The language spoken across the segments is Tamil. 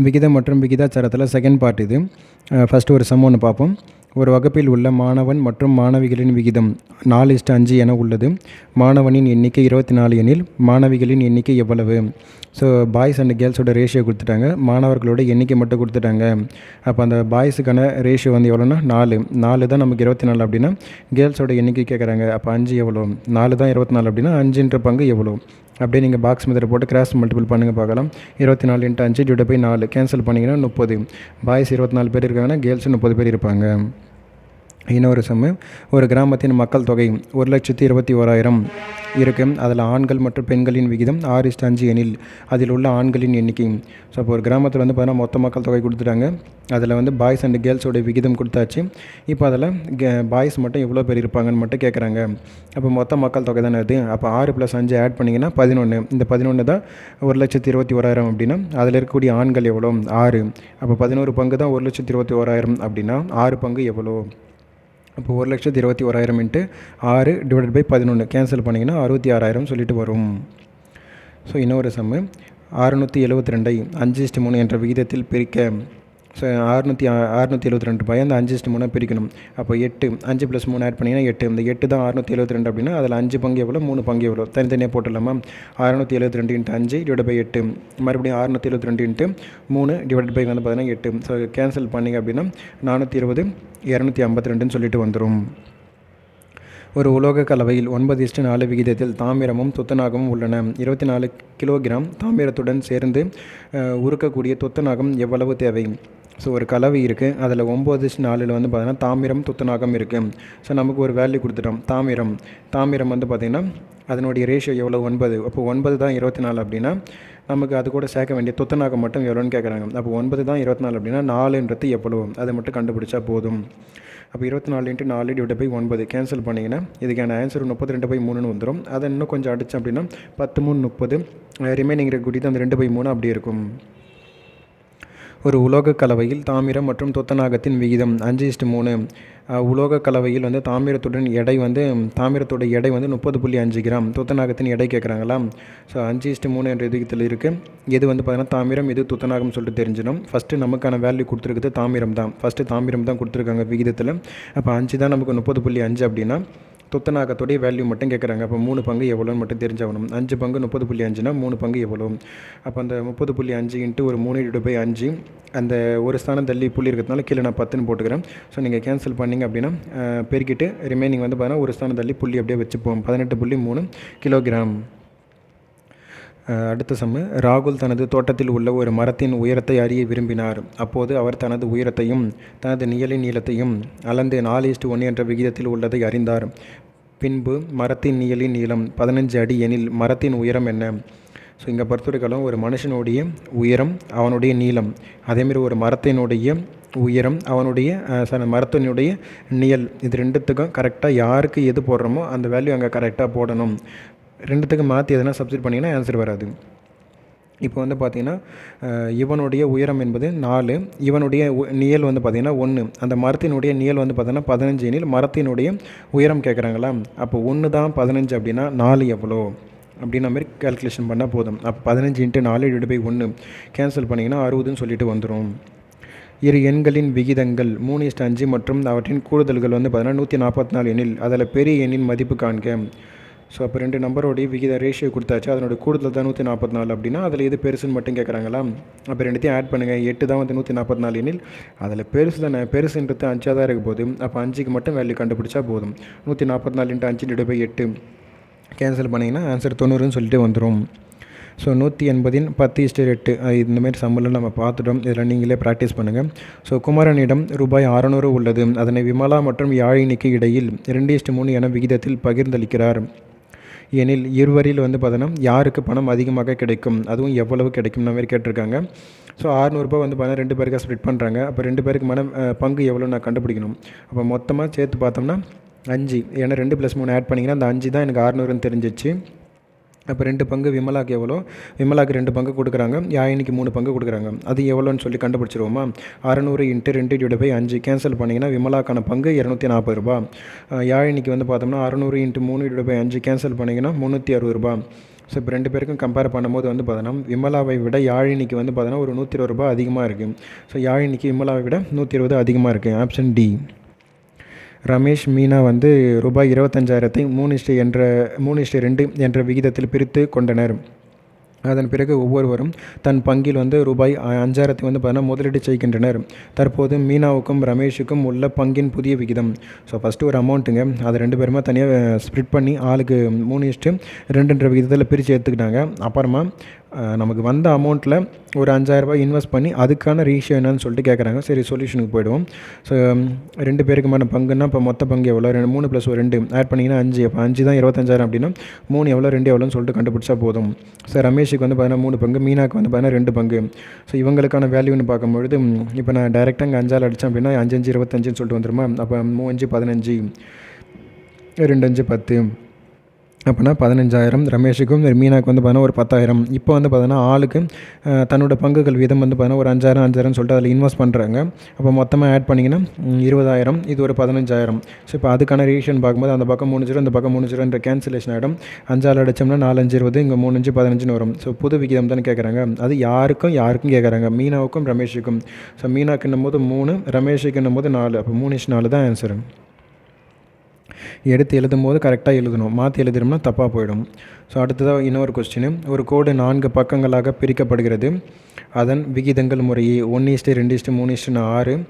விகிதம் மற்றும் விகிதாச்சாரத்தில் செகண்ட் பார்ட் இது. ஃபஸ்ட்டு ஒரு சம் ஒன்று பார்ப்போம். ஒரு வகுப்பில் உள்ள மாணவன் மற்றும் மாணவிகளின் விகிதம் 4:5 என உள்ளது. மாணவனின் எண்ணிக்கை 24 எனில் மாணவிகளின் எண்ணிக்கை எவ்வளவு? ஸோ பாய்ஸ் அண்ட் கேர்ள்ஸோட ரேஷியோ கொடுத்துட்டாங்க, மாணவர்களோட எண்ணிக்கை மட்டும் கொடுத்துட்டாங்க. அப்போ அந்த பாய்ஸுக்கான ரேஷியோ வந்து எவ்வளோன்னா 4 தான் நமக்கு 24 அப்படின்னா கேர்ள்ஸோட எண்ணிக்கை கேட்குறாங்க. அப்போ 5 எவ்வளோ? 4 தான் 24 அப்படின்னா 5ன்ற பங்கு எவ்வளோ? அப்படியே நீங்கள் பாக்ஸ் மெத்தட் போட்டு கிராஸ் மல்டிபிள் பண்ணுங்கள் பார்க்கலாம். 24 × 5 / 4 கேன்சல் பண்ணிங்கன்னா 30. பாய்ஸ் 24 பேர் இருக்காங்கன்னா கேர்ள்ஸ் 30 பேர் இருப்பாங்க. இன்னொரு சம்மு, ஒரு கிராமத்தின் மக்கள் தொகை 1,21,000 இருக்குது. அதில் ஆண்கள் மற்றும் பெண்களின் விகிதம் 6:5 எனில் அதில் உள்ள ஆண்களின் எண்ணிக்கை. ஸோ அப்போ ஒரு கிராமத்தில் வந்து பார்த்தீங்கன்னா மொத்த மக்கள் தொகை கொடுத்துட்டாங்க. அதில் வந்து பாய்ஸ் அண்ட் கேர்ள்ஸோட விகிதம் கொடுத்தாச்சு. இப்போ அதில் பாய்ஸ் மட்டும் எவ்வளோ பேர் இருப்பாங்கன்னு மட்டும் கேட்குறாங்க. அப்போ மொத்த மக்கள் தொகை தானே அது. அப்போ 6 + 5 ஆட் பண்ணிங்கன்னா 11. இந்த 11 தான் 1,21,000 அப்படின்னா அதில் இருக்கக்கூடிய ஆண்கள் எவ்வளோ? 6. அப்போ 11 பங்கு தான் 1,21,000 அப்படின்னா 6 பங்கு எவ்வளோ? அப்போ 1,21,000 × 6 / 11 கேன்சல் பண்ணிங்கன்னா 66,000 சொல்லிட்டு வரும். ஸோ இன்னொரு சம்மு, 672ஐ 5:3 என்ற விகிதத்தில் பிரிக்க. ஸோ 672 அந்த 5:3 பிரிக்கணும். அப்போ 8, 5 + 3 ஆட் பண்ணிங்கன்னா 8. இந்த 8 தான் 672 அப்படின்னா அதில் 5 பங்கு எவ்வளோ, 3 பங்கு எவ்வளோ? தனித்தனியாக போட்டுடலாமா? 672 × 5 / 8. மறுபடியும் 672 × 3 / வந்து பார்த்தீங்கன்னா 8. ஸோ கேன்சல் பண்ணிங்க அப்படின்னா 420, 252 சொல்லிட்டு வந்துடும். ஒரு உலோக கலவையில் 9:4 விகிதத்தில் தாமிரமும் துத்தநாகமும் உள்ளன. 24 கிலோகிராம் தாமிரத்துடன் சேர்ந்து உருக்கக்கூடிய துத்தநாகம் எவ்வளவு தேவை? ஸோ ஒரு கலவை இருக்குது, அதில் 9:4 வந்து பார்த்திங்கன்னா தாமிரம் துத்தநாகம் இருக்குது. ஸோ நமக்கு ஒரு வேல்யூ கொடுத்துட்டோம். தாமிரம் வந்து பார்த்திங்கன்னா அதனுடைய ரேஷியோ எவ்வளோ? 9. அப்போ 9 தான் 24 அப்படின்னா நமக்கு அது கூட சேர்க்க வேண்டிய துத்தநாகம் மட்டும் எவ்வளோன்னு கேட்குறாங்க. அப்போ 9 தான் 24 அப்படின்னா 4ன்றது எவ்வளோ? அதை மட்டும் கண்டுபிடிச்சா போதும். அப்போ 24 × 4 / 9 கேன்சல் பண்ணிங்கன்னா இதுக்கான ஆன்சர் 32/3 வந்துடும். அதை இன்னும் கொஞ்சம் அடித்தோம் அப்படின்னா 10 3 30, ரிமைனிங் இருக்கக்கூடியது அந்த 2/3 அப்படி இருக்கும். ஒரு உலோக கலவையில் தாமிரம் மற்றும் துத்தநாகத்தின் விகிதம் 5:3. உலோக கலவையில் வந்து தாமிரத்தோட எடை வந்து 30.5 கிராம். துத்தநாகத்தின் எடை கேட்குறாங்களா? ஸோ 5:3 என்ற விகிதத்தில் இருக்குது. எது வந்து பார்த்தீங்கன்னா தாமிரம், எது துத்தநாகம் சொல்லிட்டு தெரிஞ்சிடும். ஃபஸ்ட்டு நமக்கான வேல்யூ கொடுத்துருக்குது தாமிரம் தான். ஃபஸ்ட்டு தாமிரம் தான் கொடுத்துருக்காங்க விகிதத்தில். அப்போ 5 தான் நமக்கு 30.5 அப்படின்னா துத்தநாகத்துடைய வேல்யூ மட்டும் கேட்குறாங்க. அப்போ 3 பங்கு எவ்வளோன்னு மட்டும் தெரிஞ்சாகணும். 5 பங்கு 30.5னா 3 பங்கு எவ்வளோ? அப்போ அந்த 30.5 × ஒரு 3 / 5 அந்த ஒரு ஸ்தானம் தள்ளி புள்ளி இருக்கிறதுனால கீழே நான் 10ன்னு போட்டுக்கிறேன். ஸோ நீங்கள் கேன்சல் பண்ணிங்க அப்படின்னா பெருக்கிட்டு ரிமைனிங் வந்து பார்த்தீங்கன்னா ஒரு ஸ்தானம் தள்ளி புள்ளி அப்படியே வச்சுப்போம். 18.3 கிலோகிராம். அடுத்த சம்மு, ராகுல் தனது தோட்டத்தில் உள்ள ஒரு மரத்தின் உயரத்தை அறிய விரும்பினார். அப்போது அவர் தனது உயரத்தையும் தனது நிழலின் நீளத்தையும் அளந்து 4:1 என்ற விகிதத்தில் உள்ளதை அறிந்தார். பின்பு மரத்தின் நிழலின் நீளம் 15 அடி எனில் மரத்தின் உயரம் என்ன? ஸோ இங்கே பொறுத்தவரைக்கும் ஒரு மனுஷனுடைய உயரம், அவனுடைய நீளம், அதேமாரி ஒரு மரத்தினுடைய உயரம், அவனுடைய மரத்தினுடைய நிழல், இது ரெண்டுத்துக்கும் கரெக்டாக யாருக்கு எது போடுறோமோ அந்த வேல்யூ அங்கே கரெக்டாக போடணும். ரெண்டுத்துக்கும் மாற்றி எதனா சப்ஸ்டிட் பண்ணிங்கன்னா ஆன்சர் வராது. இப்போ வந்து பார்த்திங்கன்னா இவனுடைய உயரம் என்பது 4, இவனுடைய நிழல் வந்து பார்த்திங்கன்னா 1. அந்த மரத்தினுடைய நிழல் வந்து பார்த்திங்கன்னா 15 எனில் மரத்தினுடைய உயரம் கேட்குறாங்களா? அப்போ 1 தான் 15 அப்படின்னா 4 எவ்வளோ அப்படின்ற மாதிரி கால்குலேஷன் பண்ணால் போதும். அப்போ 15 × 4 / 1 கேன்சல் பண்ணிங்கன்னா 60ன்னு சொல்லிட்டு வந்துடும். இரு எண்களின் விகிதங்கள் 3:5 மற்றும் அவற்றின் கூடுதல்கள் வந்து பார்த்திங்கன்னா 144 எனில் அதில் பெரிய எண்ணின் மதிப்பு காண்க. ஸோ அப்போ 2 நம்பரோடைய விகித ரேஷியோ கொடுத்தாச்சு, அதனுடைய கூடுதல் தான் 144 அப்படின்னா அதில் எது பெருசுன்னு மட்டும் கேட்குறாங்களா? அப்போ ரெண்டுத்தையும் ஆட் பண்ணுங்கள். 8 தான் வந்து 144 எனில் அதில் பெருசு தானே, பெருசுன்றது 5 தான் இருக்க போகுது. அப்போ 5க்கு மட்டும் வேல்யூ கண்டுபிடிச்சா போதும். 144 × 5 / 8 கேன்சல் பண்ணிங்கன்னா ஆன்சர் 90ன்னு சொல்லிட்டு வந்துடும். ஸோ 180 10:8 இந்தமாரி சம்பளம் நம்ம பார்த்துட்டோம். இதில் நீங்களே ப்ராக்டிஸ் பண்ணுங்கள். ஸோ குமரனிடம் ரூபாய் 600 உள்ளது. அதனை விமலா மற்றும் யாழினிக்கு இடையில் 2:3 என விகிதத்தில் பகிர்ந்தளிக்கிறார் எனில் இருவரில் வந்து பார்த்தோன்னா யாருக்கு பணம் அதிகமாக கிடைக்கும், அதுவும் எவ்வளவு கிடைக்கும் மாதிரி கேட்டிருக்காங்க. ஸோ 600 வந்து பார்த்தா 2 பேருக்காக ஸ்ப்ளிட் பண்ணுறாங்க. அப்போ 2 பேருக்கு பங்கு எவ்வளோ நான் கண்டுபிடிக்கணும். அப்போ மொத்தமாக சேர்த்து பார்த்தோம்னா 5, ஏன்னா 2 + 3 ஆட் பண்ணிங்கன்னா அந்த 5 தான் எனக்கு 600ன்னு தெரிஞ்சிச்சு. அப்போ 2 பங்கு விமலாக்கு எவ்வளோ? விமலாக்கு 2 பங்கு கொடுக்குறாங்க, யாழினிக்கு 3 பங்கு கொடுக்குறாங்க. அது எவ்வளோன்னு சொல்லி கண்டுபிடிச்சிருவோமா? 600 × 2 / 5 கேன்சல் பண்ணிங்கன்னா விமலாக்கான பங்கு 240 ரூபா. யாழினிக்கு வந்து பார்த்தோம்னா 600 × 3 / 5 கேன்சல் பண்ணிங்கன்னா 360 ரூபா. ஸோ இப்போ 2 பேருக்கும் கம்பேர் பண்ணும்போது வந்து பார்த்தோன்னா விமலாவை விட யாழினிக்கு வந்து பார்த்தோன்னா ஒரு ரூ. 120 அதிகமாக இருக்குது. ஸோ யாழினிக்கு விமலாவை விட 120 அதிகமாக இருக்குது. Option D. ரமேஷ் மீனா வந்து ரூபாய் 25,000 3:2 என்ற விகிதத்தில் பிரித்து கொண்டனர். அதன் பிறகு ஒவ்வொருவரும் தன் பங்கில் வந்து ரூபாய் 5,000 வந்து பார்த்தீங்கன்னா முதலீடு செய்கின்றனர். தற்போது மீனாவுக்கும் ரமேஷுக்கும் உள்ள பங்கின் புதிய விகிதம். ஸோ ஃபஸ்ட்டு ஒரு அமௌண்ட்டுங்க, அதை 2 பேருமே தனியாக ஸ்ப்ளிட் பண்ணி ஆளுக்கு 3:2 விகிதத்தில் பிரித்து எடுத்துக்கிட்டாங்க. அப்புறமா நமக்கு வந்த அமௌண்ட்டில் ஒரு 5,000 இன்வெஸ்ட் பண்ணி அதுக்கான ரேஷியோ என்னன்னு சொல்லிட்டு கேட்குறாங்க. சரி, சொல்யூஷனுக்கு போய்டுவோம். ஸோ 2 பேருக்குமான பங்குன்னா இப்போ மொத்த பங்கு எவ்வளோ? 3 + 2 ஆட் பண்ணிங்கன்னா 5. அப்போ 5 தான் 25,000 அப்படின்னா 3 எவ்வளோ 2 எவ்வளோன்னு சொல்லிட்டு கண்டுபிடிச்சா போதும். ஸோ ரமேஷுக்கு வந்து பார்த்தீங்கன்னா 3 பங்கு, மீனாக்கு வந்து பார்த்தீங்கன்னா 2 பங்கு. ஸோ இவங்களுக்கான வேல்யூன்னு பார்க்கும்பொழுது இப்போ நான் டேரெக்டாக இங்கே 5 அடித்தேன் அப்படின்னா 5 5 25ன்னு சொல்லிட்டு வந்துருமா. அப்போ 3 5 15, 2 5 10, அப்படின்னா 15,000. ரமேஷுக்கும் மீனாவுக்கு வந்து பார்த்தீங்கன்னா ஒரு 10,000. இப்போ வந்து பார்த்தீங்கன்னா ஆளுக்கு தன்னோட பங்குகள் வீதம் வந்து பார்த்தீங்கன்னா ஒரு 5,000 சொல்லிட்டு அதில் இன்வெஸ்ட் பண்ணுறாங்க. அப்போ மொத்தமாக ஆட் பண்ணிங்கன்னா 20,000, இது ஒரு 15,000. ஸோ இப்போ அதுக்கான ரேஷியோன்னு பார்க்கும்போது அந்த பக்கம் 3 0, இந்த பக்கம் 3 0 கேன்சலேஷன் ஆகிடும். 5 அடித்தோம்னா 4 5 20, இங்கே 3 5 15ன்னு வரும். ஸோ புது விகிதம் தான் கேட்குறாங்க. அது யாருக்கும் கேட்குறாங்க, மீனாவுக்கும் ரமேஷுக்கும். ஸோ மீனாக்குன்னும் போது 3, ரமேஷுக்குன்னும் போது 4. அப்போ 3:4 தான் ஆன்சரு. எடுத்து எழுதும் போது கரெக்டாக எழுதணும், மாற்றி எழுதினோம்னா தப்பாக போயிடும். ஸோ அடுத்ததாக இன்னொரு கொஸ்டின். ஒரு கோடு 4 பக்கங்களாக பிரிக்கப்படுகிறது. அதன் விகிதங்கள் முறையே 1:2 3:6.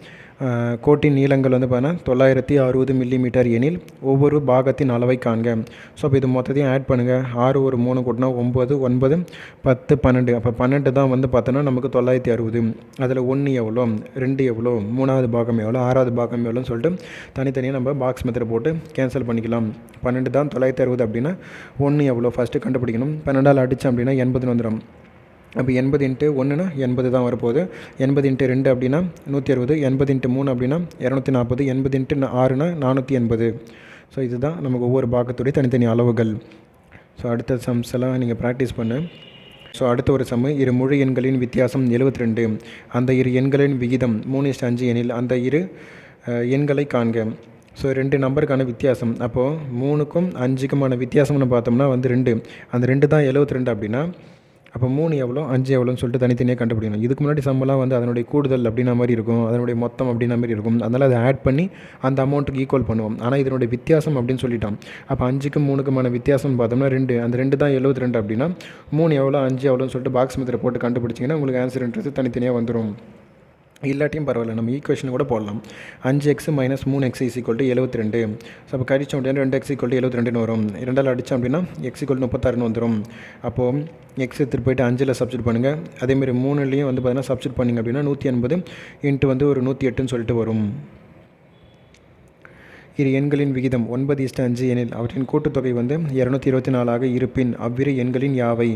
கோட்டின் நீளங்கள் வந்து பார்த்தீங்கன்னா 960 மில்லிமீட்டர் எனில் ஒவ்வொரு பாகத்தின் அளவை காண்க. ஸோ இப்போ இது மொத்தத்தையும் ஆட் பண்ணுங்கள். 6 ஒரு 3 கூட்டினா 9, 9 10 12. அப்போ 12 தான் வந்து பார்த்தோன்னா நமக்கு 960. அதில் 1 எவ்வளோ, 2 எவ்வளோ, 3வது பாகம் எவ்வளோ, 6வது பாகம் எவ்வளோன்னு சொல்லிட்டு தனித்தனியாக நம்ம பாக்ஸ் மெத்தட் போட்டு கேன்சல் பண்ணிக்கலாம். 12 தான் 960 அப்படின்னா 1 எவ்வளோ ஃபஸ்ட்டு கண்டுபிடிக்கணும். 12ஆல் அடித்தோம் அப்படின்னா 80 வந்துடும். அப்போ 80 × 1னா 80 தான் வரப்போகுது. 80 × 2 அப்படின்னா 160, 80 × 3 அப்படின்னா 240, 80 × 6னா 480. ஸோ இதுதான் நமக்கு ஒவ்வொரு பாகத்துடைய தனித்தனி அளவுகள். ஸோ அடுத்த சம்ஸ் எல்லாம் நீங்கள் ப்ராக்டிஸ் பண்ணு. ஸோ அடுத்த ஒரு சம்மு, இரு முழு எண்களின் வித்தியாசம் 72. அந்த இரு எண்களின் விகிதம் 3:5 எனில் அந்த இரு எண்களை காண்க. ஸோ 2 நம்பருக்கான வித்தியாசம். அப்போது 3க்கும் 5க்குமான வித்தியாசம்னு பார்த்தோம்னா வந்து 2. அந்த 2 தான் 72 அப்படின்னா அப்போ 3 எவ்வளோ 5 எவ்வளோன்னு சொல்லிட்டு தனித்தனியாக கண்டுபிடிக்கணும். இதுக்கு முன்னாடி சம்பளம் வந்து அதனுடைய கூடுதல் அப்படின்னா மாதிரி இருக்கும், அதனுடைய மொத்தம் அப்படின்னா மாதிரி இருக்கும். அதனால் அதை ஆட் பண்ணி அந்த அமௌண்ட்டுக்கு ஈக்குவல் பண்ணுவோம். ஆனால் இதனுடைய வித்தியாசம் அப்படின்னு சொல்லிட்டோம். அப்போ 5க்கும் 3க்குமான வித்தியாசம்னு பார்த்தோம்னா 2. அந்த 2 தான் 72 அப்படின்னா 3 எவ்வளோ 5 எவ்வளோன்னு சொல்லிட்டு பாக்ஸ் மெத்தட் போட்டு கண்டுபிடிச்சிங்கன்னா உங்களுக்கு ஆன்சர்ன்றது தனித்தனியாக வந்துடும். இல்லாட்டியும் பரவாயில்ல, நம்ம ஈக்குவேஷன் கூட போடலாம். 5x - 3x = 72. ஸோ அப்போ கழிச்சோம் அப்படின்னா 2x = 72ன்னு வரும். 2ஆல் அடித்தோம் அப்படின்னா x = 36ன்னு வந்துடும். அப்போது x எடுத்துகிட்டு போய்ட்டு 5ல் சப்ஸ்டியூட் பண்ணுங்கள். அதேமாதிரி 3லேயும் வந்து பார்த்தீங்கன்னா சப்ஸ்டியூட் பண்ணிங்க அப்படின்னா 180 × வந்து ஒரு 108ன்னு சொல்லிட்டு வரும். இரு எண்களின் விகிதம் 9:5 எனில் அவற்றின் கூட்டுத்தொகை வந்து 224 இருப்பின் அவ்விரு எண்களின் யாவை?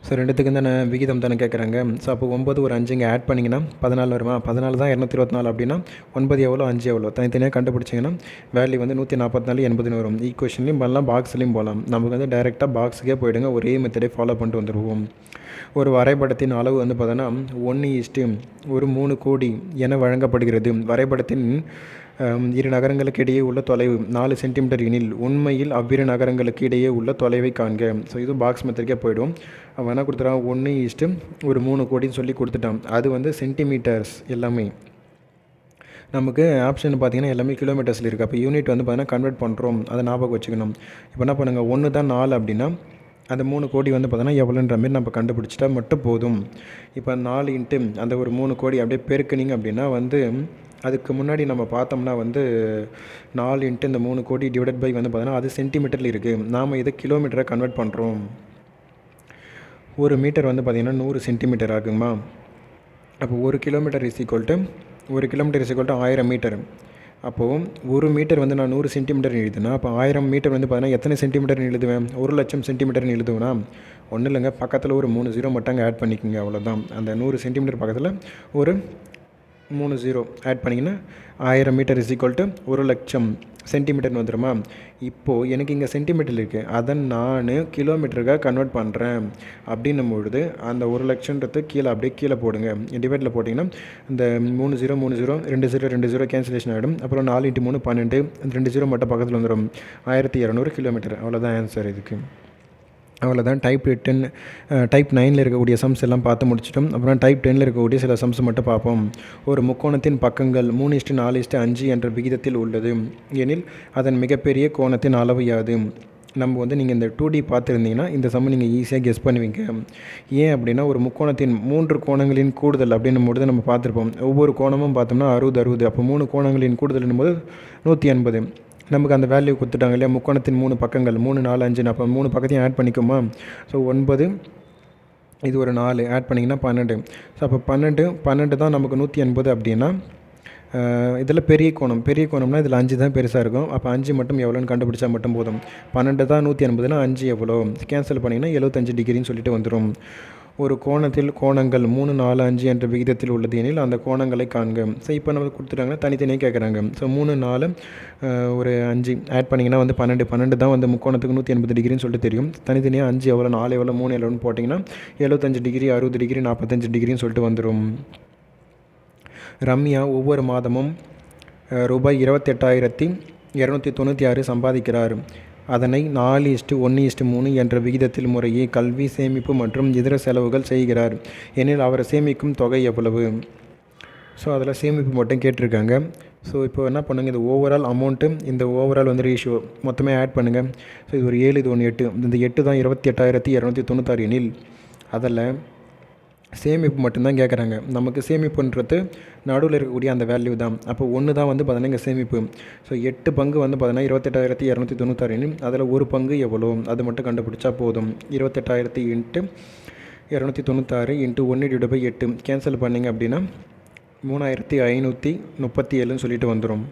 ஸோ ரெண்டுத்துக்கும் தானே விகிதம் தானே கேட்குறாங்க. ஸோ அப்போ 9 ஒரு 5 இங்கே ஆட் பண்ணிங்கன்னா 14 வருமா. 14 தான் 224 அப்படின்னா 9 எவ்வளோ 5 எவ்வளோ தனித்தனியாக கண்டுபிடிச்சிங்கன்னா வேல்யூ வந்து 144 80ன்னு வரும். ஈக்குவேஷன்லையும் பண்ணலாம், பாக்ஸ்லையும் போகலாம். நமக்கு வந்து டைரெக்டாக பாக்ஸுக்கே போயிடுங்க, ஒரே மெத்தடே ஃபாலோ பண்ணிட்டு வந்துடுவோம். ஒரு வரைபடத்தின் அளவு வந்து பார்த்தோன்னா 1:3 கோடி என வழங்கப்படுகிறது. வரைபடத்தின் இரு நகரங்களுக்கு இடையே உள்ள தொலைவு 4 சென்டிமீட்டர் எனில் உண்மையில் அவ்விரு நகரங்களுக்கு இடையே உள்ள தொலைவை காண்க. ஸோ இது பாக்ஸ் மெத்தடிக்கே போய்டும். அவன் என்ன கொடுத்துட்டான், 1:3 கோடின்னு சொல்லி கொடுத்துட்டான். அது வந்து சென்டிமீட்டர்ஸ் எல்லாமே. நமக்கு ஆப்ஷன் பார்த்திங்கன்னா எல்லாமே கிலோமீட்டர்ஸில் இருக்குது. அப்போ யூனிட் வந்து பார்த்திங்கன்னா கன்வெர்ட் பண்ணுறோம், அதை ஞாபகம் வச்சுக்கணும். இப்போ என்ன பண்ணுங்கள், 1 தான் 4 அப்படின்னா அந்த 3 கோடி வந்து பார்த்தோன்னா எவ்வளோன்ற மாரி நம்ம கண்டுபிடிச்சிட்டா மட்டும் போதும். இப்போ 4 × அந்த ஒரு 3 கோடி அப்படியே பெருக்குனிங்க அப்படின்னா வந்து அதுக்கு முன்னாடி நம்ம பார்த்தோம்னா வந்து 4 × இந்த 3 கோடி டிவைடட் பை வந்து பார்த்தோன்னா அது சென்டிமீட்டரில் இருக்குது. நாம் இதை கிலோமீட்டரை கன்வெர்ட் பண்ணுறோம். ஒரு மீட்டர் வந்து பார்த்திங்கன்னா 100 சென்டிமீட்டர் ஆகுமா. அப்போ 1 கிலோமீட்டர் = 1000 மீட்டர். அப்போது 1 மீட்டர் வந்து நான் 100 சென்டிமீட்டர் எழுதுனா அப்போ 1000 மீட்டர் வந்து பார்த்தீங்கன்னா எத்தனை சென்டிமீட்டர்னு எழுதுவேன், 1,00,000 சென்டிமீட்டர்னு எழுதுவேனா. ஒன்றும் இல்லைங்க, பக்கத்தில் ஒரு 3 0 மட்டும் அங்கே ஆட் பண்ணிக்கோங்க, அவ்வளோதான். அந்த 100 சென்டிமீட்டர் பக்கத்தில் ஒரு 3 0 ஆட் பண்ணிங்கன்னா 1000 மீட்டர் = 1,00,000 சென்டிமீட்டர்னு வந்துடுமா. இப்போது எனக்கு இங்கே சென்டிமீட்டர் இருக்குது, அதை நான் கிலோமீட்டருக்காக கன்வெர்ட் பண்ணுறேன் அப்படின்னும் பொழுது அந்த 1,00,000ன்றது கீழே போடுங்க. டிவைடில் போட்டிங்கன்னா இந்த 3 0 3 0 2 0 2 0 கேன்சலேஷன் ஆகிடும். அப்புறம் 4 × 3 12, அந்த 2 0 மட்டும் பக்கத்தில் வந்துடும். 1200 கிலோமீட்டர். அவ்வளோதான் ஆன்சர் இதுக்கு. அவ்வளோதான். டைப் 9ல் இருக்கக்கூடிய சம்ஸ் எல்லாம் பார்த்து முடிச்சிட்டோம். அப்புறம் டைப் 10ல் இருக்கக்கூடிய சில சம்ஸ் மட்டும் பார்ப்போம். ஒரு முக்கோணத்தின் பக்கங்கள் 3:4:5 என்ற விகிதத்தில் உள்ளது எனில் அதன் மிகப்பெரிய கோணத்தின் அளவு யாது? நம்ம நீங்கள் இந்த 2D பார்த்துருந்தீங்கன்னா இந்த சம் நீங்கள் ஈஸியாக கெஸ் பண்ணுவீங்க. ஏன் அப்படின்னா, ஒரு முக்கோணத்தின் 3 கோணங்களின் கூடுதல் அப்படின்னும் போது நம்ம பார்த்துருப்போம். ஒவ்வொரு கோணமும் பார்த்தோம்னா 60 அப்போ 3 கோணங்களின் கூடுதல்னும் போது 180. நமக்கு அந்த வேல்யூ கொடுத்துட்டாங்க இல்லையா, முக்கோணத்தின் 3 பக்கங்கள் 3, 4, 5. அப்போ 3 பக்கத்தையும் ஆட் பண்ணிக்குமா? ஸோ 9, இது ஒரு 4 ஆட் பண்ணிங்கன்னா 12. ஸோ அப்போ 12 தான் நமக்கு 180 அப்படின்னா இதில் பெரிய கோணம்னா இதில் 5 தான் பெருசாக இருக்கும். அப்போ 5 மட்டும் எவ்வளோன்னு கண்டுபிடிச்சா மட்டும் போதும். 12 தான் 180னா 5 எவ்வளோ கேன்சல் பண்ணிங்கன்னா 75 டிகிரின்னு சொல்லிட்டு வந்துடும். ஒரு கோணத்தில் கோணங்கள் 3, 4, 5 என்ற விகிதத்தில் உள்ளது எனில் அந்த கோணங்களை காண்க. ஸோ இப்போ நம்ம கொடுத்துட்டாங்கன்னா தனித்தனியாக கேட்குறாங்க. ஸோ 3, 4 ஒரு 5 ஆட் பண்ணிங்கன்னா 12 தான் முக்கோணத்துக்கு 180 டிகிரின்னு சொல்லிட்டு தெரியும். தனித்தனியாக 5 எவ்வளோ, 4 எவ்வளோ, 3 எவ்வளோன்னு போட்டிங்கன்னா 75 டிகிரி, 60 டிகிரி, 45 டிகிரின்னு சொல்லிட்டு வந்துடும். ரம்யா ஒவ்வொரு மாதமும் ரூபாய் 28,296 சம்பாதிக்கிறார். அதனை 4:1:3 என்ற விகிதத்தில் முறையே கல்வி, சேமிப்பு மற்றும் இதர செலவுகள் செய்கிறார் எனில் அவர் சேமிக்கும் தொகை எவ்வளவு? ஸோ அதில் சேமிப்பு மட்டும் கேட்டிருக்காங்க. ஸோ இப்போ என்ன பண்ணுங்கள், இது ஓவரால் அமௌண்ட்டு, இந்த ஓவரால் ரேஷியோ மொத்தமே ஆட் பண்ணுங்கள். ஸோ இது ஒரு 7, இது 1 8. இந்த 8 தான் 28,296 எனில் அதில் சேமிப்பு மட்டும்தான் கேட்குறாங்க. நமக்கு சேமிப்புன்றது நடுவில் இருக்கக்கூடிய அந்த வேல்யூ தான். அப்போ 1 தான் பார்த்தீங்கன்னா இங்கே சேமிப்பு. ஸோ 8 பங்கு பார்த்தீங்கன்னா 28,296. அதில் ஒரு பங்கு எவ்வளோ அது மட்டும் கண்டுபிடிச்சா போதும். 28,000 × 296 × 1/8 கேன்சல் பண்ணிங்க அப்படின்னா 3,537 சொல்லிட்டு வந்துடும்.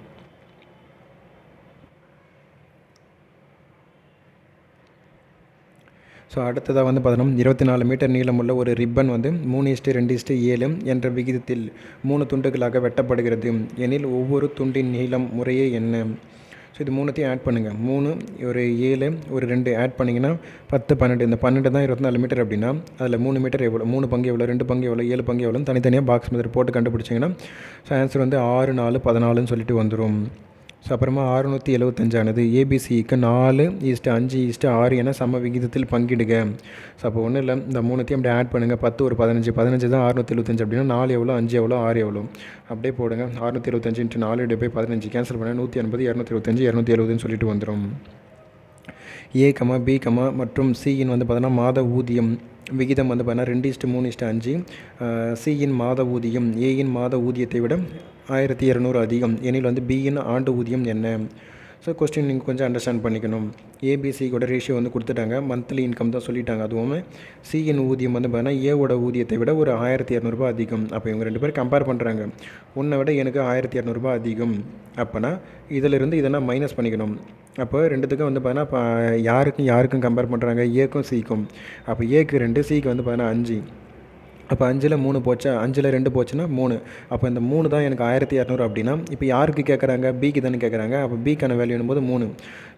ஸோ அடுத்ததாக பார்த்தோன்னா 24 மீட்டர் நீளமுள்ள ஒரு ரிப்பன் 3:2:7 என்ற விகிதத்தில் 3 துண்டுகளாக வெட்டப்படுகிறது எனில் ஒவ்வொரு துண்டின் நீளம் முறையே என்ன? ஸோ இது 3த்தையும் ஆட் பண்ணுங்கள். 3, ஒரு 7, ஒரு 2 ஆட் பண்ணிங்கன்னா 10, 12. இந்த 12 தான் 24 மீட்டர் அப்படின்னா அதில் 3 மீட்டர் எவ்வளோ, 3 பங்கு எவ்வளோ, 2 பங்கு எவ்வளோ, 7 பங்கு எவ்வளோன்னு தனித்தனியாக பாக்ஸ் மெத்தட் போட்டு கண்டுபிடிச்சிங்கன்னா ஸோ ஆன்சர் 6, 4, 14 சொல்லிட்டு வந்துடும். ஸோ அப்புறமா 675 ஆனது ஏபிசிக்கு 4:5:6 என சம விகிதத்தில் பங்கிடுக. ஸோ அப்போ ஒன்றும் இல்லை, இந்த 3த்தையும் அப்படியே ஆட் பண்ணுங்கள். 10, ஒரு 15 தான் 675 அப்படின்னா 4 எவ்வளோ, 5 எவ்வளோ, 6 எவ்வளோ அப்படியே போடுங்க. 675 × 4/15 கேன்சல் பண்ண 180, 225, 270 சொல்லிட்டு வந்துடும். ஏ, பி, மற்றும் சியின் பார்த்தோன்னா மாத ஊதியம் விகிதம் பார்த்தீங்கன்னா 2:3:5. சியின் மாத ஊதியம் ஏயின் மாத ஊதியத்தை விட 1,200 அதிகம் எனில் பியின் ஆண்டு ஊதியம் என்ன? ஸோ கொஸ்டின் நீங்கள் கொஞ்சம் அண்டர்ஸ்டாண்ட் பண்ணிக்கணும். ஏபிசி கூட ரேஷியோ கொடுத்துட்டாங்க, மந்த்லி இன்கம் தான் சொல்லிட்டாங்க. அதுவும் சியின் ஊதியம் பார்த்தீங்கன்னா ஏவோட ஊதியத்தை விட ஒரு 1,200 அதிகம். அப்போ இவங்க 2 பேரும் கம்பேர் பண்ணுறாங்க. உன்னை விட எனக்கு 1,200 அதிகம். அப்போனா இதிலிருந்து இதெல்லாம் மைனஸ் பண்ணிக்கணும். அப்போ ரெண்டுத்துக்கும் பார்த்தீங்கன்னா இப்போ யாருக்கும் கம்பேர் பண்ணுறாங்க, ஏக்கும் சிக்கும். அப்போ ஏக்கு 2, சிக்கு பார்த்தீங்கன்னா 5. அப்போ 5ல் 3 போச்சா, 5ல் 2 போச்சுன்னா 3. அப்போ இந்த 3 தான் எனக்கு 1,200 அப்படின்னா இப்போ யாருக்கு கேட்குறாங்க, பிக்கு தானே கேட்குறாங்க. அப்போ பிக்கான வேல்யூ போது 3.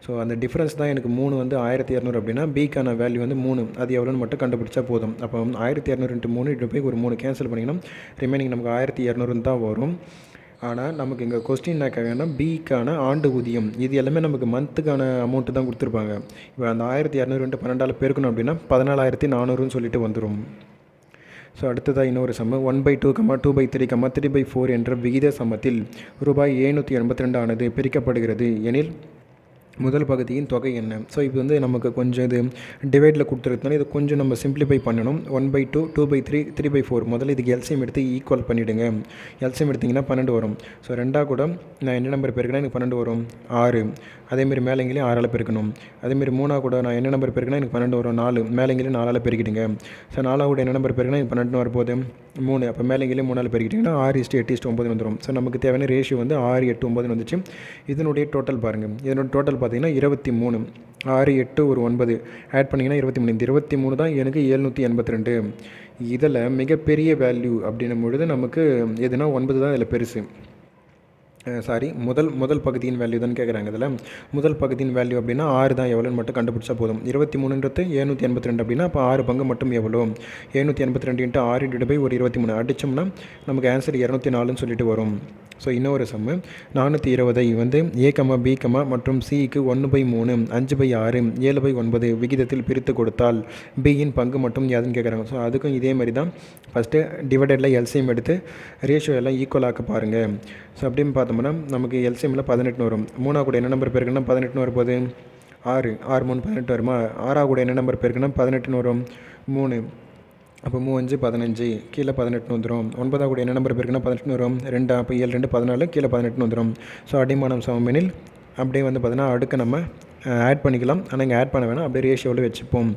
ஸோ அந்த டிஃப்ரென்ஸ் தான் எனக்கு 3 1,200 அப்படின்னா பிக்கான வேல்யூ 3. அது எவ்வளோன்னு மட்டும் கண்டுபிடிச்சா போதும். அப்போ 1,200 × 3 இட்டு போய் ஒரு 3 கேன்சல் பண்ணிங்கன்னா ரிமைனிங் நமக்கு 1,200 தான் வரும். ஆனால் நமக்கு இங்கே கொஸ்டின் என்ன கேட்குறாங்கன்னா பிக்கான ஆண்டு ஊதியம். இது எல்லாமே நமக்கு மந்த்துக்கான அமௌண்ட்டு தான் கொடுத்துருப்பாங்க. இப்போ அந்த 1,200 × 12 பெருக்கணும் அப்படின்னா 14,400 சொல்லிட்டு வந்துடும். ஸோ அடுத்ததாக இன்னொரு சம்மு 1/2, 2/3, 3/4 என்ற விகித சமத்தில் ரூபாய் 782 ஆனது பிரிக்கப்படுகிறது எனில் முதல் பகுதியின் தொகை என்ன? ஸோ இது நமக்கு கொஞ்சம் இது டிவைடில் கொடுத்துருக்கனால இது கொஞ்சம் நம்ம சிம்பிளிஃபை பண்ணணும். 1/2, 2/3, 3/4 முதல்ல இதுக்கு எல்சிஎம் எடுத்து ஈக்குவல் பண்ணிவிடுங்க. எல்சிஎம் எடுத்திங்கன்னா 12 வரும். ஸோ 2 கூட நான் என்ன நம்பர் பெருக்கினா எனக்கு 12 வரும், 6. அதேமாரி மேலேங்கிலையும் 6ஆல் பெருக்கணும். அதேமாரி 3 கூட நான் என்ன நம்பர் பெருக்கினா எனக்கு 12 வரும், 4. மேலேங்கிலையும் 4ஆல் பெருக்கிடுங்க. ஸோ 4 கூட என்ன நம்பர் பெருக்கினா எனக்கு 12 வரப்போகுது, 3. அப்போ மேலேங்கிலையும் 3ஆல் பெருக்கிட்டிங்கன்னா 6:8:9 வந்துடும். ஸோ நமக்கு தேவையான ரேஷியோ 6, 8, 9 வந்துச்சு. இதனுடைய டோட்டல் பாருங்கள். இதனுடைய டோட்டல் பார்த்தீங்கன்னா 23. 6, 8, ஒரு 9 ஆட் பண்ணிங்கன்னா 23. இந்த 23 தான் எனக்கு 782. இதில் மிகப்பெரிய வேல்யூ அப்படின்னும் பொழுது நமக்கு எதுனா 9 தான் இதில் பெருசு. முதல் பகுதியின் வேல்யூ தான் கேட்குறாங்க. இதில் முதல் பகுதியின் வேல்யூ அப்படின்னா 6 தான் எவ்வளோன்னு மட்டும் கண்டுபிடிச்சா போதும். 23ன்றது 782 அப்படின்னா அப்போ 6 பங்கு மட்டும் எவ்வளோ, 782 × 6 / ஒரு 23 அடித்தோம்னா நமக்கு ஆன்சர் 204ன்னு சொல்லிட்டு வரும். ஸோ இன்னொரு சம்மு 420 வந்து ஏ கமா பி கமா மற்றும் சிக்கு 1/3 5/6 7/9 விகிதத்தில் பிரித்து கொடுத்தால் பியின் பங்கு மட்டும் யாதுன்னு கேட்குறாங்க. ஸோ அதுக்கும் இதே மாதிரி தான் ஃபஸ்ட்டு டிவைடரில் எல்சிஎம் எடுத்து ரேஷியோ எல்லாம் ஈக்குவல் ஆக்க பாருங்கள். ஸோ அப்படின்னு பார்த்தோம்னா நமக்கு எல்சிஎம்மில் 18 வரும். 3 கூட என்ன நம்பர் பேருக்குன்னா 18 வரும்போது 6 3 18 வருமா. 6 கூட என்ன நம்பர் பேருக்குன்னா 18 வரும் 3, அப்போ 3 5 15 கீழே 18 வந்துடும். 9 கூட என்ன நம்பர் பேருக்குன்னா 18 வரும் 2, அப்போ 7 2 14 கீழே 18 வந்துடும். ஸோ அடிமானம் சமமெனில் அப்படியே வந்து பார்த்தீங்கன்னா அடுக்கு நம்ம ஆட் பண்ணிக்கலாம். ஆனால் இங்கே ஆட் பண்ண வேணாம், அப்படியே ரேஷியோவில் வச்சுப்போம்.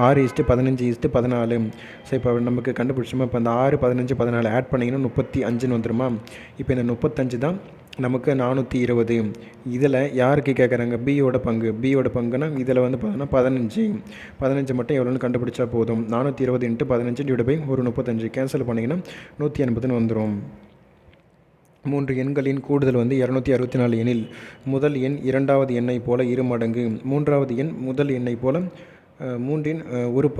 6:15:14. ஸோ இப்போ நமக்கு கண்டுபிடிச்சோமா, இப்போ அந்த 6 15 14 ஆட் பண்ணிங்கன்னா 35ன்னு வந்துடுமா. இப்போ இந்த 35 தான் நமக்கு 420. இதில் யாருக்கு கேட்குறாங்க, பியோட பங்குனா இதில் வந்து பார்த்தோன்னா 15 மட்டும் எவ்வளோன்னு கண்டுபிடிச்சா போதும். 420 × 15 / ஒரு 35 கேன்சல் பண்ணிங்கன்னா 180ன்னு வந்துடும். 3 எண்களின் கூடுதல் வந்து 264 எனில் முதல் எண் இரண்டாவது எண்ணை போல 2 மடங்கு, மூன்றாவது எண் முதல் எண்ணை போல 3 1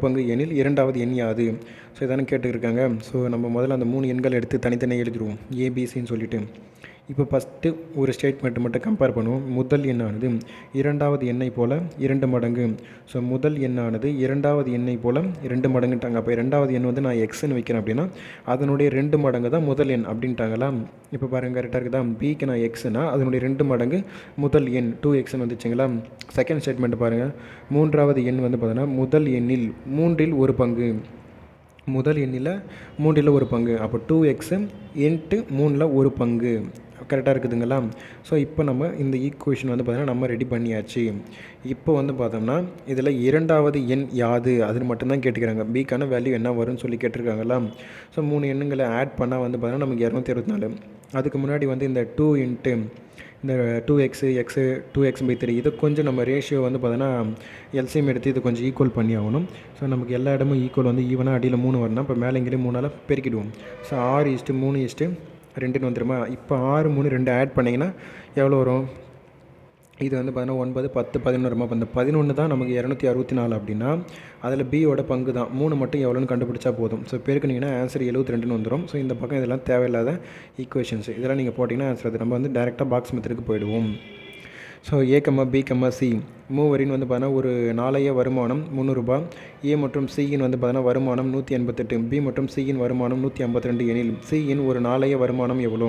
பங்கு எனில் இரண்டாவது எண் யாது. ஸோ இதானே கேட்டுருக்காங்க. ஸோ நம்ம முதல்ல அந்த 3 எண்கள் எடுத்து தனித்தனியாக எழுதிடுவோம் ஏபிசின்னு சொல்லிட்டு. இப்போ ஃபஸ்ட்டு ஒரு ஸ்டேட்மெண்ட் மட்டும் கம்பேர் பண்ணுவோம். முதல் எண்ணானது இரண்டாவது எண்ணை போல் 2 மடங்கு. ஸோ முதல் எண்ணானது இரண்டாவது எண்ணை போல் 2 மடங்குட்டாங்க. அப்போ இரண்டாவது எண் வந்து நான் எக்ஸ்ன்னு வைக்கிறேன் அப்படின்னா அதனுடைய 2 மடங்கு தான் முதல் எண் அப்படின்ட்டாங்களா. இப்போ பாருங்கள் கரெக்டாக இருக்குதா. பிக்கு நான் எக்ஸ்னா அதனுடைய 2 மடங்கு முதல் எண் 2x வந்துச்சுங்களா. செகண்ட் ஸ்டேட்மெண்ட் பாருங்கள். மூன்றாவது எண் வந்து பார்த்தோன்னா முதல் எண்ணில் 3 1 பங்கு. முதல் எண்ணில் 3 1 பங்கு. அப்போ 2x × 3 1 பங்கு கரெக்டாக இருக்குதுங்களா. ஸோ இப்போ நம்ம இந்த ஈக்குவேஷன் வந்து பார்த்தீங்கன்னா நம்ம ரெடி பண்ணியாச்சு. இப்போ வந்து பார்த்தோம்னா இதில் இரண்டாவது எண் யாது அதுன்னு மட்டும்தான் கேட்டுக்கிறாங்க. பிக்கான வேல்யூ என்ன வரும்னு சொல்லி கேட்டிருக்காங்களா. ஸோ 3 எண்ணுங்களை ஆட் பண்ணால் வந்து பார்த்தீங்கன்னா நமக்கு 264. அதுக்கு முன்னாடி வந்து இந்த 2 × இந்த 2x 2x/3 இது கொஞ்சம் நம்ம ரேஷியோ வந்து பார்த்தோன்னா எல்சிஎம் எடுத்து இது கொஞ்சம் ஈக்குவல் பண்ணி ஆகணும். ஸோ நமக்கு எல்லா இடமும் ஈக்குவல் வந்து ஈவனாக அடியில் 3 வரணும். இப்போ மேலே இங்கேயும் 3ஆல் பெருக்கிடுவோம். ஸோ 6:3:2ன்னு வந்துடுமா. இப்போ 6 3 2 ஆட் பண்ணிங்கன்னா எவ்வளோ வரும், இது வந்து பார்த்தீங்கன்னா 9 10 11 வருமா. இப்போ இந்த 11 தான் நமக்கு 264 அப்படின்னா அதில் பியோட பங்கு தான் 3 மட்டும் எவ்வளோன்னு கண்டுபிடிச்சா போதும். ஸோ பெருக்குனிங்கன்னா ஆன்சர் 72ன்னு வந்துடும். ஸோ இந்த பக்கம் இதெல்லாம் தேவையில்லாத ஈக்குவேஷன்ஸ் இதெல்லாம் நீங்கள் போட்டிங்கன்னா ஆன்சர் அது. நம்ம வந்து டேரெக்டாக பாக்ஸ் மெத்தடுக்கு போயிடுவோம். ஸோ ஏ கமா பி கமா சி மூவரின் வந்து பார்த்தீங்கன்னா ஒரு நாளைய வருமானம் 300 ரூபாய். ஏ மற்றும் சியின் வந்து பார்த்தீங்கன்னா வருமானம் 188. பி மற்றும் சியின் வருமானம் 152 எனில் சியின் ஒரு நாளைய வருமானம் எவ்வளோ.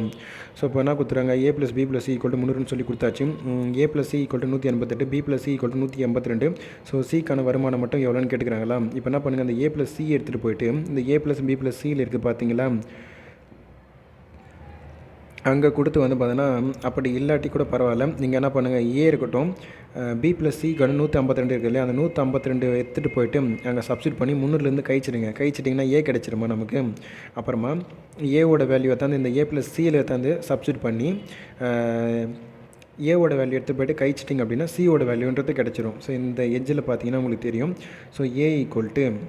ஸோ இப்போ என்ன கொடுத்துறாங்க, ஏ + பி + சி = 300ன்னு சொல்லி கொடுத்தாச்சு. ஏ + சி = 188, பி + சி = 182. ஸோ சிக்கான வருமானம் மட்டும் எவ்வளோன்னு கேட்டுக்கிறாங்களா. இப்போ என்ன பண்ணுங்கள், அந்த ஏ + சி எடுத்துகிட்டு போயிட்டு இந்த ஏ + பி + சியில் இருக்குது பார்த்தீங்களா, அங்கே கொடுத்து வந்து பார்த்தீங்கன்னா அப்படி இல்லாட்டி கூட பரவாயில்ல, நீங்கள் என்ன பண்ணுங்கள், ஏ இருக்கட்டும், பி + சி = 152 இருக்குது இல்லையா, அந்த 152 எடுத்துகிட்டு போயிட்டு அங்கே சப்ஸ்டிட் பண்ணி 300லேருந்து கழிச்சிட்டிங்கன்னா ஏ கிடச்சிருமா நமக்கு. அப்புறமா ஏவோட வேல்யூ எடுத்தாந்து இந்த ஏ + சியில் எடுத்தாந்து சப்ஸ்டிட் பண்ணி ஏவோட வேல்யூ எடுத்து போய்ட்டு கழிச்சிட்டிங்க அப்படின்னா சியோட வேல்யூன்றது கிடச்சிரும். ஸோ இந்த எஜ்ஜில் பார்த்தீங்கன்னா உங்களுக்கு தெரியும். ஸோ ஏ =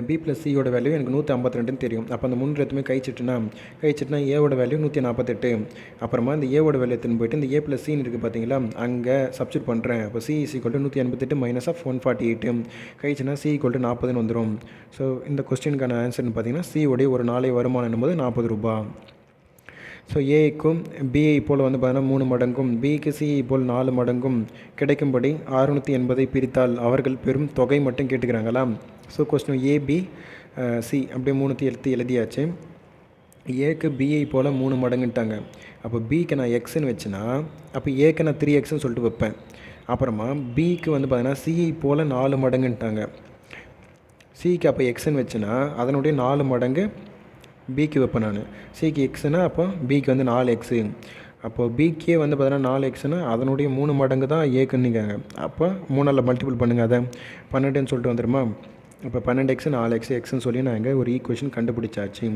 பி + சியோட வேல்யூ எனக்கு 152ன்னு தெரியும். அப்போ அந்த 3 எடுத்துமே கழிச்சிட்டுனா ஏவோட வேல்யூ 148. அப்புறமா இந்த ஏவோட வேல்யூ எடுத்துன்னு போய்ட்டு இந்த ஏ + சின்னு இருக்குது பார்த்தீங்களா, அங்கே சப்ஸ்டிட் பண்ணுறேன். அப்போ சி = 188 - 148 கழிச்சுனா சி = 40ன்னு வந்துடும். ஸோ இந்த கொஸ்டினுக்கான ஆன்சர்னு பார்த்தீங்கன்னா சியோடைய ஒரு நாளை வருமானம் என்னும்போது 40 ரூபாய். ஸோ ஏக்கும் பிஐ போல் வந்து பார்த்தீங்கன்னா 3 மடங்கும் பிக்கு சிஐ போல் 4 மடங்கும் கிடைக்கும்படி 680 பிரித்தால் அவர்கள் பெரும் தொகை மட்டும் கேட்டுக்கிறாங்களா. ஸோ கொஸ்டின் ஏபி சி அப்படியே 3 எழுதியாச்சு. ஏக்கு பிஐ போல் 3 மடங்குன்ட்டாங்க. அப்போ பிக்கு நான் எக்ஸ்ன்னு வச்சுன்னா அப்போ ஏக்கு நான் 3xன்னு சொல்லிட்டு வைப்பேன். அப்புறமா பிக்கு வந்து பார்த்தீங்கன்னா சிஐ போல் 4 மடங்குன்ட்டாங்க. சிக்கு அப்போ எக்ஸ்ன்னு வச்சுன்னா அதனுடைய 4 மடங்கு பிக்கு வைப்பேன் நான். சிக்கு எக்ஸ்னா அப்போ பிக்கு வந்து 4x. அப்போது பிக்கே வந்து பார்த்தீங்கன்னா 4xனா அதனுடைய 3 மடங்கு தான் ஏக்குன்னுக்காங்க. அப்போ 3ஆல் மல்டிபிள் பண்ணுங்கள், அதை 12ன்னு சொல்லிட்டு வந்துடுமா. இப்போ 12x 4x எக்ஸ்ன்னு சொல்லி நாங்கள் ஒரு ஈக்குவேஷன் கண்டுபிடிச்சாச்சு.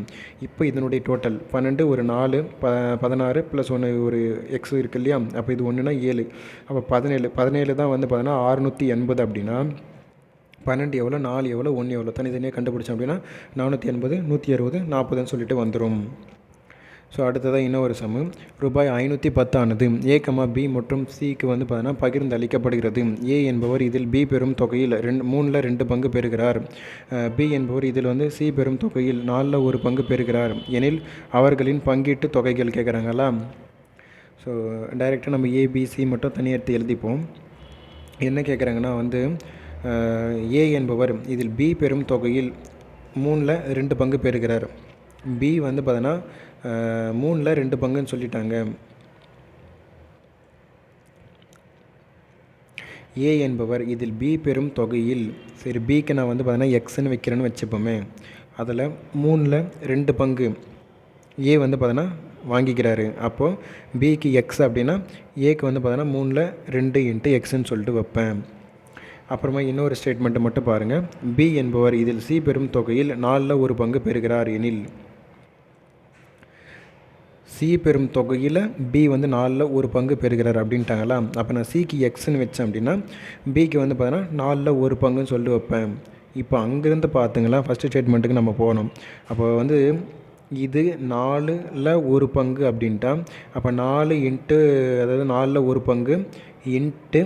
இப்போ இதனுடைய டோட்டல் 12 ஒரு 4 16 + 1 ஒரு எக்ஸ் இருக்குது இல்லையா. அப்போ இது 1னா 7. அப்போ 17 தான் வந்து பார்த்தீங்கன்னா 680 அப்படின்னா 12 எவ்வளோ, 4 எவ்வளோ, 1 எவ்வளோ தனித்தனியாக கண்டுபிடிச்சோம் அப்படின்னா 480 160 40ன்னு சொல்லிட்டு வந்துடும். ஸோ அடுத்ததாக இன்னொரு சம்மு. ரூபாய் 510 ஆனது ஏ கமா பி மற்றும் சிக்கு வந்து பார்த்தீங்கன்னா பகிர்ந்து அளிக்கப்படுகிறது. ஏ என்பவர் இதில் பி பெறும் தொகையில் 2 பங்கு பெறுகிறார். பி என்பவர் இதில் வந்து சி பெறும் தொகையில் 4 பங்கு பெறுகிறார் எனில் அவர்களின் பங்கீட்டு தொகைகள் கேட்குறாங்களா. ஸோ டைரெக்டாக நம்ம ஏபிசி மட்டும் தனியாக எடுத்து எழுதிப்போம். என்ன கேட்குறாங்கன்னா வந்து ஏ என்பவர் இதில் பி பெறும் தொகையில் 2 பங்கு பெறுகிறார். பி வந்து பார்த்தோன்னா 2 பங்குன்னு சொல்லிட்டாங்க. ஏ என்பவர் இதில் பி பெறும் தொகையில், சரி பிக்கு நான் வந்து பார்த்தோன்னா எக்ஸ்ன்னு வைக்கிறேன்னு வச்சுப்போமே, அதில் 2 பங்கு ஏ வந்து பார்த்தோன்னா வாங்கிக்கிறாரு. அப்போது பிக்கு எக்ஸ் அப்படின்னா ஏக்கு வந்து பார்த்தோன்னா 2 இன்ட்டு எக்ஸ்ன்னு சொல்லிட்டு வைப்பேன். அப்புறமா இன்னொரு ஸ்டேட்மெண்ட்டை மட்டும் பாருங்கள். பி என்பவர் இதில் சி பெறும் தொகையில் 1 பங்கு பெறுகிறார் எனில், சி பெறும் தொகையில் பி வந்து 1 பங்கு பெறுகிறார் அப்படின்ட்டாங்களா. அப்போ நான் சிக்கு எக்ஸ்ன்னு வச்சேன் அப்படின்னா பிக்கு வந்து பார்த்தோன்னா 1 பங்குன்னு சொல்லிட்டு வைப்பேன். இப்போ அங்கேருந்து பார்த்துங்களா ஃபஸ்ட்டு ஸ்டேட்மெண்ட்டுக்கு நம்ம போகணும். அப்போ வந்து இது 1 பங்கு அப்படின்ட்டா அப்போ 4 இன்ட்டு, அதாவது 1 பங்கு இன்ட்டு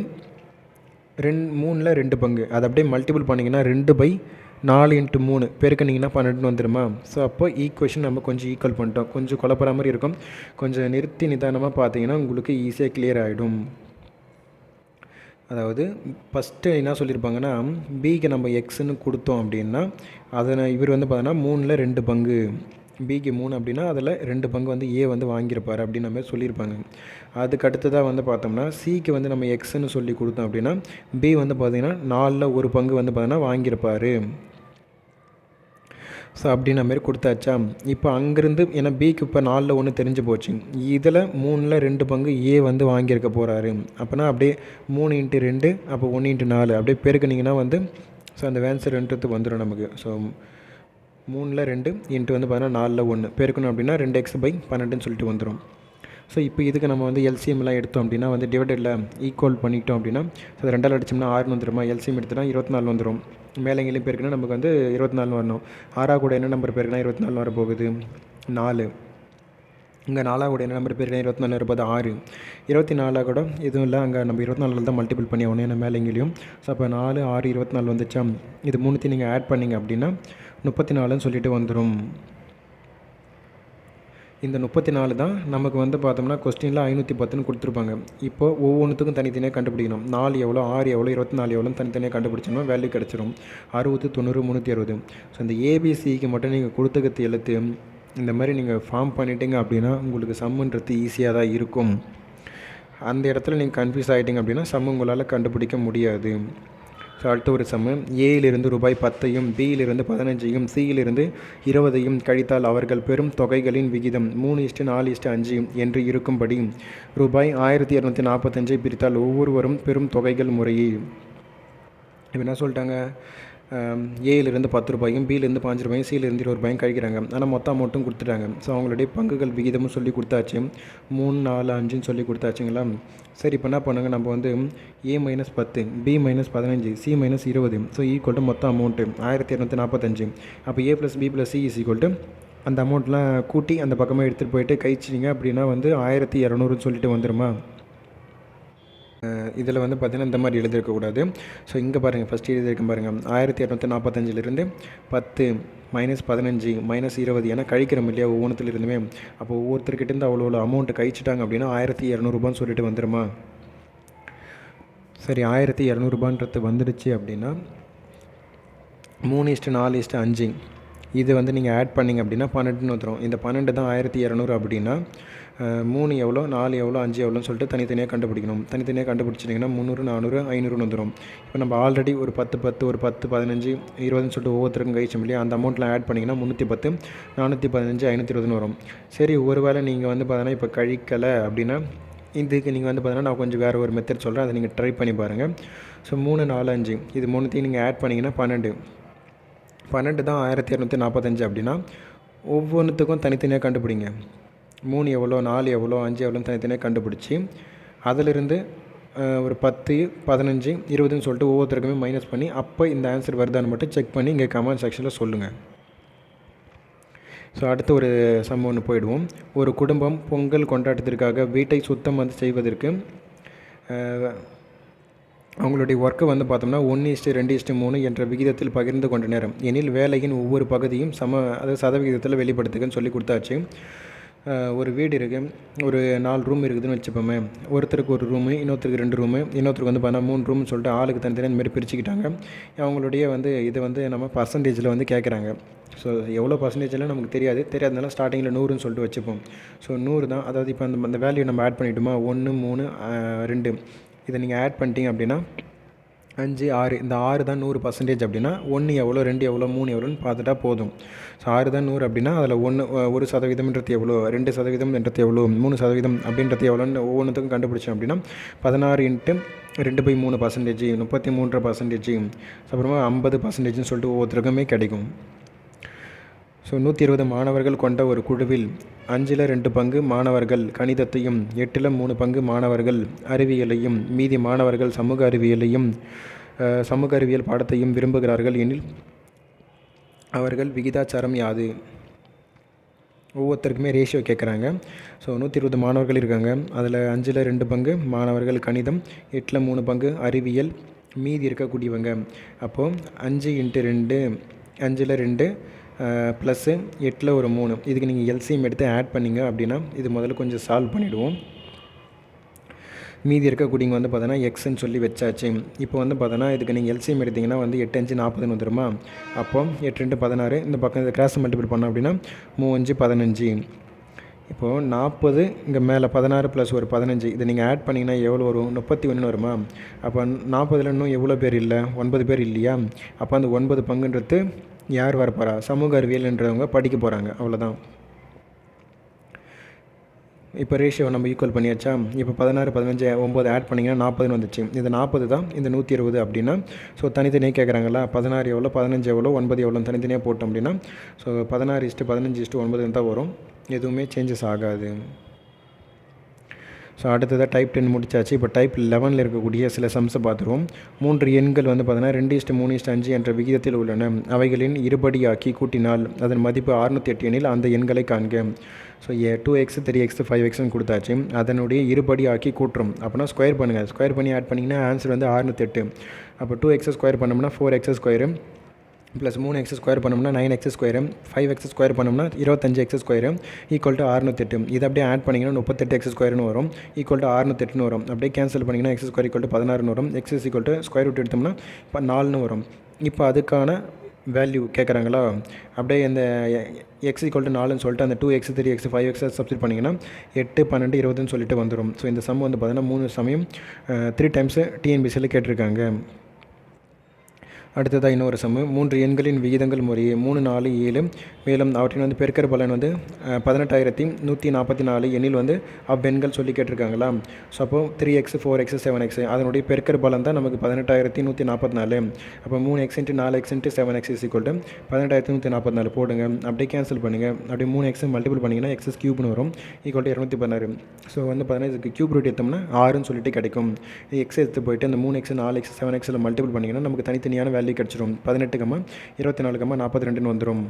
2 பங்கு, அதை அப்படியே மல்டிபிள் பண்ணிங்கன்னா 2/4 இன்ட்டு 3 பெருக்கினீங்கன்னா 12 வந்துடுமா. ஸோ அப்போ ஈக்குவேஷன் நம்ம கொஞ்சம் ஈக்குவல் பண்ணிட்டோம். கொஞ்சம் குழப்பற மாதிரி இருக்கும். கொஞ்சம் நிறுத்தி நிதானமாக பார்த்தீங்கன்னா உங்களுக்கு ஈஸியாக கிளியர் ஆகிடும். அதாவது ஃபஸ்ட்டு என்ன சொல்லியிருப்பாங்கன்னா, பிக்கு நம்ம எக்ஸ்ன்னு கொடுத்தோம் அப்படின்னா அதை இவர் வந்து பார்த்தோன்னா 2 பங்கு, பிக்கு 3 அப்படின்னா அதில் 2 பங்கு வந்து ஏ வந்து வாங்கியிருப்பார் அப்படின்னு நம்ம சொல்லியிருப்பாங்க. அதுக்கு அடுத்ததாக வந்து பார்த்தோம்னா சிக்கு வந்து நம்ம எக்ஸ்ன்னு சொல்லி கொடுத்தோம் அப்படின்னா பி வந்து பார்த்திங்கன்னா 1 பங்கு வந்து பார்த்தோன்னா வாங்கியிருப்பார். ஸோ அப்படின்ன மாரி கொடுத்தாச்சா. இப்போ அங்கேருந்து ஏன்னா பிக்கு இப்போ 1 தெரிஞ்சு போச்சு. இதில் 2 பங்கு ஏ வந்து வாங்கியிருக்க போகிறாரு. அப்போனா அப்படியே 3 இன்ட்டு 2 அப்போ 1 இன்ட்டு 4 அப்படியே பெருக்குனிங்கன்னா வந்து ஸோ அந்த ஆன்சர் 2 வந்துடும் நமக்கு. ஸோ 2 இன்ட்டு வந்து பார்த்தீங்கன்னா 1 பெருக்கணும் அப்படின்னா 2x/12ன்னு சொல்லிட்டு வந்துடும். ஸோ இப்போ இதுக்கு நம்ம வந்து எல்சிஎம்லாம் எடுத்தோம் அப்படின்னா வந்து டிவைடடில் ஈக்குவல் பண்ணிட்டோம் அப்படின்னா ஸோ 2ஆல் அடிச்சோம்னா 6 வந்துடுமா. எல்சிஎம் எடுத்துனா 24 வந்துடும். மேலேங்களையும் பேருக்குன்னா நமக்கு வந்து 24 வரணும். 6 கூட என்ன நம்பர் பேருக்குன்னா 24 வரப்போகுது 4. இங்கே 4 கூட என்ன நம்பர் பேருக்குன்னா 24 இருப்பது 6. 24 கூட எதுவும் இல்லை, அங்கே நம்ம 24 தான் மல்டிபிள் பண்ணி ஆகணும் ஏன்னா மேலேங்களையும். ஸோ அப்போ 4, 6, 24 வந்துச்சா. இது 3 நீங்கள் ஆட் பண்ணிங்க அப்படின்னா 34ன்னு சொல்லிட்டு வந்துடும். இந்த 34 தான் நமக்கு வந்து பார்த்தோம்னா கொஸ்டினில் 510ன்னு கொடுத்துருப்பாங்க. இப்போ ஒவ்வொன்றுத்துக்கும் தனித்தனியாக கண்டுபிடிக்கணும். 4 எவ்வளோ, 6 எவ்வளோ, 24 எவ்வளோன்னு தனித்தனியாக கண்டுபிடிச்சோம்னா வேல்யூ கிடச்சிரும். 60, 90, 360. ஸோ இந்த ஏபிசிக்கு மட்டும் நீங்கள் கொடுத்துக்கிறது எழுத்து இந்த மாதிரி நீங்கள் ஃபார்ம் பண்ணிட்டீங்க அப்படின்னா உங்களுக்கு சம்முன்றது ஈஸியாக தான் இருக்கும். அந்த இடத்துல நீங்கள் கன்ஃபியூஸ் ஆகிட்டிங்க அப்படின்னா சம் உங்களால் கண்டுபிடிக்க முடியாது. ஸோ அடுத்த ஒரு சம்மு. ஏயிலிருந்து ரூபாய் 10ஐயும் பியிலிருந்து 15ஐயும் சியிலிருந்து 20ஐயும் கழித்தால் அவர்கள் பெறும் தொகைகளின் விகிதம் 3:4:5 என்று இருக்கும்படி ரூபாய் 1245 பிரித்தால் ஒவ்வொருவரும் பெறும் தொகைகள் முறையே. இப்போ என்ன சொல்லிட்டாங்க, ஏயிலிருந்து 10 ரூபாயும் பியிலிருந்து 5 ரூபாயும் சியிலிருந்து 20 ரூபாயும் கழிக்கிறாங்க. ஆனால் மொத்த அமௌண்ட்டும் கொடுத்துட்டாங்க. ஸோ அவங்களுடைய பங்குகள் விகிதமும் சொல்லி கொடுத்தாச்சு. 3, 4, 5ன்னு சொல்லி கொடுத்தாச்சுங்களா. சரி இப்போ என்ன பண்ணுங்க, நம்ம வந்து A - 10 B - 15 C - 20 so equal to மொத்த அமௌண்ட்டு 1245. அப்போ A + B + C = அந்த அமௌண்ட்லாம் கூட்டி அந்த பக்கமாக எடுத்துகிட்டு போயிட்டு கழிச்சிங்க அப்படின்னா வந்து 1200ன்னு சொல்லிட்டு வந்துடுமா. இதில் வந்து பார்த்திங்கன்னா இந்த மாதிரி எழுதியிருக்கக்கூடாது. ஸோ இங்கே பாருங்கள், ஃபஸ்ட்டு எழுதியிருக்கேன் பாருங்கள், 1245 10 - 15 - 20 ஏன்னா கழிக்கிறோம் இல்லையா ஒவ்வொன்றுத்துலேருந்துமே. அப்போ ஒவ்வொருத்தர்கிட்டேருந்து அவ்வளோ அமௌண்ட்டு கழிச்சிட்டாங்க அப்படின்னா 1200 சொல்லிட்டு வந்துடுமா. சரி 1200 வந்துடுச்சு அப்படின்னா 3:4:5 இது வந்து நீங்கள் ஆட் பண்ணிங்க அப்படின்னா 12ன்னு வந்துடும். இந்த 12 தான் 1200 அப்படின்னா 3 எவ்வளோ, 4 எவ்வளோ, 5 எவ்வளோன்னு சொல்லிட்டு தனித்தனியாக கண்டுபிடிக்கணும். தனித்தனியாக கண்டுபிடிச்சிட்டிங்கன்னா 300, 400, 500ன்னு வந்துடும். இப்போ நம்ம ஆல்ரெடி ஒரு 10, 10, 15, 20ன்னு சொல்லிட்டு ஒவ்வொருத்தருக்கும் கழிச்சோம் இல்லையா, அந்த அமௌண்ட்லாம் ஆட் பண்ணிங்கன்னா 310, 415, 520ன்னு வரும். சரி ஒரு வேளை நீங்கள் வந்து பார்த்தீங்கன்னா இப்போ கழிக்கலை அப்படின்னா இதுக்கு நீங்கள் வந்து பார்த்தீங்கன்னா நான் கொஞ்சம் வேறு ஒரு மெத்தட் சொல்கிறேன், அதை நீங்கள் ட்ரை பண்ணி பாருங்கள். ஸோ 3, 4, 5 இது 3த்தையும் நீங்கள் ஆட் பண்ணிங்கன்னா 12 தான் 1245 அப்படின்னா ஒவ்வொன்றுத்துக்கும் தனித்தனியாக கண்டுபிடிங்க. 3 எவ்வளோ, 4 எவ்வளோ, 5 எவ்வளோன்னு தனித்தனியாக கண்டுபிடிச்சி அதிலிருந்து ஒரு 10, 15, 20ன்னு சொல்லிட்டு ஒவ்வொருத்தருக்குமே மைனஸ் பண்ணி அப்போ இந்த ஆன்சர் வருதான்னு மட்டும் செக் பண்ணி இங்கே கமெண்ட் செக்ஷனில் சொல்லுங்கள். ஸோ அடுத்து ஒரு சம் ஒன்று போயிடுவோம். ஒரு குடும்பம் பொங்கல் கொண்டாட்டத்திற்காக வீட்டை சுத்தம் செய்வதற்கு அவங்களுடைய ஒர்க்கை பார்த்தோம்னா 1:2:3 என்ற விகிதத்தில் பகிர்ந்து கொண்டனர் எனில் வேலையின் ஒவ்வொரு பகுதியும் அதாவது சதவிகிதத்தில் வெளிப்படுத்துகன்னு சொல்லி கொடுத்தாச்சு. ஒரு வீடு இருக்குது, ஒரு 4 ரூம் இருக்குதுன்னு வச்சுப்போமே. ஒருத்தருக்கு ஒரு ரூமு, இன்னொருத்தருக்கு 2 ரூமு, இன்னொருத்தருக்கு பார்த்தா 3 ரூம்னு சொல்லிட்டு ஆளுக்கு தனித்தனியாக இந்த மாதிரி பிரிச்சுக்கிட்டாங்க. அவங்களுடைய இதை நம்ம பர்சன்டேஜில் கேட்குறாங்க. ஸோ எவ்வளோ பர்சன்டேஜெலாம் நமக்கு தெரியாதனால ஸ்டார்டிங்கில் 100ன்னு சொல்லிட்டு வச்சுப்போம். ஸோ 100 தான். அதாவது இப்போ அந்த வேல்யூ நம்ம ஆட் பண்ணிட்டோமா, 1 3 2 இதை நீங்கள் ஆட் பண்ணிட்டீங்க அப்படின்னா 5 6, இந்த 6 தான் 100% அப்படின்னா 1 எவ்வளோ, 2 எவ்வளோ, 3 எவ்வளோன்னு பார்த்துட்டா போதும். ஸோ 6 தான் 100 அப்படின்னா அதில் 1% எவ்வளோ, 2% எவ்வளோ, 3% அப்படின்றது எவ்வளோன்னு ஒவ்வொன்றுத்துக்கும் கண்டுபிடிச்சோம் அப்படின்னா 16 × 2/3%, 33%, அப்புறமா 50%ன்னு சொல்லிட்டு ஒவ்வொருத்தருக்குமே கிடைக்கும். ஸோ 120 மாணவர்கள் கொண்ட ஒரு குழுவில் 5/2 பங்கு மாணவர்கள் கணிதத்தையும், 8/3 பங்கு மாணவர்கள் அறிவியலையும், மீதி மாணவர்கள் சமூக அறிவியல் பாடத்தையும் விரும்புகிறார்கள் எனில் அவர்கள் விகிதாச்சாரம் யாது? ஒவ்வொருத்தருக்குமே ரேஷியோ கேட்குறாங்க. ஸோ 120 மாணவர்கள் இருக்காங்க. அதில் 5/2 பங்கு மாணவர்கள் கணிதம், 8/3 பங்கு அறிவியல், மீதி இருக்கக்கூடியவங்க. அப்போது 5 × 2 5/2 ப்ளஸ்ஸு 8 ஒரு 3, இதுக்கு நீங்கள் எல்சிஎம் எடுத்து ஆட் பண்ணிங்க அப்படின்னா இது முதல்ல கொஞ்சம் சால்வ் பண்ணிவிடுவோம். மீதி இருக்கக்கூடியவங்க பார்த்தோன்னா எக்ஸ்ன்னு சொல்லி வச்சாச்சு. இப்போ பார்த்தோன்னா இதுக்கு நீங்கள் எல்சிஎம் எடுத்திங்கன்னா 8 5 40 வந்துடுமா. அப்போது 8 2 16, இந்த பக்கம் இதை கிராஸ் மல்டிபிள் பண்ணோம் அப்படின்னா 3 5 15. இப்போது 40 இங்கே மேலே 16 + ஒரு 15, இதை நீங்கள் ஆட் பண்ணிங்கன்னா எவ்வளோ வரும், 31 வருமா. அப்போ 40ல் இன்னும் எவ்வளோ பேர் இல்லை, 9 பேர் இல்லையா. அப்போ அந்த 9 பங்குன்றது யார் வரப்போகிறா, சமூக அறிவியல்ன்றவங்க படிக்க போகிறாங்க, அவ்வளோதான். இப்போ ரேஷியோ நம்ம ஈக்குவல் பண்ணியாச்சா. இப்போ 16 15 9 ஆட் பண்ணிங்கன்னா 40ன்னு வந்துச்சு. இந்த 40 தான் இந்த 120 அப்படின்னா. ஸோ தனித்தனியாக கேட்குறாங்களா, 16 எவ்வளோ, 15 எவ்வளோ, 9 எவ்வளோ தனித்தனியாக போட்டோம் அப்படின்னா ஸோ 16:15:9 தான் வரும். எதுவுமே சேஞ்சஸ் ஆகாது. ஸோ அடுத்ததாக டைப் 10 முடிச்சாச்சு. இப்போ டைப் 11 இருக்கக்கூடிய சில சம்ஸை பார்த்துருவோம். 3 எண்கள் பார்த்தோன்னா 2:3:5 என்ற விகிதத்தில் உள்ளன. அவைகளின் இருபடியாக்கி கூட்டினால் அதன் மதிப்பு 608 எனில் அந்த எண்களை காண்க. ஸோ 2x 3x 5xன்னு கொடுத்தாச்சு. அதனுடைய இருபடியாக்கி கூட்டுறோம் அப்படின்னா ஸ்கொயர் பண்ணுங்கள். ஸ்கொயர் பண்ணி ஆட் பண்ணிங்கன்னா ஆன்சர் 608. அப்போ 2x ஸ்கொயர் பண்ணோம்னா 4x square, plus 3x square பண்ணோம்னா 9x ஸ்கொயரு, 5x ஸ்கொயர் பண்ணோம்னா 25x ஸ்கொயரு ஈக்குவல் டு 608. இதை அப்படியே ஆட் பண்ணிங்கன்னா 38x ஸ்கொயர்னு வரும், ஈக்குவல் டு 608ன்னு வரும். அப்படியே கேன்சல் பண்ணிங்கன்னா x ஸ்கொயர் ஈக்குவல் டு 16ன்னு வரும். x equal to square root எடுத்தோம்னா இப்போ 4ன்னு வரும். இப்போ அதுக்கான வேல்யூ கேட்குறாங்களா. அப்படியே இந்த x ஈக்குவல் டு 4ன்னு சொல்லிட்டு அந்த 2x 3x 5x சப்ஸ்டிட் பண்ணிங்கன்னா 8 12 20ன்னு சொல்லிட்டு வந்துடும். ஸோ இந்த சம் பார்த்தீங்கன்னா 3 சமயம் 3 டைம்ஸு டிஎன்பிசியில் கேட்டிருக்காங்க. அடுத்ததாக இன்னொரு சம்மு. 3 எண்களின் விகிதங்கள் முறையே 3 4 7, மேலும் அவற்றின் பெருக்கற் பலன் 18,144 எண்ணில் அவ்வெண்கள் சொல்லி கேட்டிருக்காங்களா. ஸோ அப்போது 3x 4x 7x அதனுடைய பெருக்கற் பலன் தான் நமக்கு 18,144. அப்போ 3x × 4x × 7x = 18,144 போடுங்க. அப்படியே கேன்சல் பண்ணுங்கள். அப்படியே 3x மல்டிபிள் பண்ணிங்கன்னா x கியூப்னு வரும், ஈக்குவல் டு 216. ஸோ பார்த்தீங்கன்னா இதுக்கு கியூப் ரூட் எடுத்தோம்னா 6ன்னு சொல்லிட்டு கிடைக்கும். எக்ஸ் எடுத்து போயிட்டு அந்த 3x 4x 7xல் மல்டிபிள் பண்ணிங்கன்னா நமக்கு தனித்தனியான வேல்யூ கிடச்சிரும். 18, 24, 42ன்னு வந்துடும்.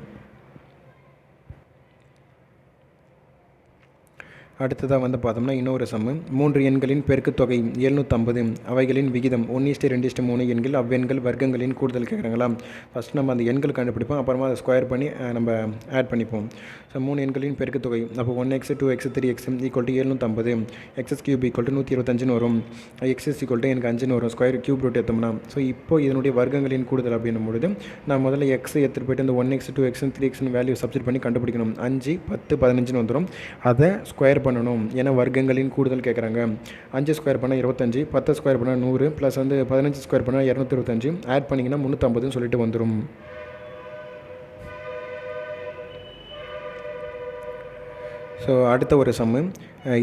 அடுத்ததாக பார்த்தோம்னா இன்னொரு சம்மு. 3 எண்களின் பெருக்குத்தொகை 750, அவைகளின் விகிதம் 1:2:3 எண்கள் அவ்வெண்கள் வர்க்கங்களின் கூடுதல் கேட்குறாங்களா. ஃபஸ்ட் நம்ம அந்த எண்கள் கண்டுபிடிப்போம், அப்புறமா அதை ஸ்கொயர் பண்ணி நம்ம ஆட் பண்ணிப்போம். ஸோ 3 எண்களின் பெருக்குத்தொகை அப்போ 1x 2x 3x equal to 750, x cube equal to 125ன்னு வரும். எக்ஸ் ஈக்குவல் டு எனக்கு 5ன்னு வரும். ஸ்கொயர் கியூப் ரூட் எடுத்தோம்னா ஸோ இப்போ இதனுடைய வர்க்கங்களின் கூடுதல் அப்படின்னும் பொழுது நான் முதல்ல எக்ஸ் எடுத்துகிட்டு போய்ட்டு இந்த 1x 2x 3x value substitute பண்ணி கண்டுபிடிக்கணும். 5 10 15ன்னு வந்துடும். அதை ஸ்கொயர் பண்ணணும், ஏன்னா வர்க்கங்களின் கூடுதல் கேட்குறாங்க. 5 ஸ்கொயர் பண்ணால் 25, 10 ஸ்கொயர் பண்ணால் 100, ப்ளஸ் 15 ஸ்கொயர் பண்ணால் 225, ஆட் பண்ணிங்கன்னா 350ன்னு சொல்லிட்டு வந்துடும். ஸோ அடுத்த ஒரு சம்மு.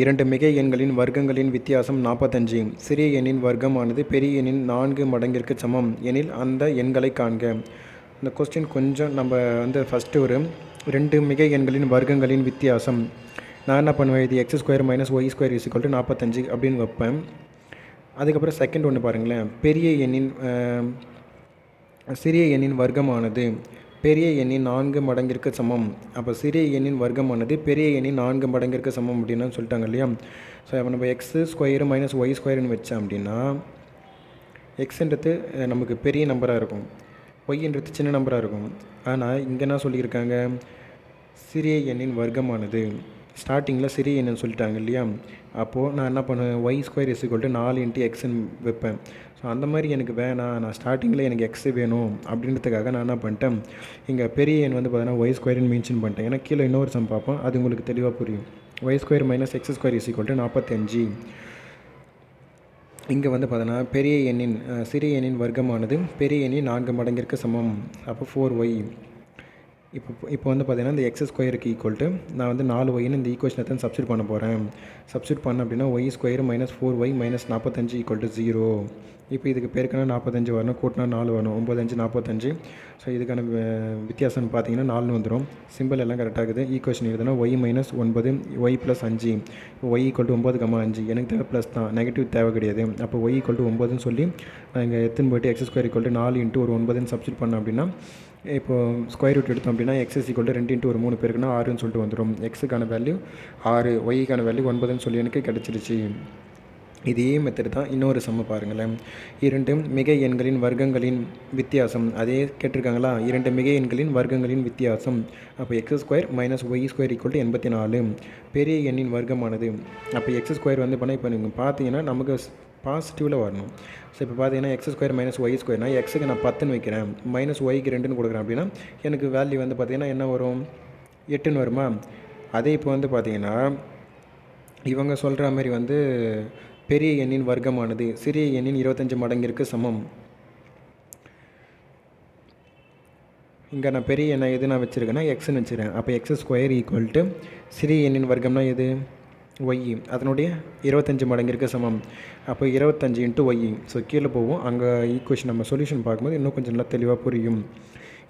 2 மிகை எண்களின் வர்க்கங்களின் வித்தியாசம் 45, சிறிய எண்ணின் வர்க்கமானது பெரிய எண்ணின் 4 மடங்கிற்கு சமம் எனில் அந்த எண்களை காண்க. இந்த கொஸ்டின் கொஞ்சம் நம்ம ஃபஸ்ட்டு ஒரு 2 மிகை எண்களின் வர்க்கங்களின் வித்தியாசம் நான் என்ன பண்ணுவேன், இது x² - y² = 45 அப்படின்னு வைப்பேன். அதுக்கப்புறம் செகண்ட் ஒன்று பாருங்களேன். சிறிய எண்ணின் வர்க்கமானது பெரிய எண்ணின் 4 மடங்கிற்கு சமம். அப்போ சிறிய எண்ணின் வர்க்கமானது பெரிய எண்ணின் 4 மடங்கிற்கு சமம் அப்படின்னு சொல்லிட்டாங்க இல்லையா. ஸோ அப்போ நம்ம எக்ஸு ஸ்கொயரு மைனஸ் ஒய் ஸ்கொயருன்னு வச்சோம் அப்படின்னா எக்ஸுன்றது நமக்கு பெரிய நம்பராக இருக்கும், ஒய்ன்றது சின்ன நம்பராக இருக்கும். ஆனால் இங்கே என்ன சொல்லியிருக்காங்க, சிறிய எண்ணின் வர்க்கமானது ஸ்டார்டிங்கில் சிறிய எண்ணுன்னு சொல்லிட்டாங்க இல்லையா. அப்போது நான் என்ன பண்ணுவேன், y square is equal to 4 into எக்ஸ்ன்னு வைப்பேன். ஸோ அந்த மாதிரி எனக்கு வேணாம், நான் ஸ்டார்டிங்கில் எனக்கு எக்ஸு வேணும் அப்படின்றதுக்காக நான் என்ன பண்ணிட்டேன், இங்கே பெரிய எண் வந்து பார்த்தீங்கன்னா ஒய் ஸ்கொயர்னு மென்ஷன் பண்ணிட்டேன். ஏன்னா கீழே இன்னொரு சம் பார்ப்போம், அது உங்களுக்கு தெளிவாக புரியும். Y square minus X square is equal to 45. இங்கே வந்து பார்த்தோன்னா பெரிய எண்ணின் சிறிய எண்ணின் வர்க்கமானது பெரிய எண்ணின் 4 மடங்கிற்கு சமம். அப்போ 4y. இப்போ வந்து பார்த்தீங்கன்னா இந்த எக்ஸ் ஸ்கொயருக்கு ஈக்குவல் டு நான் வந்து 4yன்னு இந்த ஈக்குவேஷனை தான் சப்ஸ்டியூட் பண்ண போகிறேன். சப்ஸ்டியூட் பண்ண அப்படின்னா Y square minus 4y minus 45 equal to 0. இப்போ இதுக்கு பேருக்குன்னா 45 வரணும், கூட்டினா 4 வரணும், 9 5 45. ஸோ இதுக்கான வித்தியாசம் பார்த்தீங்கன்னா 4 வந்துடும். சிம்பிள் எல்லாம் கரெக்டாகுது. ஈக்குவேஷன் எழுதுனா ஒய் மைனஸ் 9 ஒய் ப்ளஸ் 5. இப்போ ஒய் ஈக்குவல் டு 9,5. எனக்கு தேவை ப்ளஸ் தான், நெகட்டிவ் தேவை கிடையாது. அப்போ ஒய் ஈக்குவல் டு 9ன்னு சொல்லி நான் இங்கே எடுத்துன்னு போய்ட்டு X square equal to 4 into ஒரு 9ன்னு சப்ஸ்டியூட் பண்ணேன் அப்படின்னா இப்போது ஸ்கொயர் ரூட் எடுத்தோம் அப்படின்னா X is equal to 2 into ஒரு 3 பேருக்குன்னா 6ன்னு சொல்லிட்டு வந்துடும். எக்ஸுக்கான வேல்யூ 6, ஒய்க்கான வேல்யூ 9ன்னு சொல்லி எனக்கு கிடச்சிருச்சு. இதே மெத்தட் தான் இன்னொரு சம்ம பாருங்களேன். 2 மிகை எண்களின் வர்க்கங்களின் வித்தியாசம். அதே கேட்டிருக்காங்களா, 2 மிகை எண்களின் வர்க்கங்களின் வித்தியாசம். அப்போ X square minus Y square equal to 84. பெரிய எண்ணின் வர்க்கமானது. அப்போ எக்ஸ் ஸ்கொயர் வந்து பண்ணால் இப்போ நீங்கள் பார்த்தீங்கன்னா நமக்கு பாசிட்டிவில் வரணும். ஸோ இப்போ பார்த்தீங்கன்னா எக்ஸ் ஸ்கொயர் மைனஸ் ஒய் ஸ்கொயர்னா எக்ஸுக்கு நான் 10ன்னு வைக்கிறேன், மைனஸ் ஒய்க்கு 2ன்னு கொடுக்குறேன் அப்படின்னா எனக்கு வேல்யூ வந்து பார்த்திங்கன்னா என்ன வரும், 8ன்னு வருமா. அதே இப்போ வந்து பார்த்திங்கன்னா இவங்க சொல்கிற மாதிரி வந்து பெரிய எண்ணின் வர்க்கமானது சிறிய எண்ணின் 25 மடங்கிற்கு சமம். இங்கே நான் பெரிய எண்ணை எது நான் வச்சுருக்கேன்னா எக்ஸ்ன்னு வச்சுருக்கேன். அப்போ எக்ஸ் ஸ்கொயர் ஈக்குவல் டு சிறிய எண்ணின் வர்க்கம்னா எது, ஒய், அதனுடைய 25 மடங்கிற்கு சமம். அப்போ 25 இன்ட்டு ஒய். ஸோ கீழே போவோம், அங்கே ஈக்குவேஷன் நம்ம சொல்யூஷன் பார்க்கும்போது இன்னும் கொஞ்சம் நல்லா தெளிவாக புரியும்.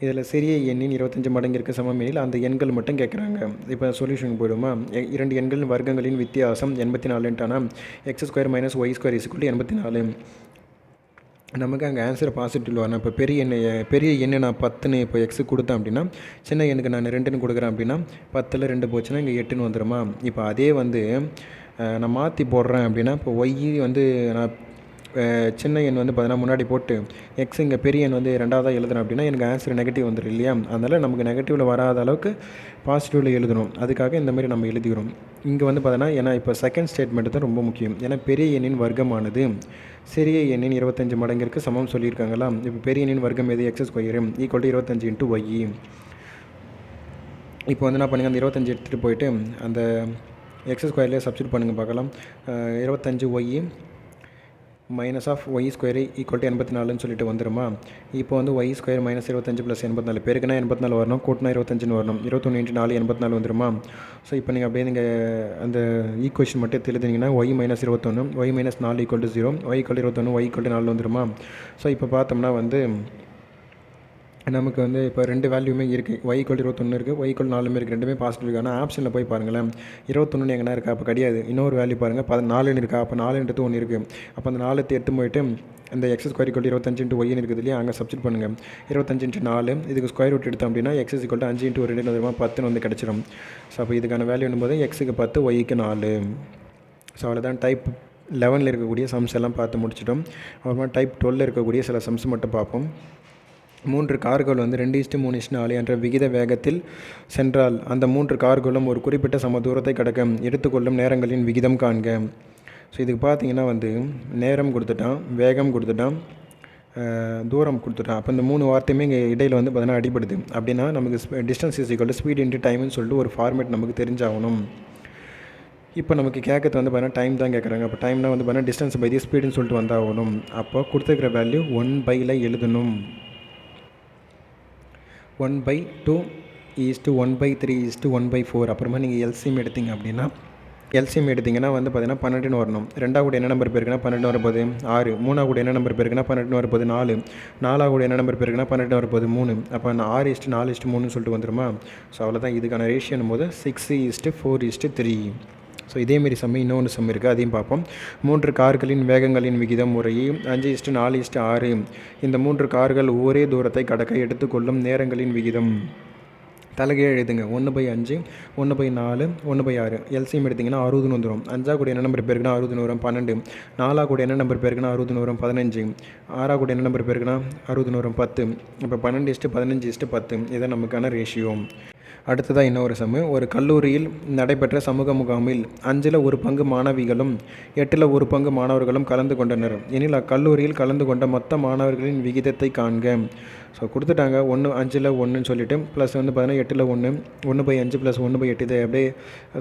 இதில் சிறிய எண்ணின் 25 மடங்கிற்கு சமம் எனில் அந்த எண்கள் மட்டும் கேட்குறாங்க. இப்போ சொல்யூஷனுக்கு போயிடுமா, 2 எண்களின் வர்க்கங்களின் வித்தியாசம் 84ன்ட்டானா x square minus Y square is equal to 84. நமக்கு அங்கே ஆன்சர் பாசிட்டிவ் வரணும். இப்போ பெரிய எண்ணை நான் 10ன்னு இப்போ எக்ஸு கொடுத்தேன் அப்படின்னா சின்ன எண்ணுக்கு நான் 2ன்னு கொடுக்குறேன் அப்படின்னா 10ல் 2 போச்சுன்னா இங்கே 8ன்னு வந்துடுமா. இப்போ அதே வந்து நான் மாற்றி போடுறேன் அப்படின்னா இப்போ ஒய் வந்து நான் சின்ன எண் வந்து பார்த்தீங்கன்னா முன்னாடி போட்டு எக்ஸ் இங்கே பெரிய எண் வந்து 2வதாக எழுதுறேன் அப்படின்னா எனக்கு ஆன்சர் நெகட்டிவ் வந்துடும் இல்லையா. அதனால் நமக்கு நெகட்டிவில் வராத அளவுக்கு பாசிட்டிவில் எழுதணும். அதுக்காக இந்த மாதிரி நம்ம எழுதிக்கிறோம். இங்கே வந்து பார்த்தோன்னா ஏன்னா இப்போ செகண்ட் ஸ்டேட்மெண்ட்டு தான் ரொம்ப முக்கியம். ஏன்னா பெரிய எண்ணின் வர்க்கமானது சிறிய எண்ணின் 25 மடங்கிற்கு சமம் சொல்லியிருக்காங்களா. இப்போ பெரிய எண்ணின் வர்க்கம் எது, X square equal to 25 into Y. இப்போ வந்து என்ன பண்ணுங்கள், அந்த 25 எடுத்துகிட்டு போயிட்டு அந்த எக்ஸ் ஸ்கொயர்லேயே சப்ஸ்டியூட் பண்ணுங்கள் பார்க்கலாம். 25 y minus of y square equal to 84ன்னு சொல்லிட்டு வந்துடுமா. இப்போ வந்து ஒய் ஸ்கொயர் மைனஸ் 25 ப்ளஸ் 84 பேருக்குன்னா 84 வரணும், கூட்டினா 25ன்னு வரணும். 21 இன்ட்டு 4 84 வந்துடுமா. ஸோ இப்போ நீங்கள் அப்படியே நீங்கள் அந்த ஈக்குவேஷன் மட்டும் எழுதுனீங்கன்னா y minus 21 y minus 4 equal to 0 y equal to 21 y equal to 4 வந்துடுமா. ஸோ இப்போ பார்த்தோம்னா வந்து நமக்கு வந்து இப்போ 2 வேல்யூமே இருக்குது. ஒய் ஈக்குவல் டு 21 இருக்குது, ஒய் ஈக்குவல் 4 இருக்குது, ரெண்டுமே பாசிட்டிவ் இருக்குது. ஆனால் ஆப்ஷனில் போய் பாருங்களேன், 21 எங்கன்னா இருக்கா, அப்போ கிடையாது. இன்னொரு வேல்யூ பாருங்கள், 14 இருக்கா, அப்போ 4ன்றது 1 இருக்குது. அப்போ அந்த 4 எடுத்து போயிட்டு இந்த x square equal to 25 into ஒய்னு இருக்குது இல்லையா, அங்கே சப்ஸ்டியூட் பண்ணுங்கள். 25 இன்ட்டு 4 இதுக்கு ஸ்கொயர் ரூட் எடுத்தோம் அப்படின்னா எக்ஸ் ஈக்குவல் டு 5 இன்ட்டு ஒரு 2 வருமா 10ன்னு வந்து கிடச்சிடும். ஸோ அப்போ இதுக்கான வேல்யூ என்னும்போது எக்ஸுக்கு 10 ஒய்க்கு 4. ஸோ அவ்வளோதான். டைப் 11 இருக்கக்கூடிய சம்ஸ் எல்லாம் பார்த்து முடிச்சிட்டோம். அப்புறமா டைப் 12 இருக்கக்கூடிய சில சம்ஸ் மட்டும் பார்ப்போம். 3 கார்கள் வந்து 2:3:4 என்ற விகித வேகத்தில் சென்றால் அந்த 3 கார்களும் ஒரு குறிப்பிட்ட சம தூரத்தை கடக்க எடுத்துக்கொள்ளும் நேரங்களின் விகிதம் காண்க. ஸோ இதுக்கு பார்த்தீங்கன்னா வந்து நேரம் கொடுத்துட்டான், வேகம் கொடுத்துட்டான், தூரம் கொடுத்துட்டான். அப்போ இந்த 3 வார்த்தையுமே இங்கே இடையில் வந்து பார்த்தீங்கன்னா அடிபடுது. அப்படின்னா நமக்கு distance is equal to speed into டைம்னு சொல்லிட்டு ஒரு ஃபார்மேட் நமக்கு தெரிஞ்சாகணும். இப்போ நமக்கு கேட்கறது வந்து பார்த்தீங்கன்னா டைம் தான் கேட்குறாங்க. அப்போ டைம்னா வந்து பார்த்தீங்கன்னா டிஸ்டன்ஸ் பை தி ஸ்பீடுன்னு சொல்லிட்டு வந்தாகணும். அப்போ கொடுத்துருக்கிற வேல்யூ 1/ல எழுதணும். 1/2 = 1/3 = 1/4. அப்புறமா நீங்கள் எல்சிஎம் எடுத்தீங்க அப்படின்னா எடுத்திங்கன்னா வந்து பார்த்தீங்கன்னா 12ன்னு வரணும். 2 கூட என்ன நம்பர் பேருக்குன்னா 12 வரப்போகுது 6. 3 கூட என்ன நம்பர் பேருக்குன்னா 12 வரப்போகுது 4. 4 கூட என்ன நம்பர் பேருக்குன்னா 12 வரப்போகுது 3. அப்போ 6:4:3ன்னு சொல்லிட்டு வந்துடுமா. ஸோ அவ்வளோதான். இதுக்கான ரேஷியோன்னும் போது 6:4:3. ஸோ இதேமாரி சம் இன்னொன்று சம் இருக்குது, அதையும் பார்ப்போம். 3 கார்களின் வேகங்களின் விகிதம் முறையே 5:4:6. இந்த 3 கார்கள் ஒரே தூரத்தை கடக்க எடுத்துக்கொள்ளும் நேரங்களின் விகிதம். தலைகீழ் எழுதுங்க. 1/5, 1/4, 1/6. எல்சிஎம் எடுத்திங்கன்னா 60 வந்துடும். 5 கூட என்ன நம்பர் பேருக்குன்னா 60 வரும், 12. 4 கூட என்ன நம்பர் பேருக்குன்னா 60 வரும், 15. 6 கூட என்ன நம்பர் பேருக்குன்னா 60 வரும், 10. இப்போ 12:15:10 இதான் நமக்கான ரேஷியோ. அடுத்ததாக இன்னொரு சமு. ஒரு கல்லூரியில் நடைபெற்ற சமூக முகாமில் 5ல் 1 பங்கு மாணவிகளும் 8ல் 1 பங்கு மாணவர்களும் கலந்து கொண்டனர் எனில் அக்கல்லூரியில் கலந்து கொண்ட மொத்த மாணவர்களின் விகிதத்தை காண்க. ஸோ கொடுத்துட்டாங்க 5ல் 1ன்னு சொல்லிட்டு ப்ளஸ் வந்து பார்த்தீங்கன்னா 8ல் 1, 1/5 + 1/8. இதை அப்படியே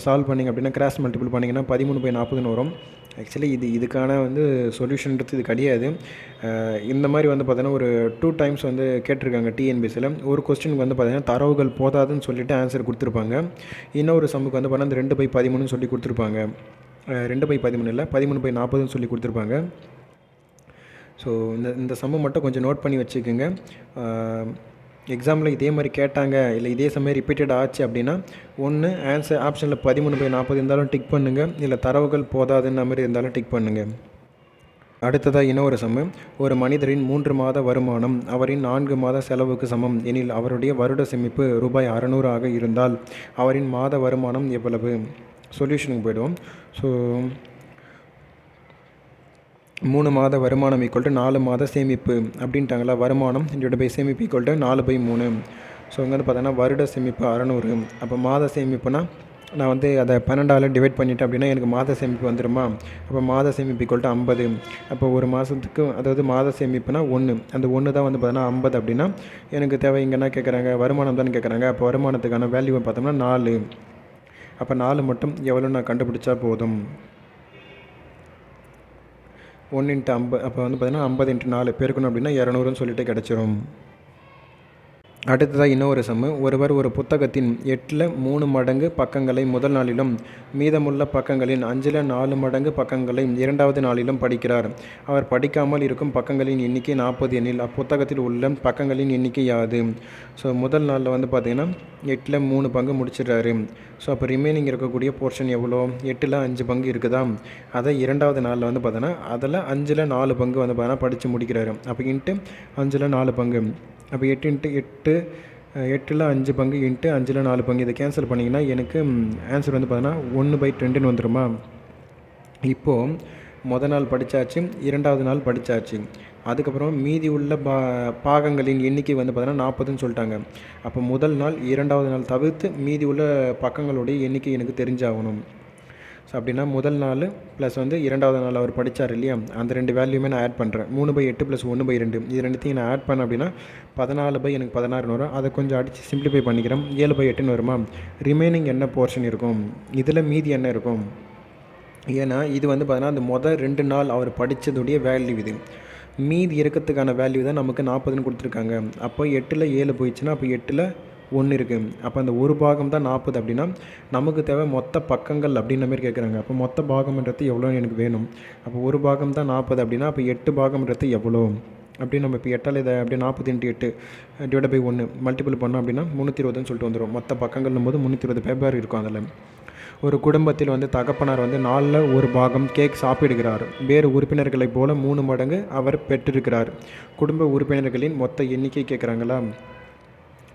சால்வ் பண்ணிங்க அப்படின்னா கிராஸ் மல்டிபிள் பண்ணிங்கன்னா 13/40 வரும். ஆக்சுவலி இதுக்கான வந்து சொல்யூஷன்றது இது கிடையாது. இந்த மாதிரி வந்து பார்த்தீங்கன்னா ஒரு 2 டைம்ஸ் வந்து கேட்டிருக்காங்க டிஎன்பிஎஸ்சியில். ஒரு கொஸ்டினுக்கு வந்து பார்த்தீங்கன்னா தரவுகள் போதாதுன்னு சொல்லிட்டு ஆன்சர் கொடுத்துருப்பாங்க. இன்னொரு சம்முக்கு வந்து பார்த்தீங்கன்னா 2/13 சொல்லி கொடுத்துருப்பாங்க. 2/13 இல்லை, 13/40 சொல்லி கொடுத்துருப்பாங்க. ஸோ இந்த சம்மு மட்டும் கொஞ்சம் நோட் பண்ணி வச்சுக்கோங்க. எக்ஸாமில் இதே மாதிரி கேட்டாங்க, இல்லை இதே சமயம் ரிப்பீட்டட் ஆச்சு அப்படின்னா ஒன்று ஆன்சர் ஆப்ஷனில் 13/40 இருந்தாலும் டிக் பண்ணுங்கள், இல்லை தரவுகள் போதாதுன்ற மாதிரி இருந்தாலும் டிக் பண்ணுங்கள். அடுத்ததாக இன்னொரு சம்மு. ஒரு மனிதரின் 3 மாத வருமானம் அவரின் 4 மாத செலவுக்கு சமம் எனில் அவருடைய வருட சேமிப்பு ரூபாய் 600 ஆக இருந்தால் அவரின் மாத வருமானம் எவ்வளவு? சொல்யூஷனுக்கு போய்டுவோம். ஸோ 3 மாத வருமானம் = 4 மாத சேமிப்பு அப்படின்ட்டாங்களா. வருமானம் சேமிப்பு = 4/3. ஸோ இங்கே வந்து பார்த்தோன்னா வருட சேமிப்பு 600. அப்போ மாத சேமிப்புனா நான் வந்து அதை 12ஆல் டிவைட் பண்ணிட்டேன் அப்படின்னா எனக்கு மாத சேமிப்பு வந்துடுமா. அப்போ மாத சேமிப்பு = 50. அப்போ ஒரு மாதத்துக்கு, அதாவது மாத சேமிப்புனா 1, அந்த 1 தான் வந்து பார்த்தோன்னா 50 அப்படின்னா எனக்கு தேவை. இங்கே என்ன கேட்குறாங்க? வருமானம் தானே கேட்குறாங்க. அப்போ வருமானத்துக்கான வேல்யூவை பார்த்தோம்னா 4. அப்போ 4 மட்டும் எவ்வளோ நான் கண்டுபிடிச்சா போதும். 1 × 50. அப்போ வந்து பார்த்தீங்கன்னா 50 × 4 பெருக்கணும் அப்படின்னா 200ன்னு சொல்லிட்டு கிடச்சிரும். அடுத்ததாக இன்னொரு சம்மு. ஒருவர் ஒரு புத்தகத்தின் 8ல் 3 மடங்கு பக்கங்களை முதல் நாளிலும் மீதமுள்ள பக்கங்களின் 5ல் 4 மடங்கு பக்கங்களை 2வது நாளிலும் படிக்கிறார். அவர் படிக்காமல் இருக்கும் பக்கங்களின் எண்ணிக்கை 40 எனில் அப்புத்தகத்தில் உள்ள பக்கங்களின் எண்ணிக்கை யாது? ஸோ முதல் நாளில் வந்து பார்த்திங்கன்னா 8ல் 3 பங்கு முடிச்சிடுறாரு. ஸோ அப்போ ரிமைனிங் இருக்கக்கூடிய போர்ஷன் எவ்வளோ? 8ல் 5 பங்கு இருக்குதா? அதை 2வது நாளில் வந்து பார்த்தோன்னா அதில் 5ல் 4 பங்கு வந்து பார்த்தோன்னா படித்து முடிக்கிறாரு. அப்போ இன்ட்டு 5ல் 4 பங்கு. அப்போ 8 × 8, 8ல் 5 பங்கு இன்ட்டு 5ல் 4 பங்கு. இதை கேன்சல் பண்ணிங்கன்னா எனக்கு ஆன்சர் வந்து பார்த்தோன்னா 1/2ன்னு வந்துடுமா. இப்போது மொதல் நாள் படித்தாச்சு, 2வது நாள் படித்தாச்சு. அதுக்கப்புறம் மீதி உள்ள பாகங்களின் எண்ணிக்கை வந்து பார்த்தோன்னா 40ன்னு சொல்லிட்டாங்க. அப்போ முதல் நாள் 2வது நாள் தவிர்த்து மீதி உள்ள பக்கங்களுடைய எண்ணிக்கை எனக்கு தெரிஞ்சாகணும். ஸோ அப்படின்னா முதல் நாள் ப்ளஸ் வந்து 2வது நாள் அவர் படித்தார் இல்லையா, அந்த 2 வேல்யூமே நான் ஆட் பண்ணுறேன். 3/8 + 1/2 இது ரெண்டுத்தையும் நான் ஆட் பண்ணேன் அப்படின்னா 14/16 வரும். அதை கொஞ்சம் அடித்து சிம்பிளிஃபை பண்ணிக்கிறேன். 7/8 வருமா. ரிமைனிங் என்ன போர்ஷன் இருக்கும்? இதில் மீதி என்ன இருக்கும்? ஏன்னா இது வந்து பார்த்தீங்கன்னா அந்த மொதல் 2 நாள் அவர் படித்ததுடைய வேல்யூ இது. மீதி இருக்கிறதுக்கான வேல்யூ தான் நமக்கு 40ன்னு கொடுத்துருக்காங்க. அப்போ 8ல் 7 போயிடுச்சுன்னா அப்போ 8ல் 1 இருக்குது. அப்போ அந்த ஒரு பாகம் தான் 40 அப்படின்னா நமக்கு தேவை மொத்த பக்கங்கள் அப்படின்ற மாதிரி கேட்குறாங்க. அப்போ மொத்த பாகம்ன்றது எவ்வளோ எனக்கு வேணும்? அப்போ ஒரு பாகம் தான் 40 அப்படின்னா அப்போ 8 பாகம்ன்றது எவ்வளோ அப்படின்னு நம்ம இப்போ 8ஆல் இதை அப்படியே 40 × 8 / 1 மல்டிபிள் பண்ணோம் அப்படின்னா 320ன்னு சொல்லிட்டு வந்துடும். மொத்த பக்கங்கள்னும் போது 320 பேப்பர் இருக்கும். அதில் ஒரு குடும்பத்தில் வந்து தகப்பனார் வந்து 4ல் 1 பாகம் கேக் சாப்பிடுகிறார். வேறு உறுப்பினர்களைப் போல 3 மடங்கு அவர் பெற்றிருக்கிறார். குடும்ப உறுப்பினர்களின் மொத்த எண்ணிக்கை கேட்குறாங்களா.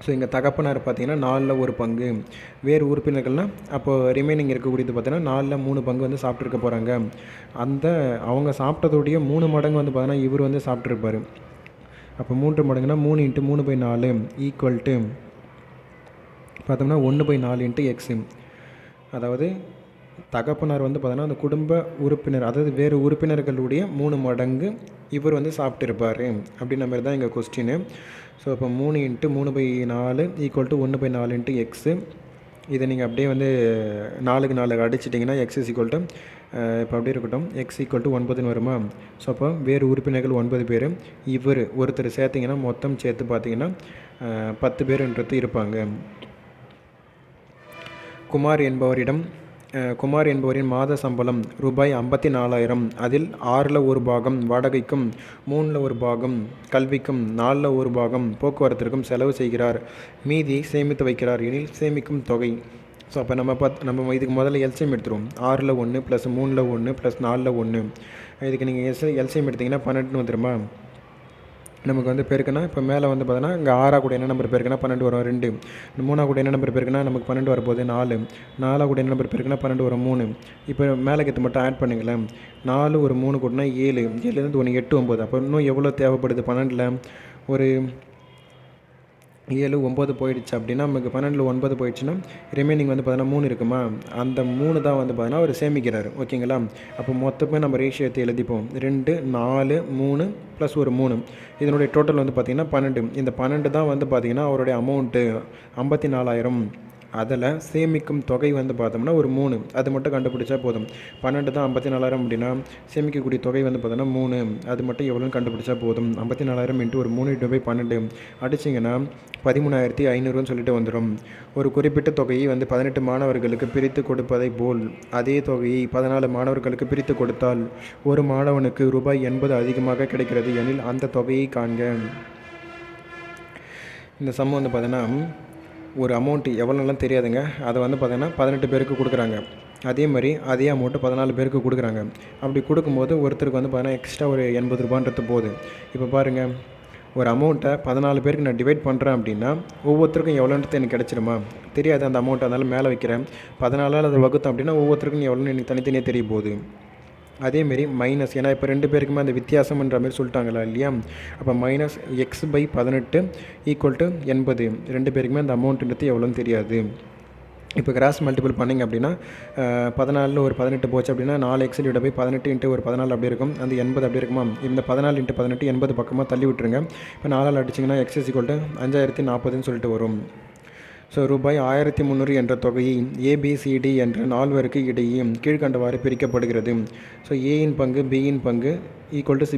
ஸோ இங்கே தகப்பனார் பார்த்திங்கன்னா 4ல் 1 பங்கு, வேறு உறுப்பினர்கள்னால் அப்போது ரிமைனிங் இருக்கக்கூடியது பார்த்திங்கன்னா 4ல் 3 பங்கு வந்து சாப்பிட்ருக்க போகிறாங்க. அந்த அவங்க சாப்பிட்டதோடைய 3 மடங்கு வந்து பார்த்திங்கன்னா இவர் வந்து சாப்பிட்ருப்பார். அப்போ 3 மடங்குனா 3 × 3/4 = பார்த்தோம்னா 1/4 × x. அதாவது தகப்பனார் வந்து பார்த்தோன்னா அந்த குடும்ப உறுப்பினர், அதாவது வேறு உறுப்பினர்களுடைய 3 மடங்கு இவர் வந்து சாப்பிட்டுருப்பார் அப்படின்ற மாதிரி தான் எங்கள் கொஸ்டின். ஸோ அப்போ 3 × 3/4 = 1/4 × x. இதை நீங்கள் அப்படியே வந்து 4க்கு 4 அடிச்சிட்டிங்கன்னா x இப்போ அப்படியே இருக்கட்டும், x = 9ன்னு வருமா. ஸோ அப்போ வேறு உறுப்பினர்கள் 9 பேர், இவர் ஒருத்தர் சேர்த்திங்கன்னா மொத்தம் சேர்த்து பார்த்திங்கன்னா 10 பேருன்றது இருப்பாங்க. குமார் என்பவரின் மாத சம்பளம் ரூபாய் 54,000. அதில் 6ல் 1 பாகம் வாடகைக்கும், 3ல் 1 பாகம் கல்விக்கும், 4ல் 1 பாகம் போக்குவரத்திற்கும் செலவு செய்கிறார். மீதியை சேமித்து வைக்கிறார் எனில் சேமிக்கும் தொகை. ஸோ அப்போ நம்ம இதுக்கு முதல்ல எல்சிஎம் எடுத்துருவோம். 6ல் 1 ப்ளஸ் 3ல் 1 ப்ளஸ் 4ல் 1. இதுக்கு நீங்கள் எல்சிஎம் எடுத்திங்கன்னா 12 வந்துருமா? நமக்கு வந்து பெருக்குன்னா இப்போ மேலே வந்து பார்த்தோன்னா இங்கே 6 கூட என்ன நம்பர் பெருக்குன்னா 12 வரும் 2. 3 கூட என்ன நம்பர் பெருக்குன்னா நமக்கு 12 வரப்போகுது 4. 4 கூட என்ன நம்பர் பெருக்குன்னா 12 வரும் 3. இப்போ மேலே கற்று மட்டும் ஆட் பண்ணுங்களேன். 4 ஒரு 3 கூடனா 7. 7லேருந்து 1 8 9. அப்போ இன்னும் எவ்வளோ தேவைப்படுது? 12ல் ஒரு 7 9 போயிடுச்சு அப்படின்னா நமக்கு 12ல் 9 போயிடுச்சுன்னா ரிமைனிங் வந்து பார்த்தீங்கன்னா 3 இருக்குமா? அந்த 3 தான் வந்து பார்த்தீங்கன்னா அவர் சேமிக்கிறார். ஓகேங்களா? அப்போ மொத்தமே நம்ம ரேஷியோ எடுத்து எழுதிப்போம். 2 4 3 ப்ளஸ் ஒரு 3. இதனுடைய டோட்டல் வந்து பார்த்திங்கன்னா 12. இந்த 12 தான் வந்து பார்த்திங்கன்னா அவருடைய அமௌண்ட்டு 54,000. அதில் சேமிக்கும் தொகை வந்து பார்த்தோம்னா ஒரு 3. அது மட்டும் கண்டுபிடிச்சா போதும். 12 தான் 54,000 அப்படின்னா சேமிக்கக்கூடிய தொகை வந்து பார்த்தோன்னா 3. அது மட்டும் எவ்வளோன்னு கண்டுபிடிச்சா போதும். 54,000 இன்ட்டு ஒரு 3 × 12 அடிச்சிங்கன்னா 13,500ன்னு சொல்லிட்டு வந்துடும். ஒரு குறிப்பிட்ட தொகையை வந்து 18 மாணவர்களுக்கு பிரித்து கொடுப்பதை போல் அதே தொகையை 14 மாணவர்களுக்கு பிரித்து கொடுத்தால் ஒரு மாணவனுக்கு ரூபாய் 80 அதிகமாக கிடைக்கிறது எனில் அந்த தொகையை காண்க. இந்த சம் வந்து பார்த்தீங்கன்னா ஒரு அமௌண்ட்டு எவ்வளோலாம் தெரியாதுங்க. அதை வந்து பார்த்தீங்கன்னா 18 பேருக்கு கொடுக்குறாங்க. அதே மாதிரி அதே அமௌண்ட்டு 14 பேருக்கு கொடுக்குறாங்க. அப்படி கொடுக்கும்போது ஒருத்தருக்கு வந்து பார்த்தீங்கன்னா எக்ஸ்ட்ரா ஒரு 80 ரூபான்றது போகுது. இப்போ பாருங்கள், ஒரு அமௌண்ட்டை 14 பேருக்கு நான் டிவைட் பண்ணுறேன் அப்படின்னா ஒவ்வொருத்தருக்கும் எவ்வளோன்றது எனக்கு கிடச்சிருமா? தெரியாது அந்த அமௌண்ட்டை. அதனால் மேலே வைக்கிறேன். 14ஆல் அதை வகுத்தோம் அப்படின்னா ஒவ்வொருத்தருக்கும் எவ்வளோன்னு எனக்கு தனித்தனியாக தெரிய போகுது. அதேமாரி மைனஸ், ஏன்னா இப்போ 2 பேருக்குமே அந்த வித்தியாசம்ன்ற மாதிரி சொல்லிட்டாங்களா இல்லையா? அப்போ -x/18 = 80. 2 பேருக்குமே அந்த அமௌண்ட்டுன்றது எவ்வளோன்னு தெரியாது. இப்போ கிராஸ் மல்டிபிள் பண்ணிங்க அப்படின்னா 14ல் ஒரு 18 போச்சு அப்படின்னா 4x / 18 × ஒரு 14 அப்படி இருக்கும். அந்த 80 அப்படி இருக்குமா? இந்த 14 × 18 80 பக்கமாக தள்ளி விட்டுருங்க. இப்போ 4ஆல் அடிச்சிங்கன்னா x = 5040ன்னு சொல்லிட்டு வரும். ஸோ ரூபாய் 1300 என்ற தொகையை ABCD என்ற 4வருக்கு இடையே கீழ்கண்டவாறு பிரிக்கப்படுகிறது. ஸோ ஏயின் பங்கு பியின் பங்கு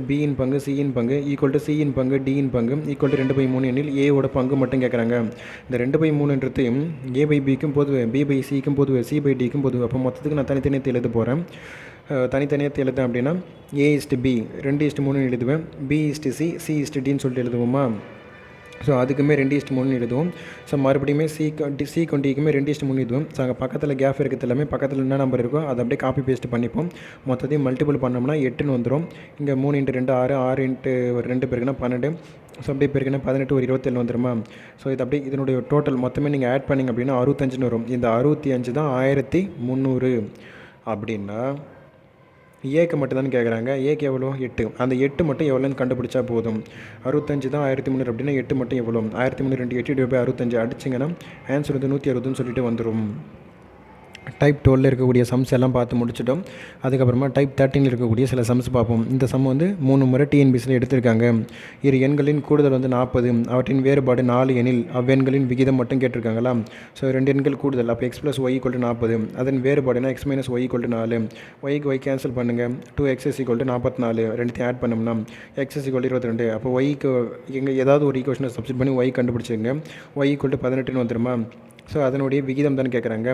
பியின் பங்கு சியின் பங்கு சியின் பங்கு டியின் பங்கு 2/3 எனில் ஏவோட பங்கு மட்டும் கேட்குறாங்க. இந்த 2/3ன்றது A/Bக்கும் பொதுவு, B/Cக்கும் பொதுவு, C/Dக்கும் பொதுவு. அப்போ மொத்தத்துக்கு நான் தனித்தனியாக எழுத போகிறேன். தனித்தனியாக எழுதுறேன் அப்படின்னா A/B 2:3 எழுதுவேன். B/C C/Dன்னு சொல்லிட்டு எழுதுவோமா? ஸோ அதுக்குமே 2:3 எழுதுவோம். ஸோ மறுபடியுமே C டிக்குமே 2:3 எழுதுவோம். ஸோ அங்கே பக்கத்தில் கேப் இருக்கிறது எல்லாமே பக்கத்தில் என்ன நம்பர் இருக்கோ அதை அப்படியே காப்பி பேஸ்ட் பண்ணிப்போம். மொத்தத்தையும் மல்டிபிள் பண்ணோம்னா 8ன்னு வந்துடும். இங்கே 3 × 2 6, 6 × ஒரு 2 பேருக்குன்னா 12. ஸோ அப்படியே பேருக்குன்னா 18 ஒரு 27 வந்துடுமா? ஸோ இது அப்படியே இதனுடைய டோட்டல் மொத்தமே நீங்கள் ஆட் பண்ணிங்க அப்படின்னா 65ன்னு வரும். இந்த 65 தான் 1300 அப்படின்னா ஏக்கு மட்டும் தான் கேட்குறாங்க. ஏக்கு எவ்வளோ? 8. அந்த 8 மட்டும் எவ்வளோன்னு கண்டுபிடிச்சா போதும். 65 தான் 1300 அப்படின்னா 8 மட்டும் எவ்வளோ? 1300 × 8 / 65 அடிச்சிங்கன்னா ஆன்சர் வந்து 160ன்னு சொல்லிட்டு வந்துடும். டைப் 12 இருக்கக்கூடிய சம்ஸ் எல்லாம் பார்த்து முடிச்சிட்டோம். அதுக்கப்புறமா டைப் 13 இருக்கக்கூடிய சில சம்ஸ் பார்ப்போம். இந்த சம் வந்து 3 முறை டிஎன்பிசியில் எடுத்திருக்காங்க. இரு எண்களின் கூடுதல் வந்து 40, அவற்றின் வேறுபாடு 4 எனில் அவ்வெண்களின் விகிதம் மட்டும் கேட்டிருக்காங்களா? ஸோ 2 எண்கள் கூடுதல், அப்போ x + y = 40. அதன் வேறுபாடுனா x - y = 4. ஒய்க்கு ஒய் கேன்சல் பண்ணுங்கள். 2x = 44. ரெண்டுத்தையும் ஆட் பண்ணோம்னா x = 22. அப்போ ஒய்க்கு எங்கே ஏதாவது ஒரு ஈக்குவேஷனை சப்ஸ்டிட் பண்ணி ஒய் கண்டுபிடிச்சிங்க. y = 18ன்னு வந்துடுமா? ஸோ அதனுடைய விகிதம் தானே கேட்குறாங்க.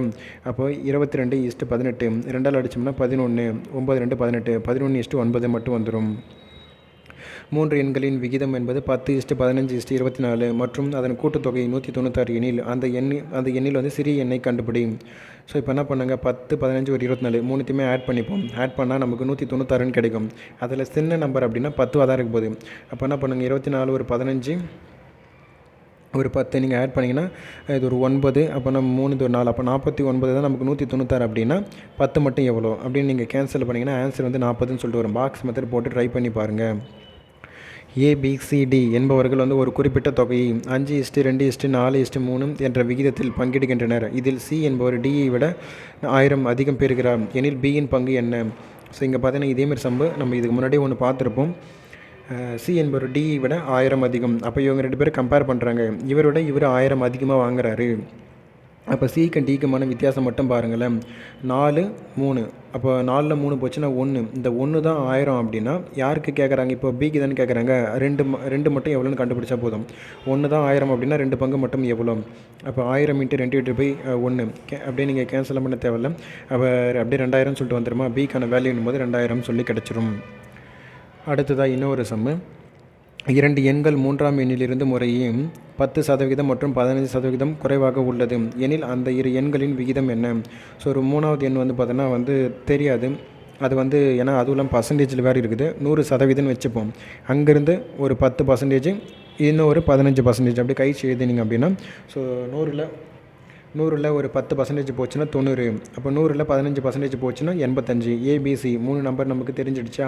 அப்போ 22:18 2ஆல் அடித்தோம்னா 11, 9 2 18, 11:9 மட்டும் வந்துடும். 3 எண்களின் விகிதம் என்பது 10:15:24 மற்றும் அதன் கூட்டுத்தொகை 196 எனில் அந்த எண்ணில் வந்து சிறிய எண்ணை கண்டுபிடி. ஸோ இப்போ என்ன பண்ணுங்க, 10 15 ஒரு 24 மூணுத்தையுமே ஆட் பண்ணிப்போம். ஆட் பண்ணால் நமக்கு 196ன்னு கிடைக்கும். அதில் சின்ன நம்பர் அப்படின்னா 10 தான் இருக்க போகுது. அப்போ என்ன பண்ணுங்கள், 24 ஒரு 15 ஒரு 10 நீங்கள் ஆட் பண்ணிங்கன்னா இது ஒரு 9. அப்போ நம்ம 3 இது ஒரு 4, அப்போ 49 தான் நமக்கு 196 அப்படின்னா 10 மட்டும் எவ்வளோ அப்படின்னு நீங்கள் கேன்சல் பண்ணிங்கன்னா ஆன்சர் வந்து 40ன்னு சொல்லிட்டு வரும். பாக்ஸ் மெத்தட் போட்டு ட்ரை பண்ணி பாருங்கள். ABCD என்பவர்கள் வந்து ஒரு குறிப்பிட்ட தொகையை 5:2:4:3 என்ற விகிதத்தில் பங்கிடுகின்றனர். இதில் C என்பவர் Dயை விட 1000 அதிகம் பெறுகிறார் எனில் Bயின் பங்கு என்ன? ஸோ இங்கே பார்த்தீங்கன்னா இதேமாதிரி சம்பு நம்ம இதுக்கு முன்னாடி ஒன்று பார்த்துருப்போம். C என்பவர் Dயை விட 1000 அதிகம். அப்போ இவங்க 2 பேரும் கம்பேர் பண்ணுறாங்க. இவர் 1000 அதிகமாக வாங்குறாரு. அப்போ Cக்கும் Dக்குமான வித்தியாசம் மட்டும் பாருங்களேன். 4 3. அப்போ 4ல் 3 போச்சுன்னா 1. இந்த 1 தான் 1000 அப்படின்னா யாருக்கு கேட்குறாங்க? இப்போ Bக்கு தானே கேட்குறாங்க. 2 மட்டும் எவ்வளோன்னு கண்டுபிடிச்சா போதும். 1 தான் 1000 அப்படின்னா 2 பங்கு மட்டும் எவ்வளோ? அப்போ 1000 × 2/1 அப்படியே நீங்கள் கேன்சல் பண்ண தேவையில்ல. அப்போ அப்படியே 2000 சொல்லிட்டு வந்துடுமா? Bக்கான வேல்யூன்னும் போது 2000 சொல்லி கிடச்சிரும். அடுத்ததாக இன்னொரு சம்மு. இரண்டு எண்கள் மூன்றாம் எண்ணிலிருந்து முறையே 10% மற்றும் 15% குறைவாக உள்ளது எனில் அந்த இரு எண்களின் விகிதம் என்ன? ஸோ ஒரு மூணாவது எண் வந்து பார்த்தோன்னா வந்து தெரியாது. அது வந்து ஏன்னா அதுவும் பர்சன்டேஜில் வேறு இருக்குது. 100% வச்சுப்போம். அங்கேருந்து ஒரு 10%, இன்னும் ஒரு 15% அப்படி கழிச்சு எழுதினீங்க அப்படின்னா, ஸோ 100ல் ஒரு 10% போச்சுன்னா 90. அப்போ 100ல் 15% போச்சுன்னா 85. ஏபிசி 3 நம்பர் நமக்கு தெரிஞ்சிடுச்சா?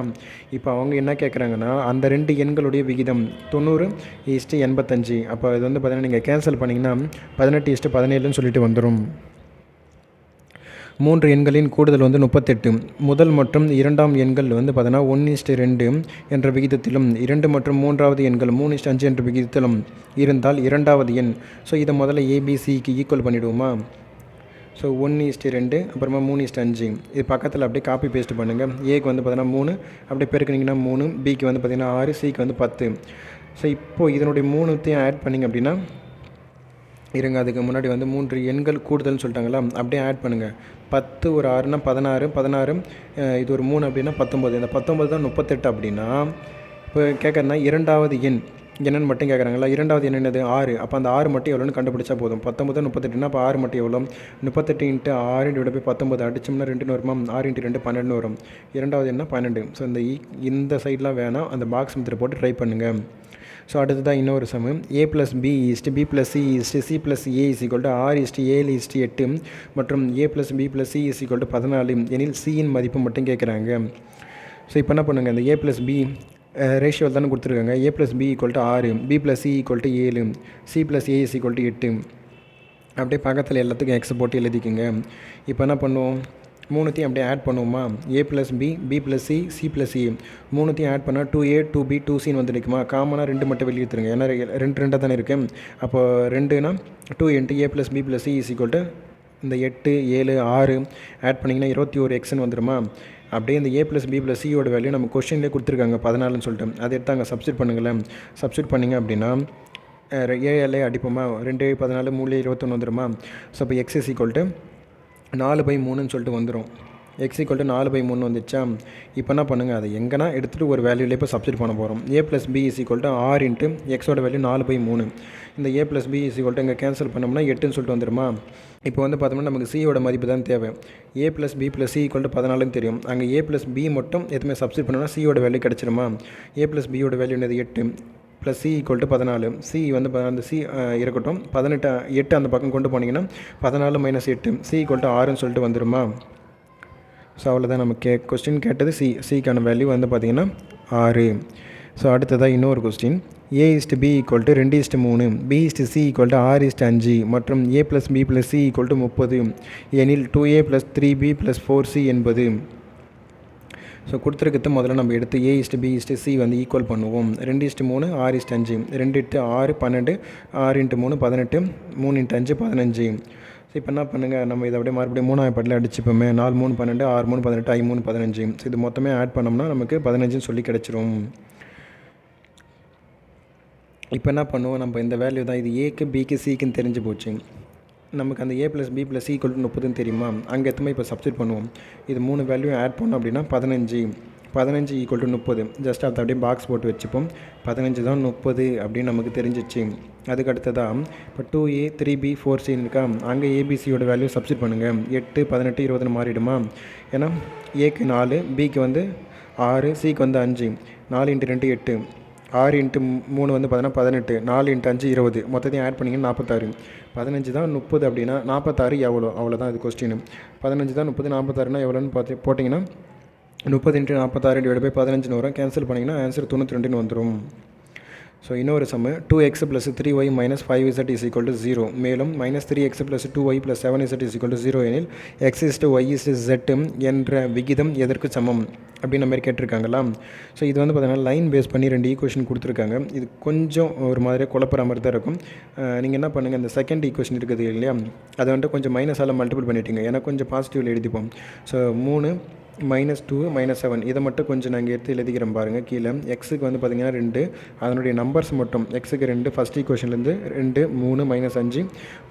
இப்போ அவங்க என்ன கேட்குறாங்கன்னா, அந்த 2 எண்களுடைய விகிதம் 90:85. அப்போ இது வந்து பார்த்தீங்கன்னா நீங்கள் கேன்சல் பண்ணிங்கன்னா 18:17ன்னு சொல்லிட்டு வந்துடும். 3 எண்களின் கூடுதல் வந்து 38. முதல் மற்றும் இரண்டாம் எண்கள் வந்து பார்த்தோன்னா 1:2 என்ற விகிதத்திலும், 2 மற்றும் மூன்றாவது எண்கள் 3:5 என்ற விகிதத்திலும் இருந்தால் இரண்டாவது எண். ஸோ இதை முதல்ல ஏபிசிக்கு ஈக்குவல் பண்ணிவிடுவோமா? ஸோ 1:2 அப்புறமா 3:5 இது பக்கத்தில் அப்படியே காப்பி பேஸ்ட் பண்ணுங்கள். ஏக்கு வந்து பார்த்தீங்கன்னா 3 அப்படியே பெருக்குனிங்கன்னா 3, பிக்கு வந்து பார்த்திங்கன்னா 6, சிக்கு வந்து 10. ஸோ இப்போது இதனுடைய 3த்தையும் ஆட் பண்ணிங்க அப்படின்னா, இருங்க அதுக்கு முன்னாடி வந்து 3 எண்கள் கூடுதல்னு சொல்லிட்டாங்களா, அப்படியே ஆட் பண்ணுங்கள். 10 ஒரு 6னா 16, 16 இது ஒரு 3 அப்படின்னா 19. இந்த 19 தான் 38 அப்படின்னா, இப்போ கேட்குறதுனா இரண்டாவது எண் என்னென்னு மட்டும் கேட்குறாங்களா? இரண்டாவது எண் என்னது? 6. அப்போ அந்த 6 மட்டும் எவ்வளோன்னு கண்டுபிடிச்சா போதும். 19 38னா அப்போ 6 மட்டும் எவ்வளோ? 38 × 6 / 19 அடிச்சோம்னா 2ன்னு வருமா? 6 × 2 12 வரும். இரண்டாவது எண்ணா 12. ஸோ இந்த சைட்லாம் வேணாம், அந்த பாக்ஸ் மெத்தட் போட்டு ட்ரை பண்ணுங்கள். ஸோ அடுத்ததான் இன்னொரு சமு. A + B = B + C = C + A = 6:7:8 மற்றும் A + B + C = 14 எனில் C-யின் மதிப்பு மட்டும் கேட்குறாங்க. ஸோ இப்போ என்ன பண்ணுங்கள், இந்த A + B ரேஷியோ தானே கொடுத்துருக்காங்க. A + B = 6, B + C = 7, C + A = 8. அப்படியே பக்கத்தில் எல்லாத்துக்கும் எக்ஸ் போட்டு எழுதிக்குங்க. இப்போ என்ன பண்ணுவோம், மூணுத்தையும் அப்படியே ஆட் பண்ணுவோமா? A + B, B + C, C + A மூணுத்தையும் ஆட் பண்ணால் 2A 2B 2Cன்னு வந்து நிற்குமா? காமனாக 2 மட்டும் வெளியே எடுத்துருங்க. ஏன்னா 2 தானே இருக்குது. அப்போ 2னா 2 × A + B + C = இந்த 8 7 6 ஆட் பண்ணிங்கன்னா 21xன்னு வந்துடுமா? அப்படியே இந்த A + B + Cயோட வேல்யூ நம்ம கொஸ்டின்லேயே கொடுத்துருக்காங்க 14ன்னு சொல்லிட்டு. அதை எடுத்து அங்கே சப்ஸ்டியூட் பண்ணுங்களேன். சப்ஸ்டியூட் பண்ணிங்க அப்படின்னா 7 அடிப்போமா? 2 14 3 21 வந்துடுமா? ஸோ அப்போ x = 4/3ன்னு சொல்லிட்டு வந்துடும். x = 4/3 வந்துச்சா? இப்போ என்ன பண்ணுங்கள், அதை எங்கன்னா எடுத்துகிட்டு ஒரு வேல்யூலே இப்போ சப்ஸ்டியூட் பண்ண போகிறோம். A + B = 6 × x value 4/3. இந்த A + B = இங்கே கேன்சல் பண்ணோம்னா 8ன்னு சொல்லிட்டு வந்துடுமா? இப்போ வந்து பார்த்தோம்னா நமக்கு சியோட மதிப்பு தான் தேவை. A + B + C = 14ன்னு தெரியும். அங்கே A + B மட்டும் எதுவுமே சப்ஸ்டியூட் பண்ணோம்னா சியோட வேல்யூ கிடச்சிருமா? A + B யோட வேல்யூ என்னது? 8 + C = 14. C வந்து அந்த C இருக்கட்டும். 18 8 அந்த பக்கம் கொண்டு போனீங்கன்னா 14 - 8 C = 6ன்னு சொல்லிட்டு வந்துடுமா? ஸோ அவ்வளோதான். நம்ம கொஸ்டின் கேட்டது சிக்கான வேல்யூ வந்து பார்த்திங்கன்னா 6. ஸோ அடுத்ததாக இன்னொரு question. A = B = 2:3, B = C = 6:5 மற்றும் A + B + C = 30 எனில் 2A + 3B + 4C என்பது. ஸோ கொடுத்துருக்கிறது முதல்ல நம்ம எடுத்து A = B = C வந்து ஈக்குவல் பண்ணுவோம். 2:3 6:5 2 8 6 12 6 × 3 18 3 × 5 15. ஸோ இப்போ என்ன பண்ணுங்கள், நம்ம இதை அப்படியே மறுபடியும் 3ஆவது பாட்டில் அடிச்சுப்போமே. 4 3 12 6 3 18 5 3 15. ஸோ இது மொத்தமே ஆட் பண்ணோம்னா நமக்கு 15ன்னு சொல்லி கிடச்சிரும். இப்போ என்ன பண்ணுவோம், நம்ம இந்த வேல்யூ தான் இது Aக்கு Bக்கு Cக்குன்னு தெரிஞ்சு போச்சு. நமக்கு அந்த A + B + C = 30ன்னு தெரியுமா? அங்கே எத்தனை இப்போ சப்ஸ்டியூட் பண்ணுவோம். இது 3 வேல்யூ ஆட் பண்ணோம் அப்படின்னா 15 = 30. ஜஸ்ட் அதை அப்படியே பாக்ஸ் போட்டு வச்சுப்போம். 15 தான் 30 அப்படின்னு நமக்கு தெரிஞ்சிச்சு. அதுக்கு அடுத்ததாக இப்போ 2A 3B 4C இருக்கா? அங்கே ABCயோட வேல்யூ சப்ஸ்டியூட் பண்ணுங்கள். 8 18 20ன்னு மாறிடுமா? ஏன்னா Aக்கு 4, Bக்கு வந்து 6, Cக்கு வந்து 5. 4 × 2 8, 6 × 3 வந்து பார்த்தீங்கன்னா 18, 4 × 5 20. மொத்தத்தையும் ஆட் பண்ணிங்கன்னா 46. 15 தான் 30 அப்படின்னா 46 எவ்வளோ? அவ்வளோதான் இது கொஸ்டின். 15 தான் 30, 46னா எவ்வளோன்னு போட்டிங்கன்னா 30 × 46 / 15ன்னு வரும். கேன்சல் பண்ணிங்கன்னா ஆன்சர் 92ன்னு வந்துடும். ஸோ இன்னொரு சம்மு. 2x + 3y - 5z = 0 மேலும் -3x + 2y + 7z = 0 எனில் x y z என்ற விகிதம் எதற்கு சமம் அப்படின்ற மாதிரி கேட்டிருக்காங்களா? ஸோ இது வந்து பார்த்தீங்கன்னா லைன் பேஸ் பண்ணி 2 ஈக்குவேஷன் கொடுத்துருக்காங்க. இது கொஞ்சம் ஒரு மாதிரி குழப்பற மாதிரி தான் இருக்கும். நீங்கள் என்ன பண்ணுங்கள், இந்த செகண்ட் ஈக்குவேஷன் இருக்குது இல்லையா, அதை வந்துட்டு கொஞ்சம் மைனஸால் மல்டிபிள் பண்ணிட்டீங்க. ஏன்னா கொஞ்சம் பாசிட்டிவில் எழுதிப்போம். ஸோ 3 -2 -7 இதை மட்டும் கொஞ்சம் நாங்கள் எடுத்து எழுதிக்கிறோம் பாருங்கள். கீழே எக்ஸுக்கு வந்து பார்த்திங்கன்னா 2, அதனுடைய நம்பர்ஸ் மட்டும் எக்ஸுக்கு 2 ஃபஸ்ட் ஈக்குவேஷன்லேருந்து 2 3 -5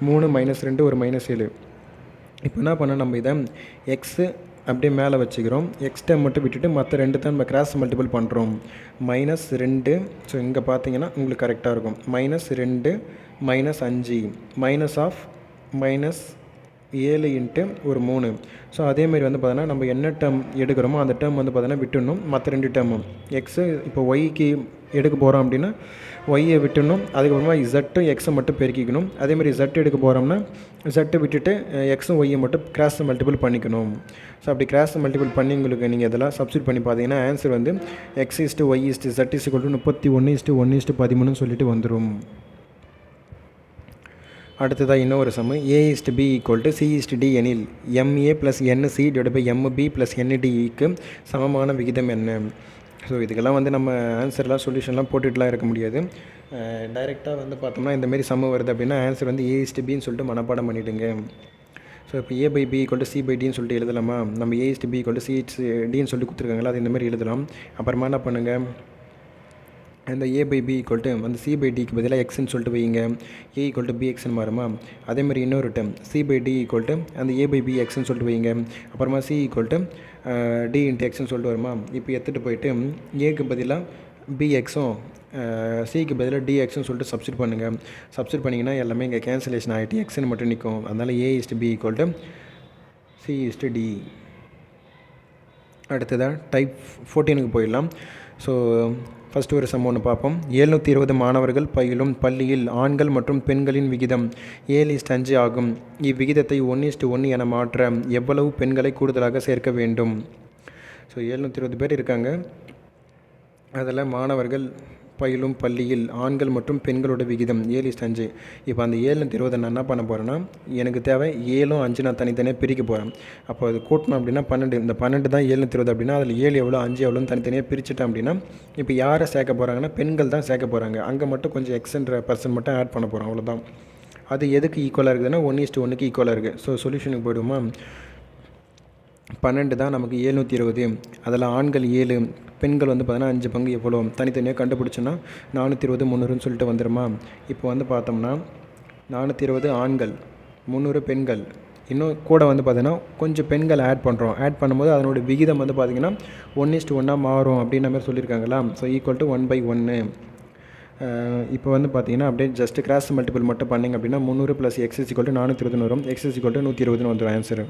3 -2 ஒரு -7. இப்போ என்ன பண்ணோம், நம்ம இதை எக்ஸு அப்படியே மேலே வச்சுக்கிறோம். எக்ஸ் டேர்ம் மட்டும் விட்டுட்டு மற்ற 2 தான் நம்ம கிராஸ் மல்டிபிள் பண்ணுறோம். -2. ஸோ இங்கே பார்த்தீங்கன்னா உங்களுக்கு கரெக்டாக இருக்கும். -2 -5 மைனஸ் ஆஃப் -7 இன்ட்டு ஒரு 3. ஸோ அதேமாதிரி வந்து பார்த்தோன்னா நம்ம என்ன டேர்ம் எடுக்கிறோமோ அந்த டேர்ம் வந்து பார்த்தோன்னா விட்டுடணும். மற்ற 2 டேர்மும் எக்ஸு இப்போ ஒய்க்கு எடுக்க போகிறோம் அப்படின்னா ஒய்யை விட்டுடணும். அதுக்கப்புறமா இசட்டும் எக்ஸை மட்டும் பெருக்கிக்கணும். அதேமாதிரி இசட் எடுக்க போகிறோம்னா இசட்டை விட்டுட்டு எக்ஸும் ஒய்யை மட்டும் கிராஸ் மல்டிபிள் பண்ணிக்கணும். ஸோ அப்படி கிராஸ் மல்டிபிள் பண்ணி உங்களுக்கு நீங்கள் இதெல்லாம் சப்ஸ்டியூட் பண்ணி பார்த்தீங்கன்னா ஆன்சர் வந்து x/y/z=31:1:13 சொல்லிட்டு வந்துடும். அடுத்ததாக இன்னொரு சம்மு a/b = c/d எனில் ma + nc/mb + ndக்கு சமமான விகிதம் என்ன? ஸோ இதுக்கெல்லாம் வந்து நம்ம ஆன்சர்லாம் சொல்யூஷன்லாம் போட்டுகிட்டுலாம் இருக்க முடியாது. டைரெக்டாக வந்து பார்த்தோம்னா இந்தமாரி சம்மு வருது அப்படின்னா ஆன்சர் வந்து a/bன்னு சொல்லிட்டு மனப்பாடம் பண்ணிவிடுங்க. ஸோ இப்போ a/b = c/dன்னு சொல்லிட்டு எழுதலாமா? நம்ம a/b = c/dன்னு சொல்லி கொடுத்துருக்காங்களா, அது இந்தமாரி எழுதலாம். அப்புறமா என்ன பண்ணுங்கள், அந்த a/b அந்த c/dக்கு பதிலாக எக்ஸ்ன்னு சொல்லிட்டு வைங்க. a = bxன்னு மாறுமா? அதேமாதிரி இன்னொரு டைம் c/d அந்த a/b எக்ஸ்ன்னு சொல்லிட்டு வைங்க. அப்புறமா c = d × xன்னு சொல்லிட்டு வருமா? இப்போ எடுத்துகிட்டு போயிட்டு ஏக்கு பதிலாக bxும் சிக்கு பதிலாக dxன்னு சொல்லிட்டு சப்ஸ்டியூட் பண்ணுங்கள். சப்ஸ்டியூட் பண்ணிங்கன்னா எல்லாமே இங்கே கேன்சலேஷன் ஆகிட்டு எக்ஸ்ன்னு மட்டும் நிற்கும். அதனால் a/b = c/d. அடுத்ததாக டைப் 14க்கு போயிடலாம். ஸோ ஃபஸ்ட்டு ஒரு சம் ஒன்று பார்ப்போம். 720 மாணவர்கள் பயிலும் பள்ளியில் ஆண்கள் மற்றும் பெண்களின் விகிதம் 7:5 ஆகும். இவ்விகிதத்தை 1:1 என மாற்ற எவ்வளவு பெண்களை கூடுதலாக சேர்க்க வேண்டும்? ஸோ 720 பேர் இருக்காங்க. அதில் மாணவர்கள் பயிலும் பள்ளியில் ஆண்கள் மற்றும் பெண்களோட விகிதம் 7:5. இப்போ அந்த 720 நான் என்ன பண்ண போகிறேன்னா, எனக்கு தேவை 7 5 நான் தனித்தனியாக பிரிக்க போகிறேன். அப்போ அது கூட்டணும் அப்படின்னா 12. இந்த 12 தான் 720 அப்படின்னா அதில் 7 எவ்வளோ 5 எவ்வளோன்னு தனித்தனியாக பிரிச்சுட்டேன் அப்படின்னா இப்போ யாரை சேர்க்க போகிறாங்கன்னா பெண்கள் தான் சேர்க்க போகிறாங்க. அங்கே மட்டும் கொஞ்சம் எக்ஸ்ன்ற பர்சன் மட்டும் ஆட் பண்ண போகிறோம், அவ்வளோதான். அது எதுக்கு ஈக்குவலாக இருக்குதுன்னா 1:1க்கு ஈக்குவலாக இருக்குது. ஸோ சொல்யூஷனுக்கு போய்டுமா? 12 தான் நமக்கு 720. அதில் ஆண்கள் 7, பெண்கள் வந்து பார்த்தீங்கன்னா 5 பங்கு எவ்வளோ தனித்தனியாக கண்டுபிடிச்சோன்னா 420 300ன்னு சொல்லிட்டு வந்துடுமா? இப்போ வந்து பார்த்தோம்னா 420 ஆண்கள் 300 பெண்கள், இன்னும் கூட வந்து பார்த்தீங்கன்னா கொஞ்சம் பெண்கள் ஆட் பண்ணுறோம். ஆட் பண்ணும்போது அதனோட விகிதம் வந்து பார்த்திங்கன்னா 1:1 மாறும் அப்படின்ற மாதிரி சொல்லியிருக்காங்களா? ஸோ = 1/1. இப்போ வந்து பார்த்தீங்கன்னா அப்படியே ஜஸ்ட் கிராஸ் மல்டிபிள் மட்டும் பண்ணிங்க அப்படின்னா 300 + x = 420 வரும். x = 120 வந்துடும் ஆன்சரு.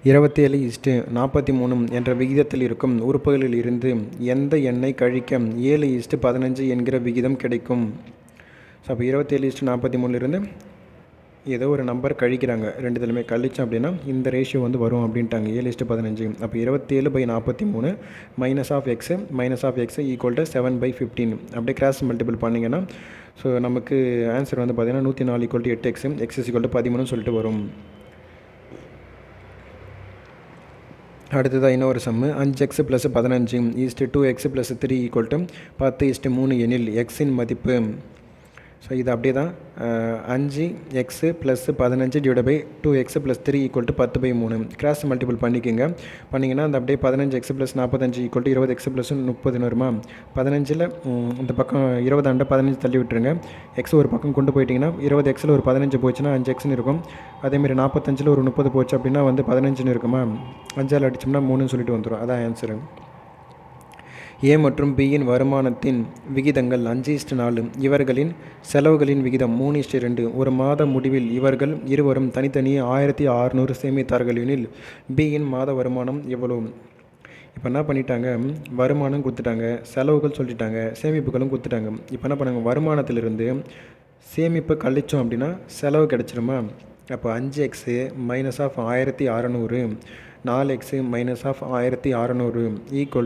27:43 என்ற விகிதத்தில் இருக்கும் உறுப்புகளில் இருந்து எந்த எண்ணை கழிக்க 7:15 என்கிற விகிதம் கிடைக்கும்? ஸோ அப்போ 27:43 ஏதோ ஒரு நம்பர் கழிக்கிறாங்க. ரெண்டு இதுலையுமே கழிச்சோம் அப்படின்னா இந்த ரேஷியோ வந்து வரும் அப்படின்ட்டாங்க 7:15. அப்போ 27/43 -(x) = 7/15. அப்படியே கிராஸ் மல்டிபிள் பண்ணிங்கன்னா ஸோ நமக்கு ஆன்சர் வந்து பார்த்திங்கன்னா 104 = 8x, x = 13 சொல்லிட்டு வரும். அடுத்ததாக இன்னொரு சம்மு 5x + 15 = 2x + 3 = 10:3 எனில் எக்ஸின் மதிப்பு. ஸோ இது அப்படியே தான் 5x + 15 / 2x + 3 = 10/3 கிராஸ் மல்டிபிள் பண்ணிக்கோங்க. பண்ணிங்கன்னா அந்த அப்படியே 15x + 45 = 20x + 30 வருமா? 15ல் இந்த பக்கம் 20 ஆண்ட 15 தள்ளி விட்டுருங்க. எக்ஸ் ஒரு பக்கம் கொண்டு போயிட்டிங்கன்னா 20xல் ஒரு 15 போச்சுன்னா 5xன்னு இருக்கும். அதேமாதிரி 45ல் ஒரு 30 போச்சு அப்படின்னா வந்து 15ன்னு இருக்குமா? 5ஆல் அடித்தோம்னா 3ன்னு சொல்லிட்டு வந்துடும். அதான் ஆன்சரு. ஏ மற்றும் பியின் வருமானத்தின் விகிதங்கள் 5:4. இவர்களின் செலவுகளின் விகிதம் 3:2. ஒரு மாத முடிவில் இவர்கள் இருவரும் தனித்தனியே 1600 சேமித்தார்கள் எனில் பியின் மாத வருமானம் எவ்வளோ? இப்போ என்ன பண்ணிட்டாங்க, வருமானம் கொடுத்துட்டாங்க, செலவுகள் சொல்லிட்டாங்க, சேமிப்புகளும் கொடுத்துட்டாங்க. இப்போ என்ன பண்ணாங்க, வருமானத்திலிருந்து சேமிப்பு கழிச்சோம் அப்படின்னா செலவு கிடச்சிருமா? அப்போ 5x - 1600 4x - 1600 =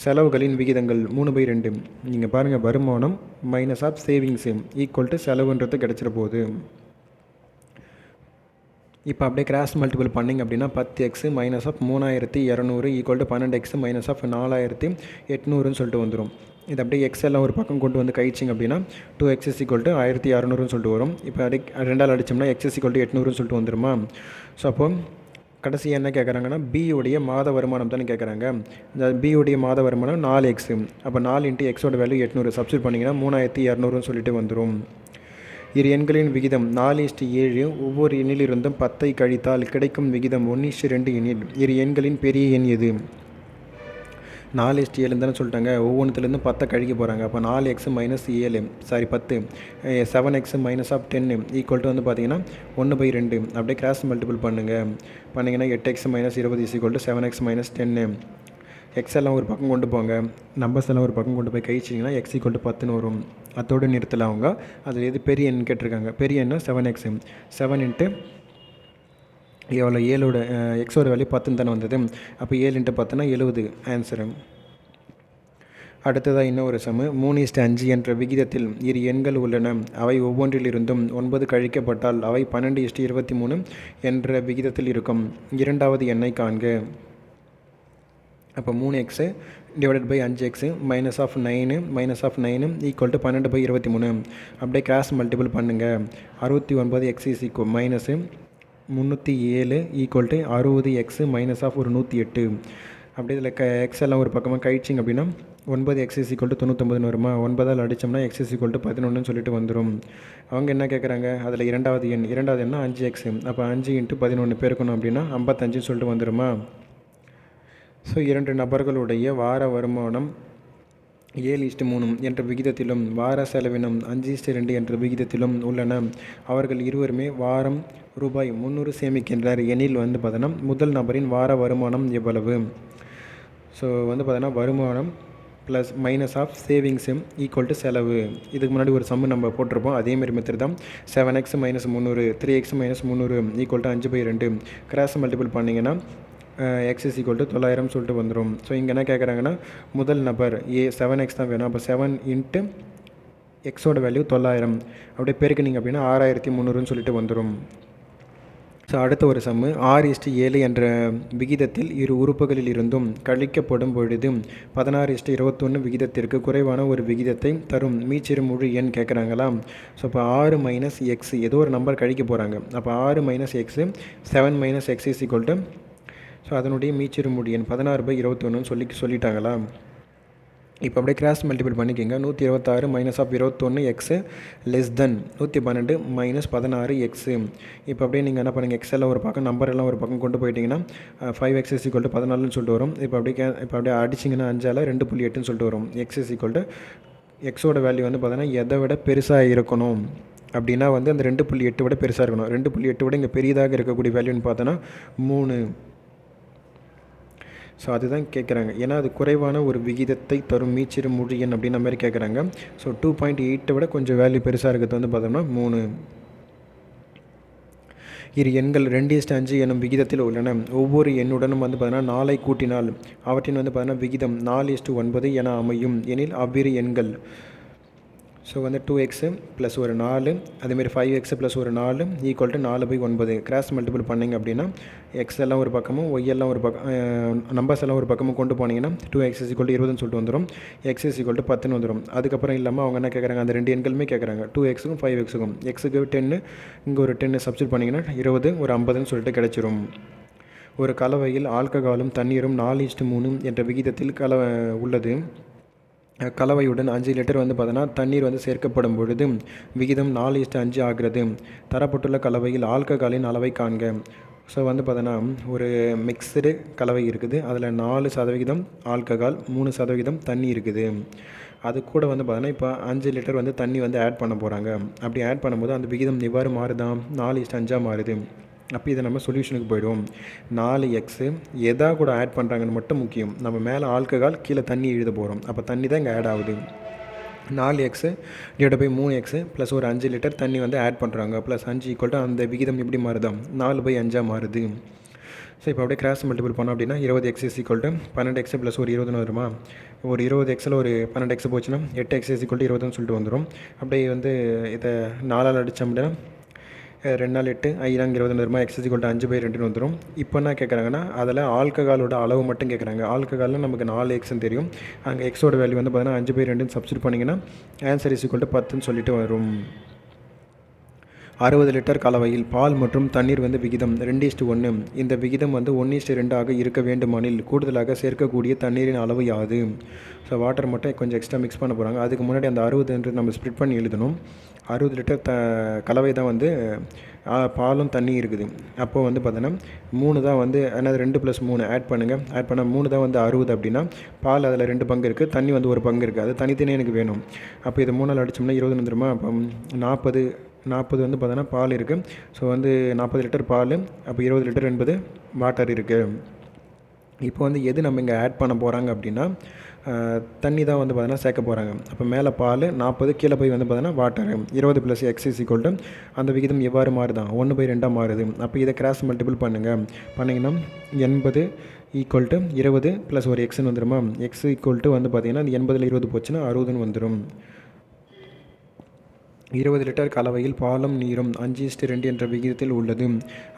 செலவுகளின் விகிதங்கள் 3/2. நீங்கள் பாருங்கள், வருமானம் -சேவிங்ஸு = செலவுன்றது கிடச்சிட போகுது. இப்போ அப்படியே கிராஸ் மல்டிபிள் பண்ணிங்க அப்படின்னா 10x - 3200 = 12x - 4800ன்னு சொல்லிட்டு வந்துடும். இது அப்படியே எக்ஸ் எல்லாம் ஒரு பக்கம் கொண்டு வந்து கழிச்சிங்க அப்படின்னா 2x = 1600ன்னு சொல்லிட்டு வரும். இப்போ ரெண்டால் அடித்தோம்னா x = 800ன்னு சொல்லிட்டு வந்துடுமா? ஸோ அப்போ கடைசி என்ன கேட்குறாங்கன்னா பியோடைய மாத வருமானம் தானே கேட்குறாங்க. இந்த பியோடைய மாத வருமானம் 4x. அப்போ 4 × x வேல்யூ 800 சப்ஸ்டியூட் பண்ணிங்கன்னா 3200ன்னு சொல்லிட்டு வந்துடும். இரு எண்களின் விகிதம் 4:7. ஒவ்வொரு எண்ணிலிருந்தும் 10ஐ கழித்தால் கிடைக்கும் விகிதம் 1:2 எனில் இரு எண்களின் பெரிய எண் எது? 4:7 தானே சொல்லிட்டாங்க. ஒவ்வொன்றுத்துலேருந்து 10 கழிக்க போகிறாங்க. அப்போ 4x minus 7 sorry 10 7x minus of 10 equal to வந்து பார்த்தீங்கன்னா 1/2. அப்படியே கிராஸ் மல்டிபிள் பண்ணிங்கன்னா 8x minus 20 equal to 7x minus 10. எக்ஸ் எல்லாம் ஒரு பக்கம் கொண்டு போங்க, நம்பர்ஸ் எல்லாம் ஒரு பக்கம் கொண்டு போய் கழிச்சிங்கன்னா x ஈக்குவல் டு 10 வரும். அதோடு நிறுத்தலை அவங்க. அதில் எது பெரிய எண் கேட்டிருக்காங்க. பெரிய எண்ணு 7x 7 இன்ட்டு எவ்வளோ 7ஓட எக்ஸோட வேல்யூ 10 தானே வந்தது. அப்போ 7 இன்ட்டு 10னா 70 ஆன்சரு. அடுத்ததாக இன்னும் ஒரு சமு 3:5 என்ற விகிதத்தில் இரு எண்கள் உள்ளன. அவை ஒவ்வொன்றிலிருந்தும் 9 கழிக்கப்பட்டால் அவை 12:23 என்ற விகிதத்தில் இருக்கும். இரண்டாவது எண்ணை காண்க. அப்போ 3x divided by 5x minus of 9 equal to 12/23. அப்படியே கிராஸ் மல்டிபிள் பண்ணுங்கள். 69x ஈக்குவல் minus 307 equal to 60x minus of ஒரு 108. அப்படியே இதில் எக்ஸ் எல்லாம் ஒரு பக்கமாக கழிச்சிங்க அப்படின்னா 9x ஈக்குவல் டு 99 வருமா. 9ஆல் அடித்தோம்னா x ஈக்குவல் டு 11 சொல்லிட்டு வந்துடும். அவங்க என்ன கேட்குறாங்க, அதில் இரண்டாவது எண்ணா 5x. அப்போ 5 இன்ட்டு 11 பெருக்கணும் அப்படின்னா 55 சொல்லிட்டு வந்துடுமா. ஸோ 2 நபர்களுடைய வார வருமானம் 7:3 என்ற விகிதத்திலும் வார செலவினம் 5:2 என்ற விகிதத்திலும் உள்ளன. அவர்கள் இருவருமே வாரம் ரூபாய் 300 சேமிக்கின்றனர் எனில் வந்து பார்த்தோன்னா முதல் நபரின் வார வருமானம் எவ்வளவு? ஸோ வந்து பார்த்தோன்னா வருமானம் plus minus of savings equal to செலவு. இதுக்கு முன்னாடி ஒரு சம்மு நம்ம போட்டிருப்போம். அதேமாதிரி மெத்தட் தான். 7x minus 300 3x minus 300 equal to 5/2. Cross multiple பண்ணிங்கன்னா x is equal to 900 சொல்லிட்டு வந்துடும். ஸோ இங்கே என்ன கேட்குறாங்கன்னா முதல் நபர் 7x தான் வேணும். அப்போ 7 இன்ட்டு எக்ஸோட வேல்யூ 900 அப்படியே பெருக்கினீங்க அப்படின்னா 6300 சொல்லிட்டு வந்துடும். ஸோ அடுத்த ஒரு சம்மு 6:7 என்ற விகிதத்தில் இரு உறுப்புகளில் இருந்தும் கழிக்கப்படும் பொழுது 16:21 விகிதத்திற்கு குறைவான ஒரு விகிதத்தை தரும் மீச்சிறு முழு எண் கேட்குறாங்களா. ஸோ இப்போ 6 மைனஸ் எக்ஸ் ஏதோ ஒரு நம்பர் கழிக்க போகிறாங்க. அப்போ 6 minus x 7 minus X is equal to so அதனுடைய மீச்சிறு முழு எண் 16/21 சொல்லிட்டாங்களா. இப்போ அப்படியே கிராஸ் மல்டிபிள் பண்ணிக்கோங்க. 126 minus of 21 X less than 112 minus 16 X. இப்போ அப்படியே நீங்கள் என்ன பண்ணுங்கள், எக்ஸ் எல்லாம் ஒரு பக்கம் நம்பர் எல்லாம் ஒரு பக்கம் கொண்டு போயிட்டீங்கன்னா 5x is equal to 14 சொல்லிட்டு வரும். இப்போ அப்படியே அடிச்சிங்கன்னா 5ஆல் 2.8 சொல்லிட்டு வரும். எக்ஸ் இஸ் ஈக்குவல் டு எக்ஸோட வேல்யூ வந்து பார்த்தோன்னா எதை விட பெருசாக இருக்கணும் அப்படின்னா வந்து அந்த 2.8 விட பெருசாக இருக்கணும். 2.8 விட இங்கே பெரியதாக இருக்கக்கூடிய வேல்யூன்னு பார்த்தோன்னா 3. ஸோ அதுதான் கேட்குறாங்க. ஏன்னா அது குறைவான ஒரு விகிதத்தை தரும் மீச்சிறு முழு எண் அப்படின்ற மாதிரி கேட்குறாங்க. ஸோ 2.8 விட கொஞ்சம் வேல்யூ பெருசாக இருக்கிறது வந்து பார்த்தோம்னா 3. இரு எண்கள் 2:5 எனும் விகிதத்தில் உள்ளன. ஒவ்வொரு எண்ணுடனும் வந்து பார்த்தீங்கன்னா 4ஐ கூட்டினால் அவற்றின் வந்து பார்த்தீங்கன்னா விகிதம் 4:9 என அமையும் எனில் அவ்விரு எண்கள். ஸோ வந்து 2x ப்ளஸ் ஒரு 4 அதேமாதிரி 5x ப்ளஸ் ஒரு 4 ஈக்குவல் டு 4/9. கிராஸ் மல்டிபிள் பண்ணிங்க அப்படின்னா எக்ஸ் எல்லாம் ஒரு பக்கமும் ஒய் எல்லாம் ஒரு பக்கம் நம்பர்ஸ் எல்லாம் ஒரு பக்கமும் கொண்டு போனீங்கன்னா 2x is equal to 20 சொல்லிட்டு வந்துடும். x is equal to 10 வந்துடும். அதுக்கப்புறம் இல்லாமல் அவங்க என்ன கேட்குறாங்க, அந்த ரெண்டு எண்களுமே கேட்குறாங்க 2xக்கும் 5xக்கும். எக்ஸுக்கு 10 இங்கே ஒரு 10 சப்ஸ்டிட் பண்ணிங்கன்னா 20 ஒரு 50ன்னு சொல்லிட்டு கிடச்சிரும். ஒரு கலவையில் ஆல்கஹாலும் தண்ணீரும் 4:3 என்ற விகிதத்தில் உள்ளது. கலவையுடன் 5 லிட்டர் வந்து பார்த்தோன்னா தண்ணீர் வந்து சேர்க்கப்படும் பொழுது விகிதம் 4:5 ஆகிறது. தரப்பட்டுள்ள கலவையில் ஆல்கஹாலின் அளவை காண்க. ஸோ வந்து பார்த்தோன்னா ஒரு மிக்சடு கலவை இருக்குது. அதில் 4% ஆல்கஹால் 3% தண்ணி இருக்குது. அது கூட வந்து பார்த்தோன்னா இப்போ 5 லிட்டர் வந்து தண்ணி வந்து ஆட் பண்ண போகிறாங்க. அப்படி ஆட் பண்ணும்போது அந்த விகிதம் எவ்வாறு மாறுதான், 4:5 மாறுது. அப்போ இதை நம்ம சொல்யூஷனுக்கு போய்டுவோம். 4x எதா கூட ஆட் பண்ணுறாங்கன்னு மட்டும் முக்கியம். நம்ம மேலே ஆல்கஹால் கீழே தண்ணி எழுத போகிறோம். அப்போ தண்ணி தான் இங்கே ஆட் ஆகுது. 4x divide by 3x plus ஒரு 5 லிட்டர் தண்ணி வந்து ஆட் பண்ணுறாங்க. ப்ளஸ் 5 ஈக்குவல் டு அந்த விகிதம் எப்படி மாறுதான், 4/5 மாறுது. ஸோ இப்போ அப்படியே கிராஸ் மல்டிபிள் பண்ணோம் அப்படின்னா 20x is equal to 12x plus ஒரு 20 வருமா. ஒரு 20xல் ஒரு 12x போச்சுன்னா 8x is equal to 20 சொல்லிட்டு வந்துடும். அப்படியே வந்து இதை 4ஆல் அடித்தோம் அப்படின்னா 2 நாள் 8 5 20 வருமா. x is equal to 5/2 வந்துடும். இப்போ என்ன கேட்குறாங்கன்னா அதில் ஆல்கஹாலோட அளவு மட்டும் கேட்குறாங்க. ஆல்கஹாலில் நமக்கு 4xன்னு தெரியும். அங்கே எக்ஸோட வேல்யூ வந்து பார்த்தீங்கன்னா 5/2 சப்ஸ்டிட் பண்ணிங்கன்னா ஆன்சர் is equal to 10 சொல்லிட்டு வரும். 60 லிட்டர் கலவையில் பால் மற்றும் தண்ணீர் வந்து விகிதம் 2:1. இந்த விகிதம் வந்து 1:2 ஆக இருக்க வேண்டுமானில் கூடுதலாக சேர்க்கக்கூடிய தண்ணீரின் அளவு யாது? ஸோ வாட்டர் மட்டும் கொஞ்சம் எக்ஸ்ட்ரா மிக்ஸ் பண்ண போகிறாங்க. அதுக்கு முன்னாடி அந்த 60 நம்ம ஸ்ப்ளிட் பண்ணி எழுதணும். 60 லிட்டர் கலவை தான் வந்து பாலும் தண்ணி இருக்குது. அப்போது வந்து பார்த்தோன்னா 3 தான் வந்து என்னது 2 + 3 ஆட் பண்ணுங்கள். ஆட் பண்ணால் 3 தான் வந்து 60 அப்படின்னா பால் அதில் 2 பங்கு இருக்குது, தண்ணி வந்து 1 பங்கு இருக்குது. அது தனித்தனியாக எனக்கு வேணும். அப்போ இது 3 அடித்தோம்னா 20 வந்துருமா? அப்போ 40 வந்து பார்த்தோன்னா பால் இருக்குது. ஸோ வந்து 40 லிட்டர் பால், அப்போ 20 லிட்டர் என்பது வாட்டர் இருக்குது. இப்போ வந்து எது நம்ம இங்கே ஆட் பண்ண போகிறாங்க அப்படின்னா தண்ணி தான் வந்து பார்த்தீங்கன்னா சேர்க்க போகிறாங்க. அப்போ மேலே பால் 40, கீழே போய் வந்து பார்த்தீங்கன்னா வாட்டர் 20 + x = அந்த விகிதம் எவ்வாறு மாறுதான் 1/2 மாறுது. அப்போ இதை கிராஸ் மல்டிபிள் பண்ணிங்கன்னா 80 = 20 + ஒரு எக்ஸ்ன்னு வந்துடுமா? x = வந்து பார்த்திங்கன்னா 80ல் 20 போச்சுன்னா 60ன்னு வந்துடும். 20 லிட்டர் கலவையில் பாலும் நீரும் 5:2 என்ற விகிதத்தில் உள்ளது.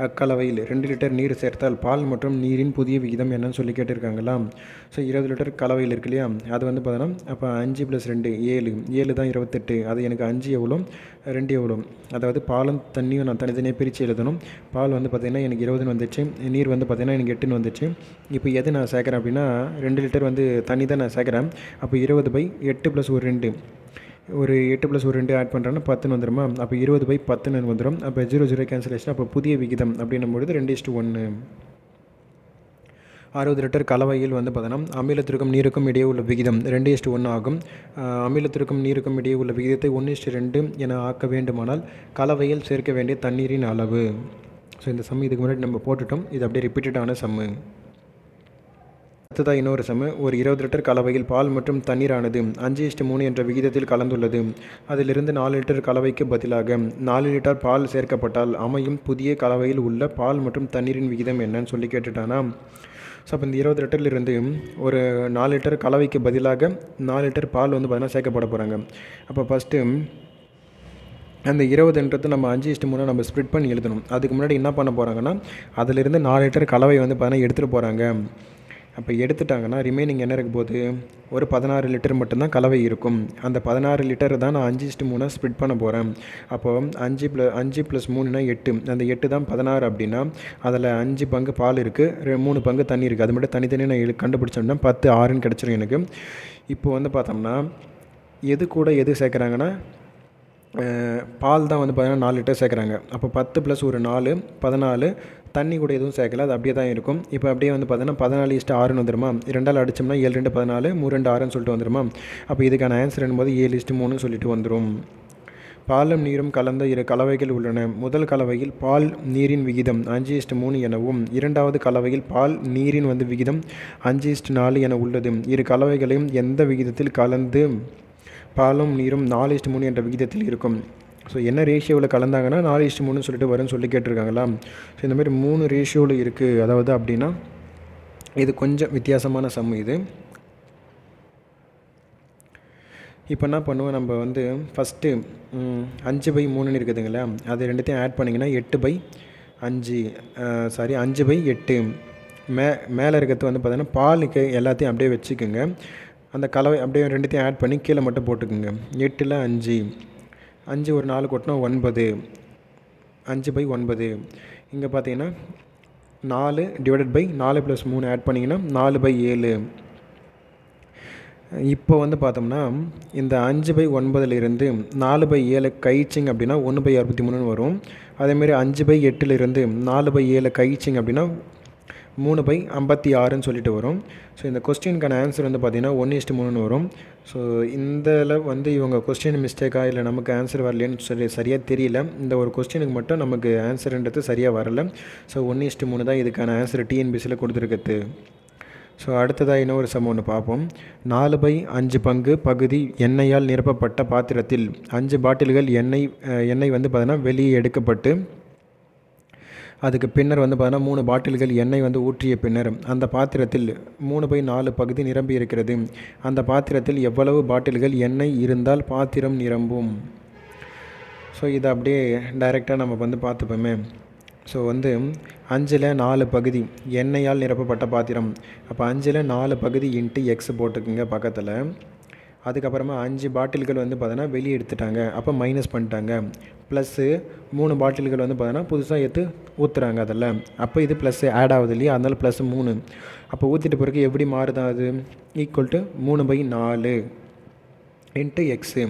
அக்கலவையில் 2 லிட்டர் நீர் சேர்த்தால் பால் மற்றும் நீரின் புதிய விகிதம் என்னன்னு சொல்லி கேட்டிருக்காங்களா? ஸோ 20 லிட்டர் கலவையில் இருக்கு இல்லையா, அது வந்து பார்த்தோன்னா அப்போ 5 + 2 7 தான் 28. அது எனக்கு 5 எவ்வளோ, 2 எவ்வளோ? அதாவது பாலும் தண்ணியும் நான் தனித்தனியாக பிரித்து எழுதணும். பால் வந்து பார்த்திங்கன்னா எனக்கு 20ன்னு வந்துச்சு, நீர் வந்து பார்த்திங்கன்னா எனக்கு 8ன்னு வந்துச்சு. இப்போ எது நான் சேர்க்குறேன் அப்படின்னா 2 லிட்டர் வந்து தண்ணி தான் நான் சேர்க்குறேன். அப்போ 20/8 + ஒரு 2, ஒரு 8 + ஒரு 2 ஆட் பண்ணுறேன்னா 10ன்னு வந்துடுமா? அப்போ 20/10ன்னு வந்துடும். அப்போ 0 கேன்சலேஷன். அப்போ புதிய விகிதம் அப்படின்னும் பொழுது 2:1. 60 லிட்டர் கலவையில் வந்து பார்த்தோன்னா அமிலத்திற்கும் நீருக்கும் இடையே உள்ள விகிதம் 2:1 ஆகும். அமிலத்திற்கும் நீருக்கும் இடையே உள்ள விகிதத்தை 1:2 என ஆக்க வேண்டுமானால் கலவையில் சேர்க்க வேண்டிய தண்ணீரின் அளவு. ஸோ இந்த சம் இதுக்கு முன்னாடி நம்ம போட்டுட்டோம். இது அப்படியே ரிப்பீட்டடான சம்மு. அடுத்ததாக இன்னொரு சம, ஒரு 20 லிட்டர் கலவையில் பால் மற்றும் தண்ணீரானது 5:3 என்ற விகிதத்தில் கலந்துள்ளது. அதிலிருந்து 4 லிட்டர் கலவைக்கு பதிலாக 4 லிட்டர் பால் சேர்க்கப்பட்டால் அமையும் புதிய கலவையில் உள்ள பால் மற்றும் தண்ணீரின் விகிதம் என்னன்னு சொல்லி கேட்டுட்டானா? ஸோ அப்போ இந்த 20 லிட்டர்லேருந்து ஒரு 4 லிட்டர் கலவைக்கு பதிலாக 4 லிட்டர் பால் வந்து பார்த்தீங்கன்னா சேர்க்கப்பட போகிறாங்க. அப்போ ஃபஸ்ட்டு அந்த 20ன்றது நம்ம 5:3 நம்ம ஸ்ப்ளிட் பண்ணி எழுதணும். அதுக்கு முன்னாடி என்ன பண்ண போகிறாங்கன்னா அதிலிருந்து 4 லிட்டர் கலவை வந்து பார்த்தீங்கன்னா எடுத்துகிட்டு போகிறாங்க. அப்போ எடுத்துட்டாங்கன்னா ரிமைனிங் என்ன இருக்க போகுது, ஒரு 16 லிட்டர் மட்டும்தான் கலவை இருக்கும். அந்த 16 லிட்டர் தான் நான் 5:3 ஸ்ப்ளிட் பண்ண போகிறேன். அப்போது 5 + 3 = 8. அந்த 8 தான் 16 அப்படின்னா அதில் 5 பங்கு பால் இருக்குது, 3 பங்கு தண்ணி இருக்குது. அது மட்டும் தனித்தனியாக நான் கண்டுபிடிச்சோம்னா 10 6ன்னு கிடச்சிரும் எனக்கு. இப்போ வந்து பார்த்தோம்னா எது கூட எது சேர்க்குறாங்கன்னா பால் தான் வந்து பார்த்தீங்கன்னா 4 லிட்டர் சேர்க்குறாங்க. அப்போ 10 + ஒரு 4 14, தண்ணி கூட எதுவும் சேர்க்கல, அது அப்படியே தான் இருக்கும். இப்போ அப்படியே வந்து பார்த்தீங்கன்னா 14:6ன்னு வந்துடுமா? 2ஆல் அடித்தோம்னா 7 2 14, 3 2 6ன்னு சொல்லிட்டு வந்துடுமா? அப்போ இதுக்கான ஆன்சர் என்னும்போது 7:3ன்னு சொல்லிட்டு வந்துடும். பாலும் நீரும் கலந்த 2 கலவைகள் உள்ளன. முதல் கலவையில் பால் நீரின் விகிதம் 5:3 எனவும், இரண்டாவது கலவையில் பால் நீரின் வந்து விகிதம் 5:4 என உள்ளது. இரு கலவைகளையும் எந்த விகிதத்தில் கலந்து பாலும் நீரும் 4:3 என்ற விகிதத்தில் இருக்கும். ஸோ என்ன ரேஷியோவில் கலந்தாங்கன்னா 4:3 சொல்லிட்டு வரும்னு சொல்லி கேட்டிருக்காங்களா? ஸோ இந்தமாதிரி 3 ரேஷியோவில் இருக்குது. அதாவது அப்படின்னா இது கொஞ்சம் வித்தியாசமான சம் இது. இப்போ என்ன பண்ணுவோம், நம்ம வந்து ஃபஸ்ட்டு 5/3ன்னு இருக்குதுங்களா, அது ரெண்டுத்தையும் ஆட் பண்ணிங்கன்னா 8/5 5/8. மேலே இருக்கிறது வந்து பார்த்தீங்கன்னா பாலுக்கு எல்லாத்தையும் அப்படியே வச்சுக்கோங்க. அந்த கலவை அப்படியே ரெண்டுத்தையும் ஆட் பண்ணி கீழே மட்டும் போட்டுக்குங்க. 8ல் 5 ஒரு 4 கொட்டினா 9, 5/9. இங்கே பார்த்தீங்கன்னா 4 / 4 + 3 ஆட் பண்ணிங்கன்னா 4/7. இப்போ வந்து பார்த்தோம்னா இந்த 5/9லிருந்து 4/7 கழிச்சிங்க அப்படின்னா 1/63ன்னு வரும். அதேமாரி 5/8லிருந்து 4/7 கழிச்சிங்க அப்படின்னா 3/56ன்னு சொல்லிட்டு வரும். ஸோ இந்த கொஸ்டினுக்கான ஆன்சர் வந்து பார்த்திங்கன்னா 1:3ன்னு வரும். ஸோ இதில் வந்து இவங்க கொஸ்டின் மிஸ்டேக்காக இல்லை நமக்கு ஆன்சர் வரலன்னு சரியாக தெரியல. இந்த ஒரு கொஸ்டினுக்கு மட்டும் நமக்கு ஆன்சருன்றது சரியாக வரல. ஸோ 1:3 தான் இதுக்கான ஆன்சர் டிஎன்பிசியில் கொடுத்துருக்குது. ஸோ அடுத்ததாக இன்னொரு சம் ஒன்று பார்ப்போம். 4/5 பங்கு பகுதி எண்ணெயால் நிரப்பப்பட்ட பாத்திரத்தில் 5 பாட்டில்கள் எண்ணெய் வந்து பார்த்தீங்கன்னா வெளியே எடுக்கப்பட்டு அதுக்கு பின்னர் வந்து பார்த்தீங்கன்னா 3 பாட்டில்கள் எண்ணெய் வந்து ஊற்றிய பின்னர் அந்த பாத்திரத்தில் 3/4 பகுதி நிரம்பி இருக்கிறது. அந்த பாத்திரத்தில் எவ்வளவு பாட்டில்கள் எண்ணெய் இருந்தால் பாத்திரம் நிரம்பும்? ஸோ இதை அப்படியே டைரெக்டாக நம்ம வந்து பார்த்துப்போமே. ஸோ வந்து 5ல் 4 பகுதி எண்ணெயால் நிரப்பப்பட்ட பாத்திரம். அப்போ 5ல் 4 பகுதி × x போட்டுக்குங்க பக்கத்தில். அதுக்கப்புறமா 5 பாட்டில்கள் வந்து பார்த்தோன்னா வெளியே எடுத்துட்டாங்க, அப்போ மைனஸ் பண்ணிட்டாங்க. ப்ளஸ்ஸு 3 பாட்டில்கள் வந்து பார்த்தோன்னா புதுசாக எடுத்து ஊற்றுறாங்க அதில், அப்போ இது ப்ளஸ்ஸு ஆட் ஆகுது இல்லையா, அதனால் +3. அப்போ ஊற்றிட்ட பிறகு எப்படி மாறுதான் அது, ஈக்குவல் டு 3/4 இன்ட்டு எக்ஸு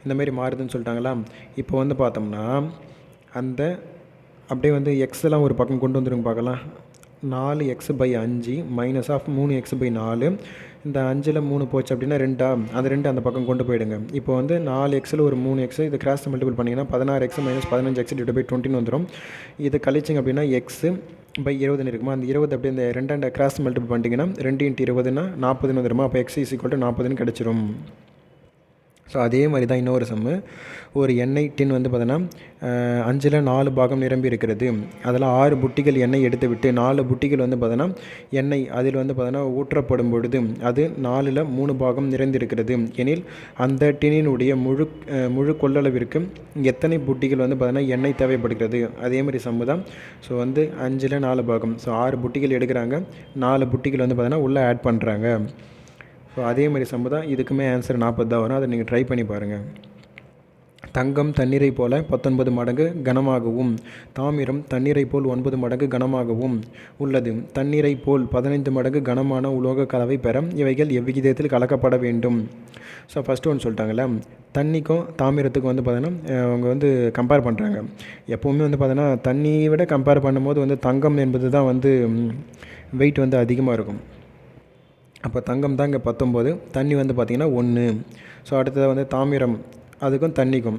இந்தமாரி மாறுதுன்னு சொல்லிட்டாங்களா. இப்போ வந்து பார்த்தோம்னா அந்த அப்படியே வந்து எக்ஸ்லாம் ஒரு பக்கம் கொண்டு வந்துருங்க பார்க்கலாம். 4x/5 minus of 3x/4. இந்த 5ல் 3 போச்சு அப்படின்னா 2 அந்த 2 அந்த பக்கம் கொண்டு போயிடுங்க. இப்போ வந்து 4xல் ஒரு 3x இது கிராஸ் மல்டிபிள் பண்ணிங்கன்னா 16x - 15x / 20 வந்துடும். இது கழிச்சிங்க அப்படின்னா x/20 இருக்குமா, அந்த 20 அப்படியே இந்த 2 கிராஸ் மல்டிபிள் பண்ணிட்டீங்கன்னா 2 × 20 40 வந்துடுமா, அப்போ x = 40 கிடச்சிரும். ஸோ அதே மாதிரி தான் இன்னொரு சம்மு. ஒரு எண்ணெய் டின் வந்து பார்த்தோன்னா 5ல் 4 பாகம் நிரம்பி இருக்கிறது. அதில் 6 புட்டிகள் எண்ணெய் எடுத்து விட்டு 4 புட்டிகள் வந்து பார்த்தோன்னா எண்ணெய் அதில் வந்து பார்த்தோன்னா ஊற்றப்படும் பொழுது அது 4ல் 3 பாகம் நிறைந்திருக்கிறது எனில் அந்த டினினுடைய முழு கொள்ளளவிற்கு எத்தனை புட்டிகள் வந்து பார்த்தோன்னா எண்ணெய் தேவைப்படுகிறது. அதே மாதிரி சம்மு தான். ஸோ வந்து 5ல் 4 பாகம், ஸோ 6 புட்டிகள் எடுக்கிறாங்க, 4 புட்டிகள் வந்து பார்த்தோன்னா உள்ளே ஆட் பண்ணுறாங்க. ஸோ அதே மாதிரி சம்மு தான். இதுக்குமே ஆன்சர் 40 தான் வரும். அதை நீங்கள் ட்ரை பண்ணி பாருங்கள். தங்கம் தண்ணீரை போல் 19 மடங்கு கனமாகவும், தாமிரம் தண்ணீரை போல் 9 மடங்கு கனமாகவும் உள்ளது. தண்ணீரை போல் 15 மடங்கு கனமான உலோக கலவை பெற இவைகள் எவ்விகிதத்தில் கலக்கப்பட வேண்டும். ஸோ ஃபஸ்ட்டு ஒன்று சொல்லிட்டாங்கல்ல, தண்ணிக்கும் தாமிரத்துக்கும் வந்து பார்த்தீங்கன்னா அவங்க வந்து கம்பேர் பண்ணுறாங்க. எப்போவுமே வந்து பார்த்தீங்கன்னா தண்ணியை விட கம்பேர் பண்ணும்போது வந்து தங்கம் என்பது தான் வந்து வெயிட் வந்து அதிகமாக இருக்கும். அப்போ தங்கம் தான் இங்கே 19, தண்ணி வந்து பார்த்திங்கன்னா 1. ஸோ அடுத்தது வந்து தாமிரம், அதுக்கும் தண்ணிக்கும்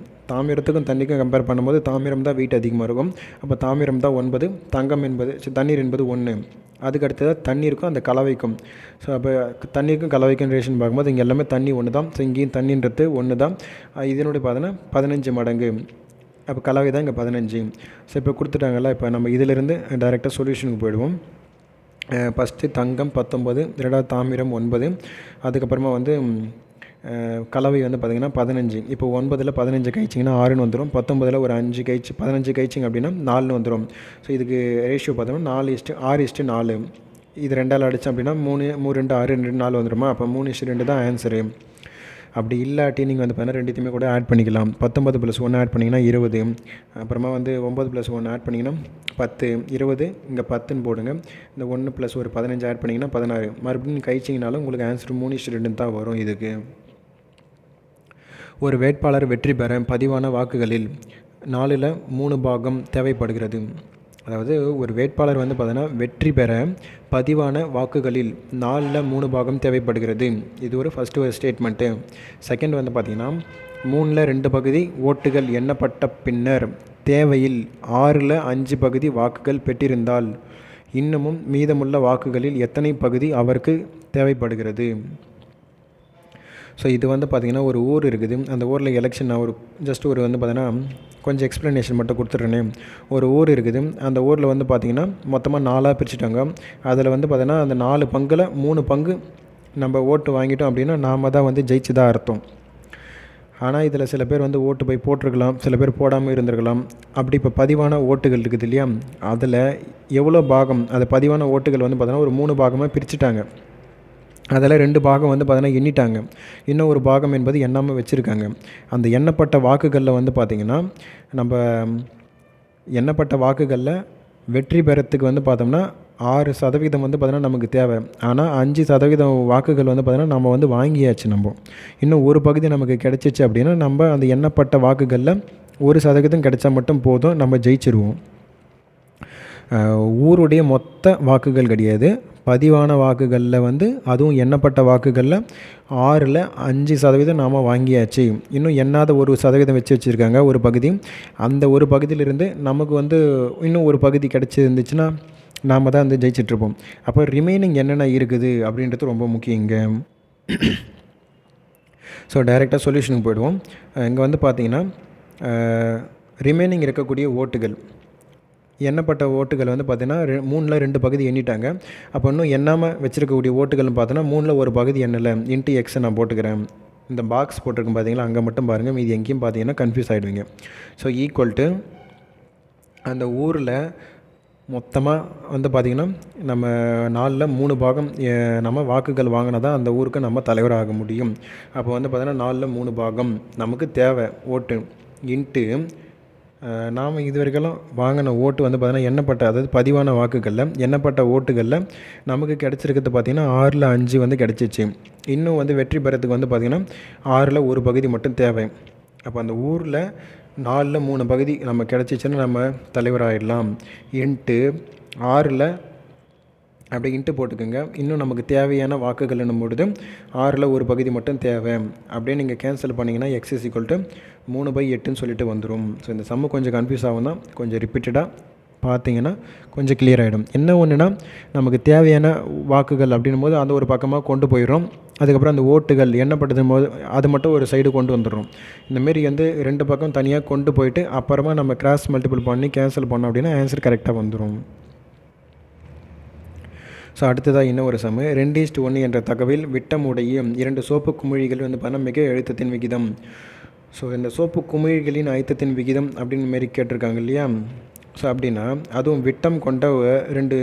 தண்ணிக்கும் கம்பேர் பண்ணும்போது தாமிரம் தான் வெயிட் அதிகமாக இருக்கும். அப்போ தாமிரம் தான் 9, தங்கம் என்பது தண்ணீர் என்பது 1. அதுக்கு அடுத்தது தண்ணீருக்கும் அந்த கலவைக்கும். ஸோ அப்போ தண்ணீருக்கும் கலவைக்கும் ரிலேஷன் பார்க்கும்போது இங்கே எல்லாமே தண்ணி 1 தான். ஸோ இங்கேயும் தண்ணின்றது 1 தான். இதனுடைய பார்த்தோன்னா 15 மடங்கு. அப்போ கலவை தான் இங்கே 15. ஸோ இப்போ கொடுத்துட்டாங்கல்ல, இப்போ நம்ம இதிலிருந்து டைரெக்டாக சொல்யூஷனுக்கு போயிடுவோம். ஃபஸ்ட்டு தங்கம் 19, ரெண்டாவது தாமிரம் 9, அதுக்கப்புறமா வந்து கலவை வந்து பார்த்திங்கன்னா 15. இப்போ 9ல் 15 கழிச்சிங்கன்னா 6ன்னு வந்துடும். 19ல் ஒரு 5 கழிச்சு 15 கழிச்சிங்க அப்படின்னா 4ன்னு வந்துடும். ஸோ இதுக்கு ரேஷியோ பார்த்தோம்னா 4:6:4. இது 2ஆல் அடித்தோம் அப்படின்னா 3 2 6 2 4 வந்துடுமா. அப்போ 3:2 தான் ஆன்சரு. அப்படி இல்லாட்டி நீங்கள் வந்து பார்த்தீங்கன்னா ரெண்டுத்தையுமே கூட ஆட் பண்ணிக்கலாம். 19 + 1 ஆட் பண்ணிங்கன்னா 20, அப்புறமா வந்து 9 + 1 ஆட் பண்ணிங்கன்னா 10, 20 இங்கே 10ன்னு போடுங்க. இந்த 1 + ஒரு 15 ஆட் பண்ணிங்கன்னா 16. மறுபடியும் கழிச்சிங்கனாலும் உங்களுக்கு ஆன்சர் 3:2 தான் வரும். இதுக்கு ஒரு வேட்பாளர் வெற்றி பெற பதிவான வாக்குகளில் 4ல் 3 பாகம் தேவைப்படுகிறது. அதாவது ஒரு வேட்பாளர் வந்து பார்த்தோன்னா வெற்றி பெற பதிவான வாக்குகளில் 4ல் 3 பாகம் தேவைப்படுகிறது. இது ஒரு ஃபஸ்ட்டு ஒரு ஸ்டேட்மெண்ட்டு. செகண்ட் வந்து பார்த்திங்கன்னா 3ல் 2 பகுதி ஓட்டுகள் எண்ணப்பட்ட பின்னர் தேவையில் 6ல் 5 பகுதி வாக்குகள் பெற்றிருந்தால் இன்னமும் மீதமுள்ள வாக்குகளில் எத்தனை பகுதி அவருக்கு தேவைப்படுகிறது. ஸோ இது வந்து பார்த்திங்கன்னா ஒரு ஊர் இருக்குது. அந்த ஊரில் எலெக்ஷன் நான் ஒரு ஜஸ்ட் ஒரு வந்து பார்த்தீங்கன்னா கொஞ்சம் எக்ஸ்ப்ளனேஷன் மட்டும் கொடுத்துட்றேனே. ஒரு ஊர் இருக்குது. அந்த ஊரில் வந்து பார்த்திங்கன்னா மொத்தமாக 4ஆக பிரிச்சுட்டாங்க. அதில் வந்து பார்த்தீங்கன்னா அந்த 4 பங்கில் 3 பங்கு நம்ம ஓட்டு வாங்கிட்டோம் அப்படின்னா நாம் தான் வந்து ஜெயிச்சு தான் அர்த்தம். ஆனால் இதில் சில பேர் வந்து ஓட்டு போய் போட்டிருக்கலாம், சில பேர் போடாமல் இருந்திருக்கலாம். அப்படி இப்போ பதிவான ஓட்டுகள் இருக்குது இல்லையா, அதில் எவ்வளோ பாகம் அது பதிவான ஓட்டுகள் வந்து பார்த்தீங்கன்னா ஒரு 3 பாகமாக பிரிச்சுட்டாங்க. அதில் 2 பாகம் வந்து பார்த்தீங்கன்னா எண்ணிட்டாங்க. இன்னும் ஒரு பாகம் என்பது எண்ணாமல் வச்சுருக்காங்க. அந்த எண்ணப்பட்ட வாக்குகளில் வந்து பார்த்திங்கன்னா நம்ம எண்ணப்பட்ட வாக்குகளில் வெற்றி பெறத்துக்கு வந்து பார்த்தோம்னா 6% வந்து பார்த்தீங்கன்னா நமக்கு தேவை. ஆனால் 5% வாக்குகள் வந்து பார்த்தீங்கன்னா நம்ம வந்து வாங்கியாச்சு. நம்ம இன்னும் ஒரு பகுதி நமக்கு கிடைச்சிச்சு அப்படின்னா நம்ம அந்த எண்ணப்பட்ட வாக்குகளில் 1% கிடைச்சா மட்டும் போதும், நம்ம ஜெயிச்சிருவோம். ஊருடைய மொத்த வாக்குகள் கிடையாது, பதிவான வாக்குகளில் வந்து அதுவும் எண்ணப்பட்ட வாக்குகளில் 6ல் 5% நாம் வாங்கியாச்சு. இன்னும் எண்ணாத 1% வச்சுருக்காங்க ஒரு பகுதி. அந்த ஒரு பகுதியிலிருந்து நமக்கு வந்து இன்னும் ஒரு பகுதி கிடச்சிருந்துச்சுன்னா நாம் தான் வந்து ஜெயிச்சிட்ருப்போம். அப்போ ரிமைனிங் என்னென்ன இருக்குது அப்படின்றது ரொம்ப முக்கியம் இங்கே. ஸோ டைரெக்டாக சொல்யூஷனுக்கு போய்டுவோம். இங்கே வந்து பார்த்திங்கன்னா ரிமைனிங் இருக்கக்கூடிய ஓட்டுகள் எண்ணப்பட்ட ஓட்டுகள் வந்து பார்த்திங்கன்னா 3ல் 2 பகுதி எண்ணிட்டாங்க. அப்போ இன்னும் எண்ணாமல் வச்சுருக்கக்கூடிய ஓட்டுகள்னு பார்த்தோன்னா 3ல் ஒரு பகுதி எண்ணலை, இன்ட்டு எக்ஸை நான் போட்டுக்கிறேன். இந்த பாக்ஸ் போட்டிருக்கேன் பார்த்தீங்களா, அங்கே மட்டும் பாருங்கள், மீதி எங்கேயும் பார்த்தீங்கன்னா கன்ஃபியூஸ் ஆகிடுவீங்க. ஸோ ஈக்குவல் டு அந்த ஊரில் மொத்தமாக வந்து பார்த்திங்கன்னா நம்ம 4ல் 3 பாகம் நம்ம வாக்குகள் வாங்கினா தான் அந்த ஊருக்கு நம்ம தலைவராக முடியும். அப்போ வந்து பார்த்திங்கன்னா 4ல் 3 பாகம் நமக்கு தேவை ஓட்டு இன்ட்டு நாம் இது வரைக்கும் வாங்கின ஓட்டு வந்து பார்த்திங்கன்னா எண்ணப்பட்ட, அதாவது பதிவான வாக்குகளில் எண்ணப்பட்ட ஓட்டுகளில் நமக்கு கிடச்சிருக்கிறது பார்த்திங்கன்னா 6ல் 5 வந்து கிடச்சிச்சு. இன்னும் வந்து வெற்றி பெறத்துக்கு வந்து பார்த்திங்கன்னா 6ல் 1 பகுதி மட்டும் தேவை. அப்போ அந்த ஊரில் 4ல் 3 பகுதி நம்ம கிடச்சிச்சின்னா நம்ம தலைவராகிடலாம். இன்ட்டு 6ல் அப்படி இன்ட்டு போட்டுக்கோங்க. இன்னும் நமக்கு தேவையான வாக்குகள் என்னும்பொழுது 6ல் 1 பகுதி மட்டும் தேவை. அப்படியே நீங்கள் கேன்சல் பண்ணிங்கன்னா x = 3/8ன்னு சொல்லிட்டு வந்துடும். ஸோ இந்த சம்மு கொஞ்சம் கன்ஃபியூஸ் ஆகும் தான், கொஞ்சம் ரிப்பீட்டடாக பார்த்தீங்கன்னா கொஞ்சம் கிளியர் ஆகிடும். என்ன ஒன்றுனா நமக்கு தேவையான வாக்குகள் அப்படின்னும் போது அந்த ஒரு பக்கமாக கொண்டு போயிடும். அதுக்கப்புறம் அந்த ஓட்டுகள் எண்ணப்பட்டதும் போது அது மட்டும் ஒரு சைடு கொண்டு வந்துடும். இந்தமாரி வந்து 2 பக்கம் தனியாக கொண்டு போயிட்டு அப்புறமா நம்ம கிராஸ் மல்டிபிள் பண்ணி கேன்சல் பண்ணோம் அப்படின்னா ஆன்சர் கரெக்டாக வந்துடும். ஸோ அடுத்ததாக இன்னும் ஒரு சம 2:1 என்ற தகவல் விட்டம் உடைய 2 சோப்பு குமிழிகள் வந்து பார்த்தா மிக அழுத்தத்தின் விகிதம். ஸோ இந்த சோப்பு குமிழிகளின் அழுத்தத்தின் விகிதம் அப்படின்னு மாரி கேட்டிருக்காங்க இல்லையா. ஸோ அப்படின்னா அதுவும் விட்டம் கொண்ட 2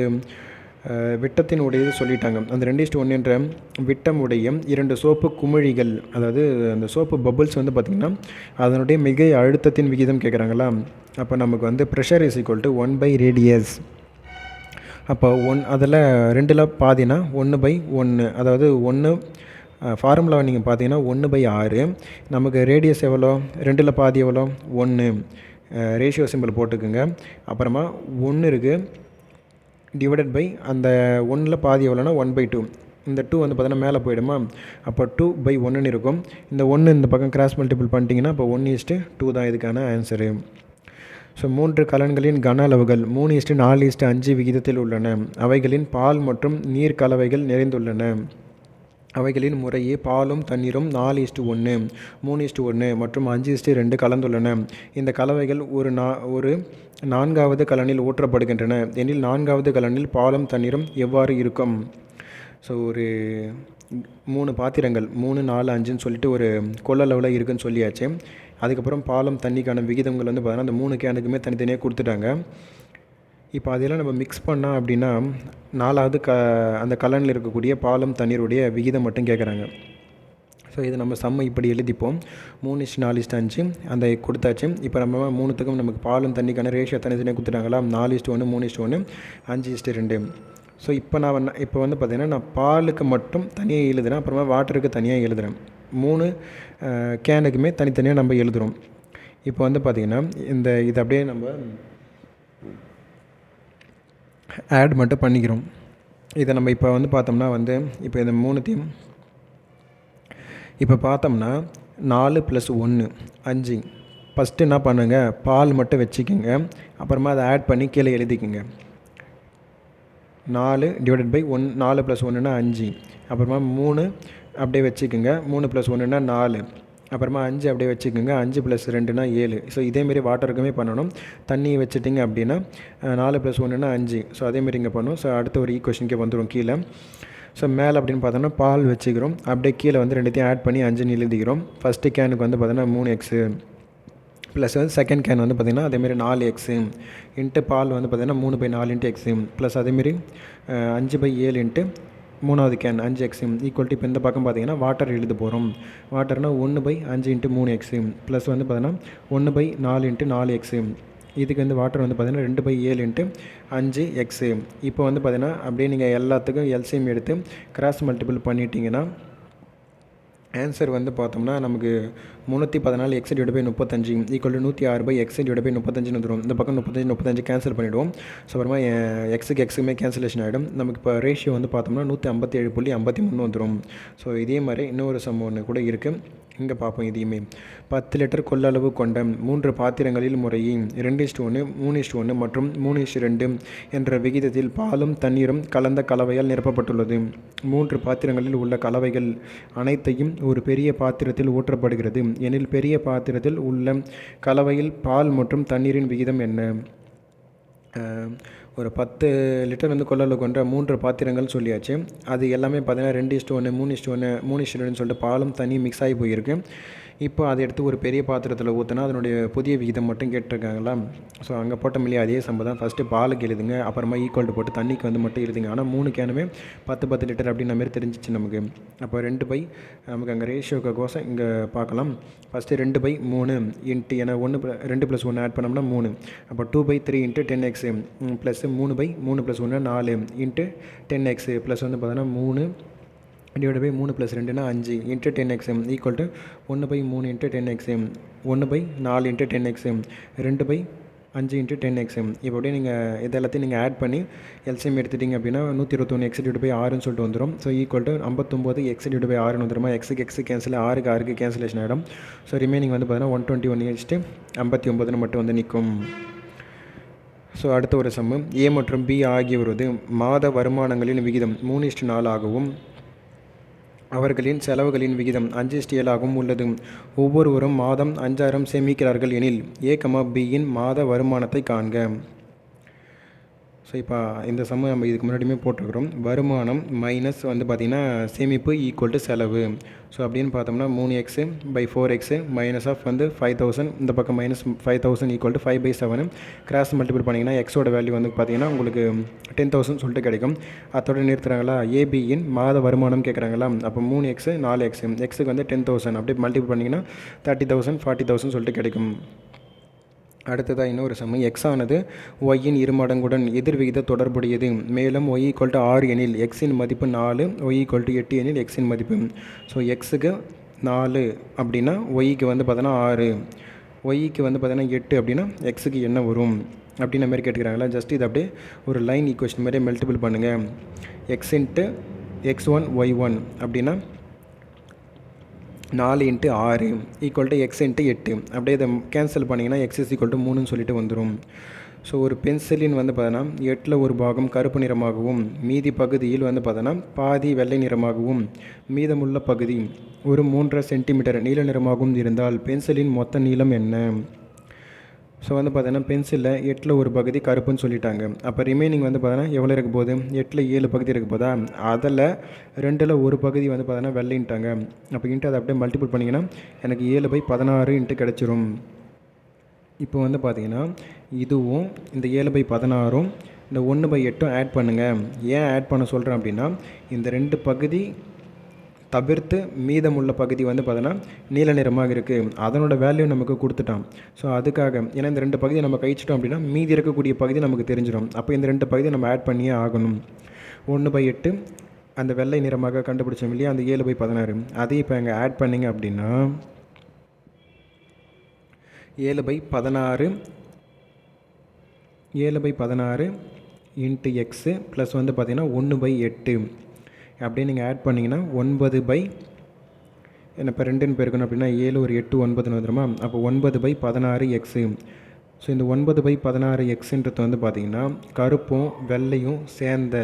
விட்டத்தின் உடையது சொல்லிட்டாங்க. அந்த 2:1 என்ற விட்டம் உடைய 2 சோப்பு குமிழிகள், அதாவது அந்த சோப்பு பபுள்ஸ் வந்து பார்த்திங்கன்னா அதனுடைய மிக அழுத்தத்தின் விகிதம் கேட்குறாங்களா. அப்போ நமக்கு வந்து ப்ரெஷர் = 1/ரேடியஸ். அப்போ அதில் 2ல் பாதினா 1/1, அதாவது 1 ஃபார்முலாவை நீங்கள் பார்த்தீங்கன்னா 1/6. நமக்கு ரேடியஸ் எவ்வளோ, 2ல் பாதி எவ்வளோ 1, ரேஷியோ சிம்பிள் போட்டுக்குங்க. அப்புறமா 1 இருக்குது டிவைடட் பை அந்த 1ல் பாதி எவ்வளோனா 1/2. இந்த 2 வந்து பார்த்தீங்கன்னா மேலே போயிடுமா. அப்போ 2/1ன்னு இருக்கும். இந்த 1 இந்த பக்கம் கிராஸ் மல்டிபிள் பண்ணிட்டீங்கன்னா அப்போ 1:2 தான் இதுக்கான ஆன்சரு. ஸோ 3 கலன்களின் கன அளவுகள் 3:4:5 விகிதத்தில் உள்ளன. அவைகளின் பால் மற்றும் நீர் கலவைகள் நிறைந்துள்ளன. அவைகளின் முறையே பாலும் தண்ணீரும் 4:1, 3:1 மற்றும் 5:2 கலந்துள்ளன. இந்த கலவைகள் ஒரு 4வது கலனில் ஊற்றப்படுகின்றன எனில் 4வது கலனில் பாலும் தண்ணீரும் எவ்வாறு இருக்கும். ஸோ ஒரு 3 பாத்திரங்கள் 3, 4, 5ன்னு சொல்லிட்டு ஒரு கொள்ளளவில் இருக்குதுன்னு சொல்லியாச்சு. அதுக்கப்புறம் பாலும் தண்ணிக்கான விகிதங்கள் வந்து பார்த்தீங்கன்னா அந்த 3 கேனுக்குமே தனித்தனியாக கொடுத்துட்டாங்க. இப்போ அதெல்லாம் நம்ம மிக்ஸ் பண்ணால் அப்படின்னா 4வது அந்த கலனில் இருக்கக்கூடிய பாலும் தண்ணீருடைய விகிதம் மட்டும் கேட்குறாங்க. ஸோ இது நம்ம சம்மை இப்படி எழுதிப்போம். 3:4:5 அந்த கொடுத்தாச்சு. இப்போ நம்ம 3த்துக்கும் நமக்கு பாலும் தண்ணிக்கான ரேஷியோ தனித்தனியாக கொடுத்துட்டாங்களா. 4:1, 3:1, 5:2. ஸோ இப்போ வந்து பார்த்திங்கன்னா நான் பாலுக்கு மட்டும் தனியாக எழுதுகிறேன், அப்புறமா வாட்டருக்கு தனியாக எழுதுகிறேன். 3 கேனுக்குமே தனித்தனியாக நம்ம எழுதுகிறோம். இப்போ வந்து பார்த்திங்கன்னா இது அப்படியே நம்ம ஆட் மட்டும் பண்ணிக்கிறோம். இதை நம்ம இப்போ வந்து பார்த்தோம்னா இப்போ இந்த 3த்தையும் இப்போ பார்த்தோம்னா 4 + 1 5. ஃபஸ்ட்டு என்ன பண்ணுங்க, பால் மட்டும் வச்சுக்கோங்க, அப்புறமா அதை ஆட் பண்ணி கீழே எழுதிக்கோங்க. 4 / 1, 4 + 1னா 5. அப்புறமா 3 அப்படியே வச்சுக்கோங்க, 3 + 1னா 4. அப்புறமா 5 அப்படியே வச்சுக்கோங்க, 5 + 2னா 7. ஸோ இதேமாரி வாட்டருக்குமே பண்ணணும். தண்ணியை வச்சுட்டிங்க அப்படின்னா 4 + 1னா 5. ஸோ அதேமாரி இங்கே பண்ணணும். ஸோ அடுத்த ஒரு ஈக்குவேஷனுக்கே வந்துடும் கீழே. ஸோ மேலே அப்படின்னு பார்த்தோன்னா பால் வச்சுக்கிறோம், அப்படியே கீழே வந்து 2த்தையும் ஆட் பண்ணி 5ன்னு எழுதிக்கிறோம். ஃபஸ்ட்டு கேனுக்கு வந்து பார்த்தோன்னா 3x ப்ளஸ் செகண்ட் கேன் வந்து பார்த்திங்கன்னா அதேமாரி 4x இன்ட்டு பால் வந்து பார்த்திங்கன்னா 3/4 x ப்ளஸ் அதேமாரி 5/7 இன்ட்டு 3வது கேன் 5x ஈக்குவல் டு இப்போ இந்த பக்கம் பார்த்திங்கன்னா வாட்டர் எழுத போகிறோம். வாட்டர்னால் 1/5 இன்ட்டு 3x ப்ளஸ் வந்து பார்த்திங்கன்னா 1/4 இன்ட்டு 4x. இதுக்கு வந்து வாட்டர் வந்து பார்த்திங்கன்னா 2/7 இன்ட்டு 5x. இப்போ வந்து பார்த்திங்கன்னா அப்படியே நீங்கள் எல்லாத்துக்கும் எல்சிஎம் எடுத்து கிராஸ் மல்டிபிள் பண்ணிட்டீங்கன்னா ஆன்சர் வந்து பார்த்தோம்னா நமக்கு 314 x / 35 ஈக்குவல் டு 106/x / 35 வந்துடும். இந்த பக்கம் 35 கேன்சல் பண்ணிவிடுவோம். ஸோ அப்புறமா எக்ஸுக்கு எக்ஸுமே கேன்சலேஷன் ஆகிடும். நமக்கு இப்போ ரேஷியோ வந்து பார்த்தோம்னா 157.53 வந்துடும். ஸோ இதே மாதிரி இன்னொரு சம் ஒன்று கூட இருக்குது, இங்கே பார்ப்போம். இதையுமே 10 லிட்டர் கொள்ளளவு கொண்ட 3 பாத்திரங்களில் முறையே 2:1, 3:1 மற்றும் 3:2 என்ற விகிதத்தில் பாலும் தண்ணீரும் கலந்த கலவையால் நிரப்பப்பட்டுள்ளது. 3 பாத்திரங்களில் உள்ள கலவைகள் அனைத்தையும் ஒரு பெரிய பாத்திரத்தில் ஊற்றப்படுகிறது எனில் பெரிய பாத்திரத்தில் உள்ள கலவையில் பால் மற்றும் தண்ணீரின் விகிதம் என்ன. ஒரு 10 லிட்டர் வந்து கொள்ளளவு கொண்ட 3 பாத்திரங்கள் சொல்லியாச்சு. அது எல்லாமே பார்த்தீங்கன்னா 2:1, 3:1, 3:2 சொல்லிட்டு பாலும் தண்ணி மிக்ஸ் ஆகி போயிருக்கு. இப்போ அதை எடுத்து ஒரு பெரிய பாத்திரத்தில் ஊற்றினா அதனுடைய புதிய விகிதம் மட்டும் கேட்டிருக்காங்களா. ஸோ அங்கே போட்ட இல்லையா அதே சம்பவம் தான். ஃபஸ்ட்டு பாலுக்கு எழுதுங்க, அப்புறமா ஈக்குவல் டு போட்டு தண்ணிக்கு வந்து மட்டும் எழுதுங்க. ஆனால் 3 கேனுமே 10 லிட்டர் அப்படின்ற மாதிரி தெரிஞ்சிச்சு நமக்கு. அப்போ 2/, நமக்கு அங்கே ரேஷியோக்கு கோசம் இங்கே பார்க்கலாம். ஃபஸ்ட்டு 2/3 இன்ட்டு, ஏன்னா 2 + 1 ஆட் பண்ணோம்னா 3, அப்போ 2/3 × 10x plus 3/3 + 1 4 into 10x plus வந்து பார்த்தோன்னா 3 /3 + 2 5 × 10x equal to 1/3 × 10x 1/4 × 10x 2/5 × 10x. இப்போ அப்படியே நீங்கள் இது எல்லாத்தையும் நீங்கள் ஆட் பண்ணி எல்சிஎம் எடுத்துட்டிங்க அப்படின்னா 121x / 6ன்னு சொல்லிட்டு வந்துடும். ஸோ ஈக்குவல் டு 59x / 6ன்னு வந்துடுமா. எக்ஸுக்கு கேன்சல், 6க்கு கேன்சலேஷன் ஆகிடும். ஸோ ரிமைனிங் வந்து பார்த்தீங்கன்னா 121 மட்டும் வந்து நிற்கும். ஸோ அடுத்த ஒரு சம்மு, ஏ மற்றும் பி ஆகியோரது மாத வருமானங்களின் விகிதம் 3:4 ஆகவும் அவர்களின் செலவுகளின் விகிதம் 5:7 ஆகவும் உள்ளது. ஒவ்வொருவரும் மாதம் 5000 சேமிக்கிறார்கள் எனில் ஏ, பியின் மாத வருமானத்தை காண்க. ஸோ இப்போ இந்த சம்மு நம்ம இதுக்கு முன்னாடியுமே போட்டிருக்கிறோம். வருமானம் மைனஸ் வந்து பார்த்திங்கன்னா சேமிப்பு ஈக்குவல் டு செலவு. ஸோ அப்படின்னு பார்த்தோம்னா 3x/4x மைனஸ் ஆஃப் வந்து 5000, இந்த பக்கம் -5000 ஈக்குவல் டு 5/7 கிராஸ் மல்டிபிள் பண்ணிங்கன்னா எக்ஸோட வேல்யூ வந்து பார்த்திங்கன்னா உங்களுக்கு 10,000 சொல்லிட்டு கிடைக்கும். அதோட நிறுத்துகிறாங்களா. ஏபியின் மாத வருமானம் கேட்குறாங்களா. அப்போ 3x 4x, எக்ஸுக்கு வந்து 10,000 அப்படியே மல்டிபிள் பண்ணிங்கன்னா 30,000 40,000 சொல்லிட்டு கிடைக்கும். அடுத்ததாக இன்னொரு சமம், எக்ஸ் ஆனது ஒய்யின் இருமடங்குடன் எதிர்விகித தொடர்புடையது. மேலும் y = 6 எனில் எக்ஸின் மதிப்பு 4, y = 8 எனில் எக்ஸின் மதிப்பு. ஸோ எக்ஸுக்கு 4 அப்படின்னா ஒய்க்கு வந்து பார்த்தோன்னா 6, ஒய்க்கு வந்து பார்த்தோன்னா 8 அப்படின்னா எக்ஸுக்கு என்ன வரும் அப்படின்ற மாதிரி கேட்டுக்கிறாங்களா. ஜஸ்ட் இது அப்படியே ஒரு லைன் ஈக்குவேஷன் மாதிரியே மல்டிபிள் பண்ணுங்கள். x × x1 y1 அப்படின்னா 4 × 6 ஈக்குவல் டு x × 8. அப்படியே இதை கேன்சல் பண்ணிங்கன்னா x = 3ன்னு சொல்லிட்டு வந்துடும். ஸோ ஒரு பென்சிலின் வந்து பார்த்தோன்னா 8ல் ஒரு பாகம் கருப்பு நிறமாகவும் மீதி பகுதியில் வந்து பார்த்தோன்னா பாதி வெள்ளை நிறமாகவும் மீதமுள்ள பகுதி ஒரு 3.5 சென்டிமீட்டர் நீல நிறமாகவும் இருந்தால் பென்சிலின் மொத்த நீளம் என்ன. ஸோ வந்து பார்த்தீங்கன்னா பென்சிலில் 8ல் ஒரு பகுதி கருப்புன்னு சொல்லிட்டாங்க. அப்போ ரிமைனிங் வந்து பார்த்தீங்கன்னா எவ்வளோ இருக்க போகுது, 8ல் 7 பகுதி இருக்க போதா. அதில் 2ல் ஒரு பகுதி வந்து பார்த்தீங்கன்னா வெள்ளைன்ட்டாங்க. அப்போ இன்ட்டு அதை அப்படியே மல்டிபிள் பண்ணிங்கன்னா எனக்கு 7/16 இன்ட்டு கிடச்சிரும். இப்போ வந்து பார்த்திங்கன்னா இதுவும் இந்த 7/16ம் இந்த 1/8ம் ஆட் பண்ணுங்கள். ஏன் ஆட் பண்ண சொல்கிறேன் அப்படின்னா இந்த 2 பகுதி தவிர்த்து மீதமுள்ள பகுதி வந்து பார்த்தோன்னா நீல நிறமாக இருக்குது. அதனோட வேல்யூ நமக்கு கொடுத்துட்டான். ஸோ அதுக்காக, ஏன்னா இந்த 2 பகுதியை நம்ம கழிச்சிட்டோம் அப்படின்னா மீதி இருக்கக்கூடிய பகுதி நமக்கு தெரிஞ்சிடும். அப்போ இந்த 2 பகுதியை நம்ம ஆட் பண்ணியே ஆகணும். 1/8 அந்த வெள்ளை நிறமாக கண்டுபிடிச்சோம் இல்லையா, அந்த 7/16 அதையும் இப்போ அங்கே ஆட் பண்ணிங்க அப்படின்னா 7/16 இன்ட்டு எக்ஸு ப்ளஸ் வந்து பார்த்திங்கன்னா 1/8 அப்படியே நீங்கள் ஆட் பண்ணிங்கன்னா 9 என்ன இப்போ 2ன்னு பெருக்கணும் அப்படின்னா 7 ஒரு 8 9ன்னு வந்துடுமா. அப்போ 9/16x. ஸோ இந்த 9/16xன்றது வந்து பார்த்திங்கன்னா கருப்பும் வெள்ளையும் சேர்ந்த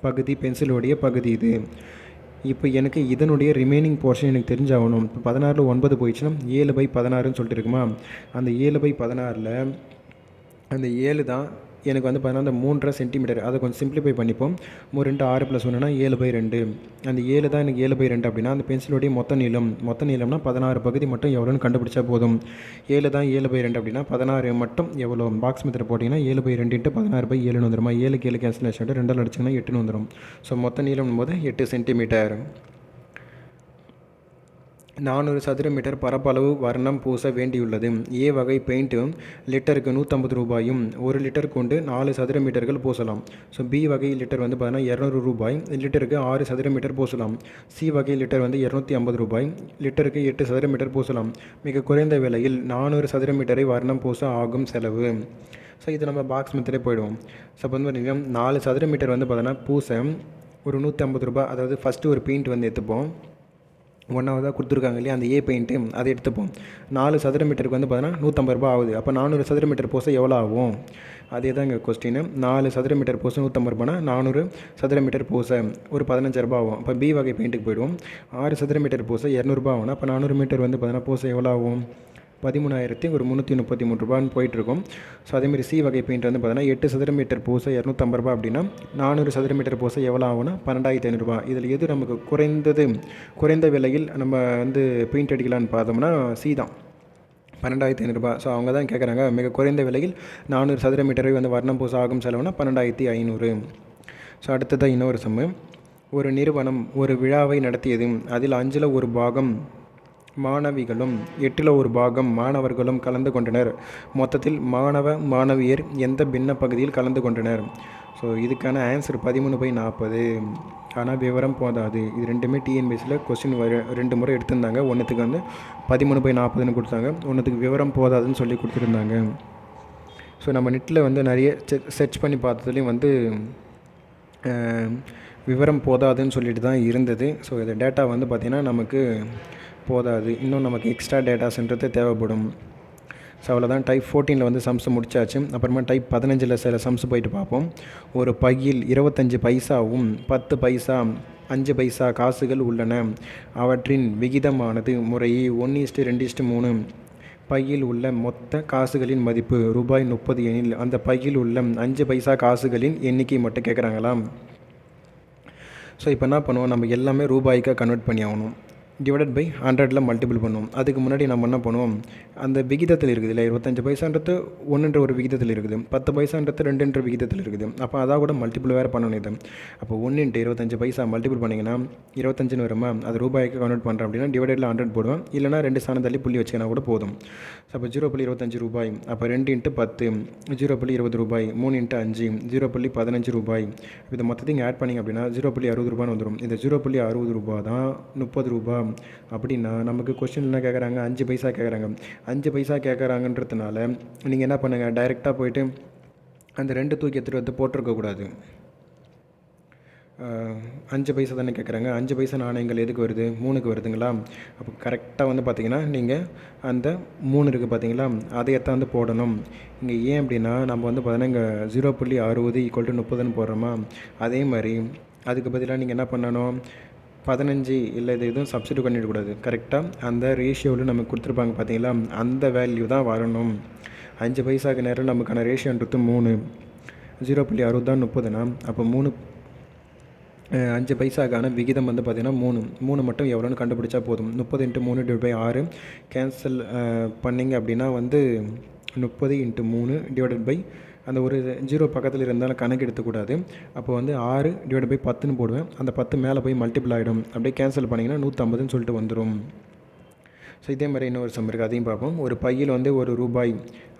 பகுதி, பென்சிலோடைய பகுதி இது. இப்போ எனக்கு இதனுடைய ரிமைனிங் போர்ஷன் எனக்கு தெரிஞ்சாகணும். இப்போ 16ல் 9 போயிடுச்சுன்னா 7/16ன்னு சொல்லிட்டு இருக்குமா. அந்த 7/16ல் அந்த 7 தான் எனக்கு வந்து பார்த்தீங்கன்னா அந்த 3.5 சென்டிமீட்டர். அதை கொஞ்சம் சிம்பிளிஃபை பண்ணிப்போம். 3 × 6 + 1 7/2. அந்த 7 தான் எனக்கு 7/2 அப்படின்னா அந்த பென்சிலோடைய மொத்த நீளம்னா 16 பகுதி மட்டும் எவ்வளோன்னு கண்டுபிடிச்சா போதும். 7 தான் 7/2 அப்படின்னா 16 மட்டும் எவ்வளோ பாக்ஸ் மெத்தட் போட்டிங்கன்னா 7/2 × 16/7ன்னு வந்துடுமா. 7க்கு 7 கேன்சலேஷன் ஆகிட்டு 2 அடிச்சிங்கன்னா 8ன்னு வந்துடும். ஸோ மொத்த நீளம் போது 8 சென்டிமீட்டர். 400 சதுர மீட்டர் பரப்பளவு வர்ணம் பூச வேண்டியுள்ளது. ஏ வகை பெயிண்ட்டு லிட்டருக்கு 150 ரூபாயும் 1 லிட்டர் கொண்டு 4 சதுர மீட்டர்கள் பூசலாம். ஸோ பி வகை லிட்டர் வந்து பார்த்தீங்கன்னா 200 ரூபாய், லிட்டருக்கு 6 சதுர மீட்டர் பூசலாம். சி வகை லிட்டர் வந்து 250 ரூபாய், லிட்டருக்கு 8 சதுர மீட்டர் பூசலாம். மிக குறைந்த விலையில் 400 சதுர மீட்டரை வர்ணம் பூச ஆகும் செலவு. ஸோ இது நம்ம பாக்ஸ் மெத்தடே போயிடுவோம். ஸோ அப்போ வந்து பார்த்திங்கன்னா 4 சதுர மீட்டர் வந்து பார்த்தோன்னா பூச ஒரு 150 ரூபாய். அதாவது ஃபஸ்ட்டு ஒரு பெயிண்ட் வந்து எடுத்துப்போம். 1ஆவதாக கொடுத்துருக்காங்க இல்லையா அந்த ஏ பெயிண்ட்டு, அதை எடுத்துப்போம். 4 சதுர மீட்டருக்கு வந்து பார்த்தீங்கன்னா 150 ரூபா ஆகுது. அப்போ 400 சதுர மீட்டர் பூச எவ்வளோ ஆகும், அதே தான் இங்கே கொஸ்டின். 4 சதுர மீட்டர் பூச 150 ரூபானா 400 சதுர மீட்டர் பூச ஒரு 15 ரூபா ஆகும். அப்போ பி வகை பெயிண்ட்டுக்கு போய்டுவோம். 6 சதுர மீட்டர் பூச 200 ரூபா ஆகும். அப்போ 400 மீட்டர் வந்து பார்த்தீங்கன்னா பூச எவ்வளோ ஆகும், 13,333 ரூபான்னு போயிட்டுருக்கும். ஸோ அதேமாதிரி சி வகை பெயிண்ட் வந்து பார்த்தீங்கன்னா 8 சதுர மீட்டர் பூசை 250 ரூபா அப்படின்னா 400 சதுர மீட்டர் பூசை எவ்வளோ ஆகும்னா 12,500 ரூபா. இதில் எது நமக்கு குறைந்த விலையில் நம்ம வந்து பெயிண்ட் அடிக்கலான்னு பார்த்தோம்னா சி தான், 12,500 ரூபா. ஸோ அவங்க தான் கேட்குறாங்க மிக குறைந்த விலையில் 400 சதுர மீட்டரை வந்து வர்ணம் பூச ஆகும் செலவுனா 12,500. ஸோ அடுத்ததாக இன்னொரு சம்மு. ஒரு நிறுவனம் ஒரு விழாவை நடத்தியது. அதில் 5ல் 1 பாகம் மாணவிகளும் 8ல் 1 பாகம் மாணவர்களும் கலந்து கொண்டனர். மொத்தத்தில் மாணவியர் எந்த பின்ன பகுதியில் கலந்து கொண்டனர்? ஸோ இதுக்கான ஆன்சர் 13/40. ஆனால் விவரம் போதாது. இது ரெண்டுமே டிஎன்பிஎஸ்சியில் கொஸ்டின் 2 முறை எடுத்திருந்தாங்க. ஒன்றுத்துக்கு வந்து 13/40ன்னு கொடுத்தாங்க, ஒன்றுத்துக்கு விவரம் போதாதுன்னு சொல்லி கொடுத்துருந்தாங்க. ஸோ நம்ம நெட்டில் வந்து நிறைய சர்ச் பண்ணி பார்த்ததுலேயும் வந்து விவரம் போதாதுன்னு சொல்லிட்டு தான் இருந்தது. ஸோ இந்த டேட்டா வந்து பார்த்திங்கன்னா நமக்கு போதாது, இன்னும் நமக்கு எக்ஸ்ட்ரா டேட்டாஸ்ன்றது தேவைப்படும். ஸோ அவ்வளோதான். டைப் 14 வந்து சம்ஸ் முடிச்சாச்சு. அப்புறமா டைப் 15 சில சம்ஸ் போயிட்டு பார்ப்போம். ஒரு பையில் 25 பைசாவும் 10 பைசா 5 பைசா காசுகள் உள்ளன. அவற்றின் விகிதமானது முறையே 1:2:3. பையில் உள்ள மொத்த காசுகளின் மதிப்பு ரூபாய் 30 எனில் அந்த பையில் உள்ள 5 பைசா காசுகளின் எண்ணிக்கை மட்டும் கேட்குறாங்களாம். ஸோ இப்போ என்ன பண்ணுவோம், நம்ம எல்லாமே ரூபாய்க்காக கன்வெர்ட் பண்ணி ஆகணும். டிவைடட் பை 100ல் மல்டிபிள் பண்ணுவோம். அதுக்கு முன்னாடி நம்ம என்ன பண்ணுவோம், அந்த விகிதத்தில் இருக்குது இல்லை, 25 பைசான்றது 1ன்ற ஒரு விகிதத்தில் இருக்குது, 10 பைசான்றது 2ன்ற விகிதத்தில் இருக்குது. அப்போ அதாக கூட மல்டிபிள் வேறு பண்ணணும். இது அப்போ 1 × 25 பைசா மல்டிபிள் பண்ணிங்கன்னா 25ன்னு வருமா, அது ரூபாய்க்கு கன்வெர்ட் பண்ணுறோம் அப்படின்னா டிவைடடில் 100 போடுவேன், இல்லைனா 2 ஸ்தானம் தள்ளி புள்ளி வச்சுக்கினா கூட போதும். அப்போ 0.25 ரூபாய், அப்போ 2 × 10 0.20 ரூபாய், 3 × 5 0.15 ரூபாய். இதை மொத்தத்தையும் ஆட் பண்ணிங்க அப்படின்னா 0.60 ரூபான்னு வந்துடும். இந்த 0.60 ரூபா தான் 30 ரூபா. அப்படின்னா நமக்கு கொஸ்டின் என்ன கேட்குறாங்க, 5 பைசா கேட்குறாங்க. 5 பைசா கேட்குறாங்கன்றதுனால நீங்கள் என்ன பண்ணுங்கள், டைரெக்டாக போய்ட்டு அந்த 2 தூக்கி எடுத்துகிட்டு வந்து போட்டிருக்கக்கூடாது. 5 பைசா தானே கேட்குறாங்க. 5 பைசா நாணயங்கள் எதுக்கு வருது, 3க்கு வருதுங்களா. அப்போ கரெக்டாக வந்து பார்த்திங்கன்னா நீங்கள் அந்த 3 இருக்குது பார்த்தீங்களா, அதை எத்தான் வந்து போடணும். இங்கே ஏன் அப்படின்னா நம்ம வந்து பார்த்தீங்கன்னா இங்கே 0.60 = 30ன்னு போடுறோமா. அதே மாதிரி அதுக்கு பதிலாக நீங்கள் என்ன பண்ணணும், 15 இல்லை இது எதுவும் சப்ஸ்டியூட் பண்ணிடக்கூடாது. கரெக்டாக அந்த ரேஷியோவில் நமக்கு கொடுத்துருப்பாங்க பார்த்தீங்களா, அந்த வேல்யூ தான் வரணும். 5 பைசாவுக்கு நேரம் நமக்கான ரேஷியோன்றது 3, 0.60 தான் 30னா, அப்போ 5 பைசாக்கான விகிதம் வந்து பார்த்திங்கன்னா 3 மட்டும் எவ்வளோன்னு கண்டுபிடிச்சா போதும். 30 × 3 / 6 கேன்சல் பண்ணிங்க அப்படின்னா வந்து 30 × 3 அந்த ஒரு 0 பக்கத்தில் இருந்தாலும் கணக்கு எடுத்துக்கூடாது. அப்போ வந்து 6/10ன்னு போடுவேன். அந்த 10 மேலே போய் மல்டிபிள் ஆகிடும். அப்படியே கேன்சல் பண்ணிங்கன்னா 150ன்னு சொல்லிட்டு வந்துடும். ஸோ இதே மாதிரி இன்னொரு சம் இருக்குது, அதையும் பார்ப்போம். ஒரு பையில் வந்து ஒரு ரூபாய்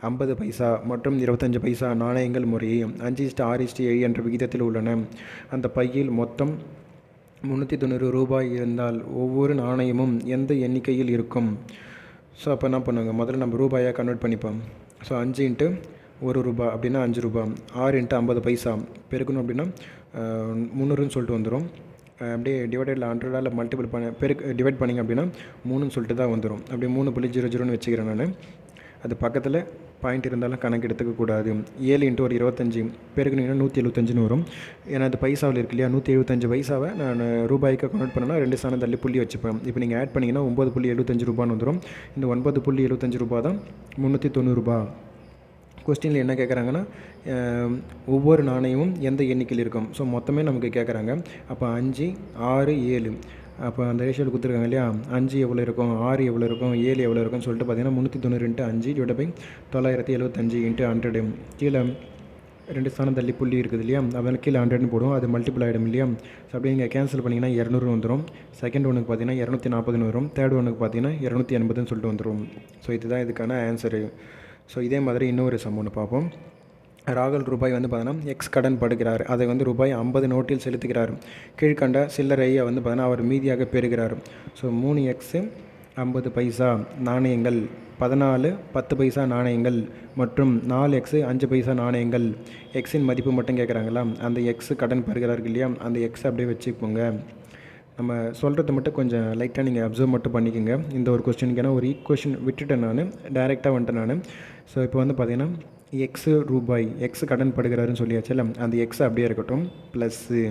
50 பைசா மற்றும் 25 பைசா நாணயங்கள் முறையே 5:6:7 என்ற விகிதத்தில் உள்ளன. அந்த பையில் மொத்தம் 390 ரூபாய் இருந்தால் ஒவ்வொரு நாணயமும் எந்த எண்ணிக்கையில் இருக்கும்? ஸோ அப்போ என்ன பண்ணுவாங்க, முதல்ல நம்ம ரூபாயாக கன்வெர்ட் பண்ணிப்போம். ஸோ 5 × 1 ரூபா அப்படின்னா 5 ரூபா, 6 × 50 பைசா பெருக்கணும் அப்படின்னா 300ன்னு சொல்லிட்டு வந்துடும். அப்படியே டிவைடடில் 100ஆல் மல்டிபிள் டிவைட் பண்ணிங்க அப்படின்னா 3ன்னு சொல்லிட்டு தான் வந்துடும். அப்படியே 3.00ன்னு வச்சுக்கிறேன் நான். அது பக்கத்தில் பாயிண்ட் இருந்தாலும் கணக்கு எடுத்துக்கக்கூடாது. 7 × 25 பெருக்குனிங்கன்னா 175ன்னு வரும். ஏன்னா அது பைசாவில் இருக்கு இல்லையா, 175 பைசாவை நான் ரூபாய்க்கு கன்வெர்ட் பண்ணேன்னா 2 ஸ்தானம் தள்ளி புள்ளி வச்சுப்பேன். இப்போ நீங்கள் ஆட் பண்ணிங்கன்னா 9.75 ரூபான்னு வந்துடும். இந்த 9.75 ரூபா தான் 390 ரூபா. கொஸ்டினில் என்ன கேட்குறாங்கன்னா ஒவ்வொரு நாணயமும் எந்த எண்ணிக்கையில் இருக்கும். ஸோ மொத்தமே நமக்கு கேட்குறாங்க. அப்போ 5, 6, 7 அப்போ அந்த ரேஷியோவில் கொடுத்துருக்காங்க இல்லையா, 5 எவ்வளோ இருக்கும், 6 எவ்வளோ இருக்கும், 7 எவ்வளோ இருக்கும்னு சொல்லிட்டு பார்த்தீங்கன்னா 390 × 5 975 × 100. கீழே 2 ஸ்தானம் தள்ளி புள்ளி இருக்குது இல்லையா, அதில் கீழே 100ன்னு போடும், அது மல்டிபிள் ஆகிடும் இல்லையா. ஸோ அப்படியே நீங்கள் கேன்சல் பண்ணிங்கன்னா 200 வந்துடும். செகண்ட் ஒன்றுக்கு பார்த்தீங்கன்னா 240ன்னு வரும். தேர்ட் ஒன்றுக்கு பார்த்தீங்கன்னா 280ன்னு சொல்லிட்டு வந்துடும். ஸோ இதுதான் இதுக்கான ஆன்சரு. ஸோ இதே மாதிரி இன்னொரு சம் ஒன்று பார்ப்போம். ராகுல் ரூபாய் வந்து பார்த்தீங்கன்னா எக்ஸ் கடன் படுகிறார். அதை வந்து ரூபாய் 50 நோட்டில் செலுத்துகிறார். கீழ்கண்ட சில்லறையை வந்து பார்த்தீங்கன்னா அவர் மீதியாக பெறுகிறார். ஸோ 3x 50 பைசா நாணயங்கள், 14 10 பைசா நாணயங்கள் மற்றும் 4x 5 பைசா நாணயங்கள். எக்ஸின் மதிப்பு மட்டும் கேட்குறாங்களா. அந்த எக்ஸ் கடன் பெறுகிறார்கள் இல்லையா, அந்த எக்ஸ் அப்படியே வச்சுக்கோங்க. நம்ம சொல்கிறது மட்டும் கொஞ்சம் லைட்டாக நீங்கள் அப்சர்வ் மட்டும் பண்ணிக்கோங்க இந்த ஒரு கொஸ்டினுக்கு. ஏன்னா ஒரு ஈக்குவேஷன் விட்டுட்டேன் நான், டைரெக்டாக வந்துட்டேன் நான். ஸோ இப்போ வந்து பார்த்திங்கன்னா எக்ஸ் ரூபாய், எக்ஸ் கடன் படுகிறாருன்னு சொல்லியாச்சுல்ல, அந்த எக்ஸ் அப்படியே இருக்கட்டும். ப்ளஸ்ஸு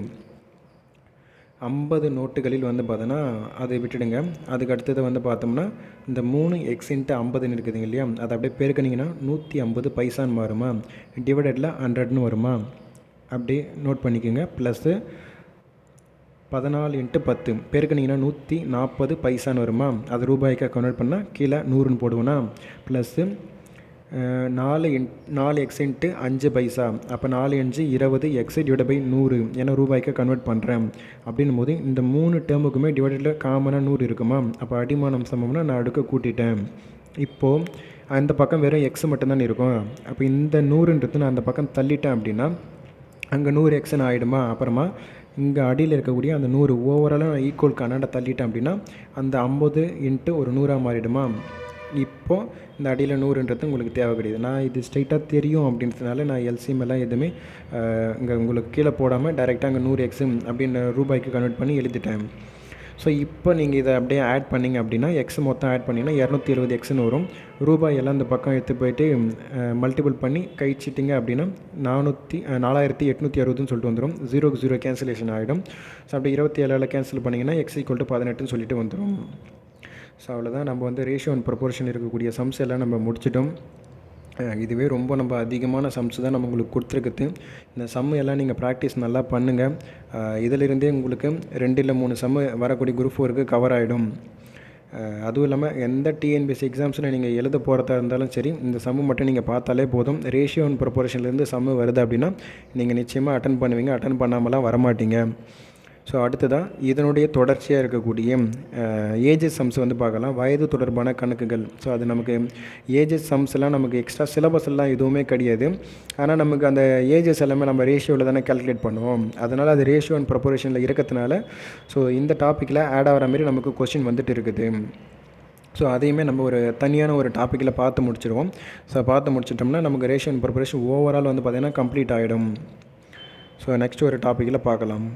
50 நோட்டுகளில் வந்து பார்த்தோன்னா அதை விட்டுடுங்க. அதுக்கு அடுத்தது வந்து பார்த்தோம்னா இந்த 3x × 50ன்னு இருக்குதுங்க இல்லையா, அதை அப்படியே பெருக்குனிங்கன்னா 150 பைசான்னு மாறுமா, டிவைடடில் 100ன்னு வருமா, அப்படியே நோட் பண்ணிக்கோங்க. ப்ளஸ்ஸு 14 × 10 பெருக்குனிங்கன்னா 140 பைசான்னு வருமா, அது ரூபாய்க்காக கன்வெர்ட் பண்ணால் கீழே 100ன்னு போடுவோன்னா, ப்ளஸ்ஸு 4x × 5 பைசா, அப்போ 4 5 20 x /100, ஏன்னா ரூபாய்க்கு கன்வெர்ட் பண்ணுறேன் அப்படின்னும் போது இந்த 3 டேர்முக்குமே டிவைடடில் காமனாக 100 இருக்குமா, அப்போ அடிமானம் சமம்னா நான் அடுக்க கூட்டிட்டேன். இப்போது அந்த பக்கம் வெறும் x மட்டும்தான் இருக்கும். அப்போ இந்த 100ன்றது நான் அந்த பக்கம் தள்ளிட்டேன் அப்படின்னா அங்கே 100xன்னு ஆகிடுமா. அப்புறமா இங்கே அடியில் இருக்கக்கூடிய அந்த 100 ஓவராலாக நான் ஈக்குவல் கனடா தள்ளிட்டேன் அப்படின்னா அந்த 50 × ஒரு 100ஆக மாறிடுமா. இப்போது இந்த அடியில் 100ன்றது உங்களுக்கு தேவை கிடையாது. நான் இது ஸ்ட்ரைட்டாக தெரியும் அப்படின்றதுனால நான் எல்சிஎம் எல்லாம் எதுவுமே இங்கே உங்களுக்கு கீழே போடாமல் டைரெக்டாக அங்கே 100x அப்படின்னு ரூபாய்க்கு கன்வெர்ட் பண்ணி எழுதிட்டேன். ஸோ இப்போ நீங்கள் இதை அப்படியே ஆட் பண்ணிங்க அப்படின்னா எக்ஸ் மொத்தம் ஆட் பண்ணிங்கன்னா 270xன்னு வரும். ரூபாய் எல்லாம் இந்த பக்கம் எடுத்து போயிட்டு மல்டிபிள் பண்ணி கழிச்சிட்டிங்க அப்படின்னா 4860ன்னு சொல்லிட்டு வந்துடும். 0க்கு 0 கேன்சலேஷன் ஆகிடும். ஸோ அப்படி 27 கேன்சல் பண்ணிங்கன்னா x = 18ன்னு சொல்லிட்டு வந்துடும். ஸோ அவ்வளோதான், நம்ம வந்து ரேஷியோ அண்ட் ப்ரொபோர்ஷன் இருக்கக்கூடிய சம்ஸ் எல்லாம் நம்ம முடிச்சிட்டோம். இதுவே ரொம்ப நம்ம அதிகமான சம்ஸ் தான் நம்ம உங்களுக்கு கொடுத்துருக்குது. இந்த சம்மு எல்லாம் நீங்கள் ப்ராக்டிஸ் நல்லா பண்ணுங்கள். இதிலிருந்தே உங்களுக்கு 2 இல்லை 3 சம்மு வரக்கூடிய குரூப் 4க்கு கவர் ஆகிடும். அதுவும் இல்லாமல் எந்த டிஎன்பிஎஸ்சி எக்ஸாம்ஸில் நீங்கள் எழுத போகிறதா இருந்தாலும் சரி, இந்த சம்மு மட்டும் நீங்கள் பார்த்தாலே போதும். ரேஷியோ அண்ட் ப்ரொபோர்ஷன்லேருந்து சம்மு வருது அப்படின்னா நீங்கள் நிச்சயமாக அட்டன் பண்ணுவீங்க. அட்டன் பண்ணாமலாம் வரமாட்டீங்க. ஸோ அடுத்ததாக இதனுடைய தொடர்ச்சியாக இருக்கக்கூடிய ஏஜஸ் சம்ஸ் வந்து பார்க்கலாம். வயது தொடர்பான கணக்குகள். ஸோ அது நமக்கு ஏஜஸ் சம்ஸ் எல்லாம் நமக்கு எக்ஸ்ட்ரா சிலபஸ் எல்லாம் எதுவுமே கிடையாது. ஆனால் நமக்கு அந்த ஏஜஸ் எல்லாமே நம்ம ரேஷியோவில் தானே கால்குலேட் பண்ணுவோம். அதனால் அது ரேஷியோ அண்ட் ப்ரொபோர்ஷனில் இருக்கிறதுனால ஸோ இந்த டாப்பிக்கில் ஆட் ஆகிற மாதிரி நமக்கு கொஸ்டின் வந்துட்டு இருக்குது. ஸோ அதையுமே நம்ம ஒரு தனியான ஒரு டாப்பிக்கில் பார்த்து முடிச்சிடுவோம். ஸோ பார்த்து முடிச்சிட்டோம்னா நமக்கு ரேஷியோ அண்ட் ப்ரொபோர்ஷன் ஓவரால் வந்து பார்த்திங்கன்னா கம்ப்ளீட் ஆகிடும். ஸோ நெக்ஸ்ட் ஒரு டாப்பிக்கில் பார்க்கலாம்.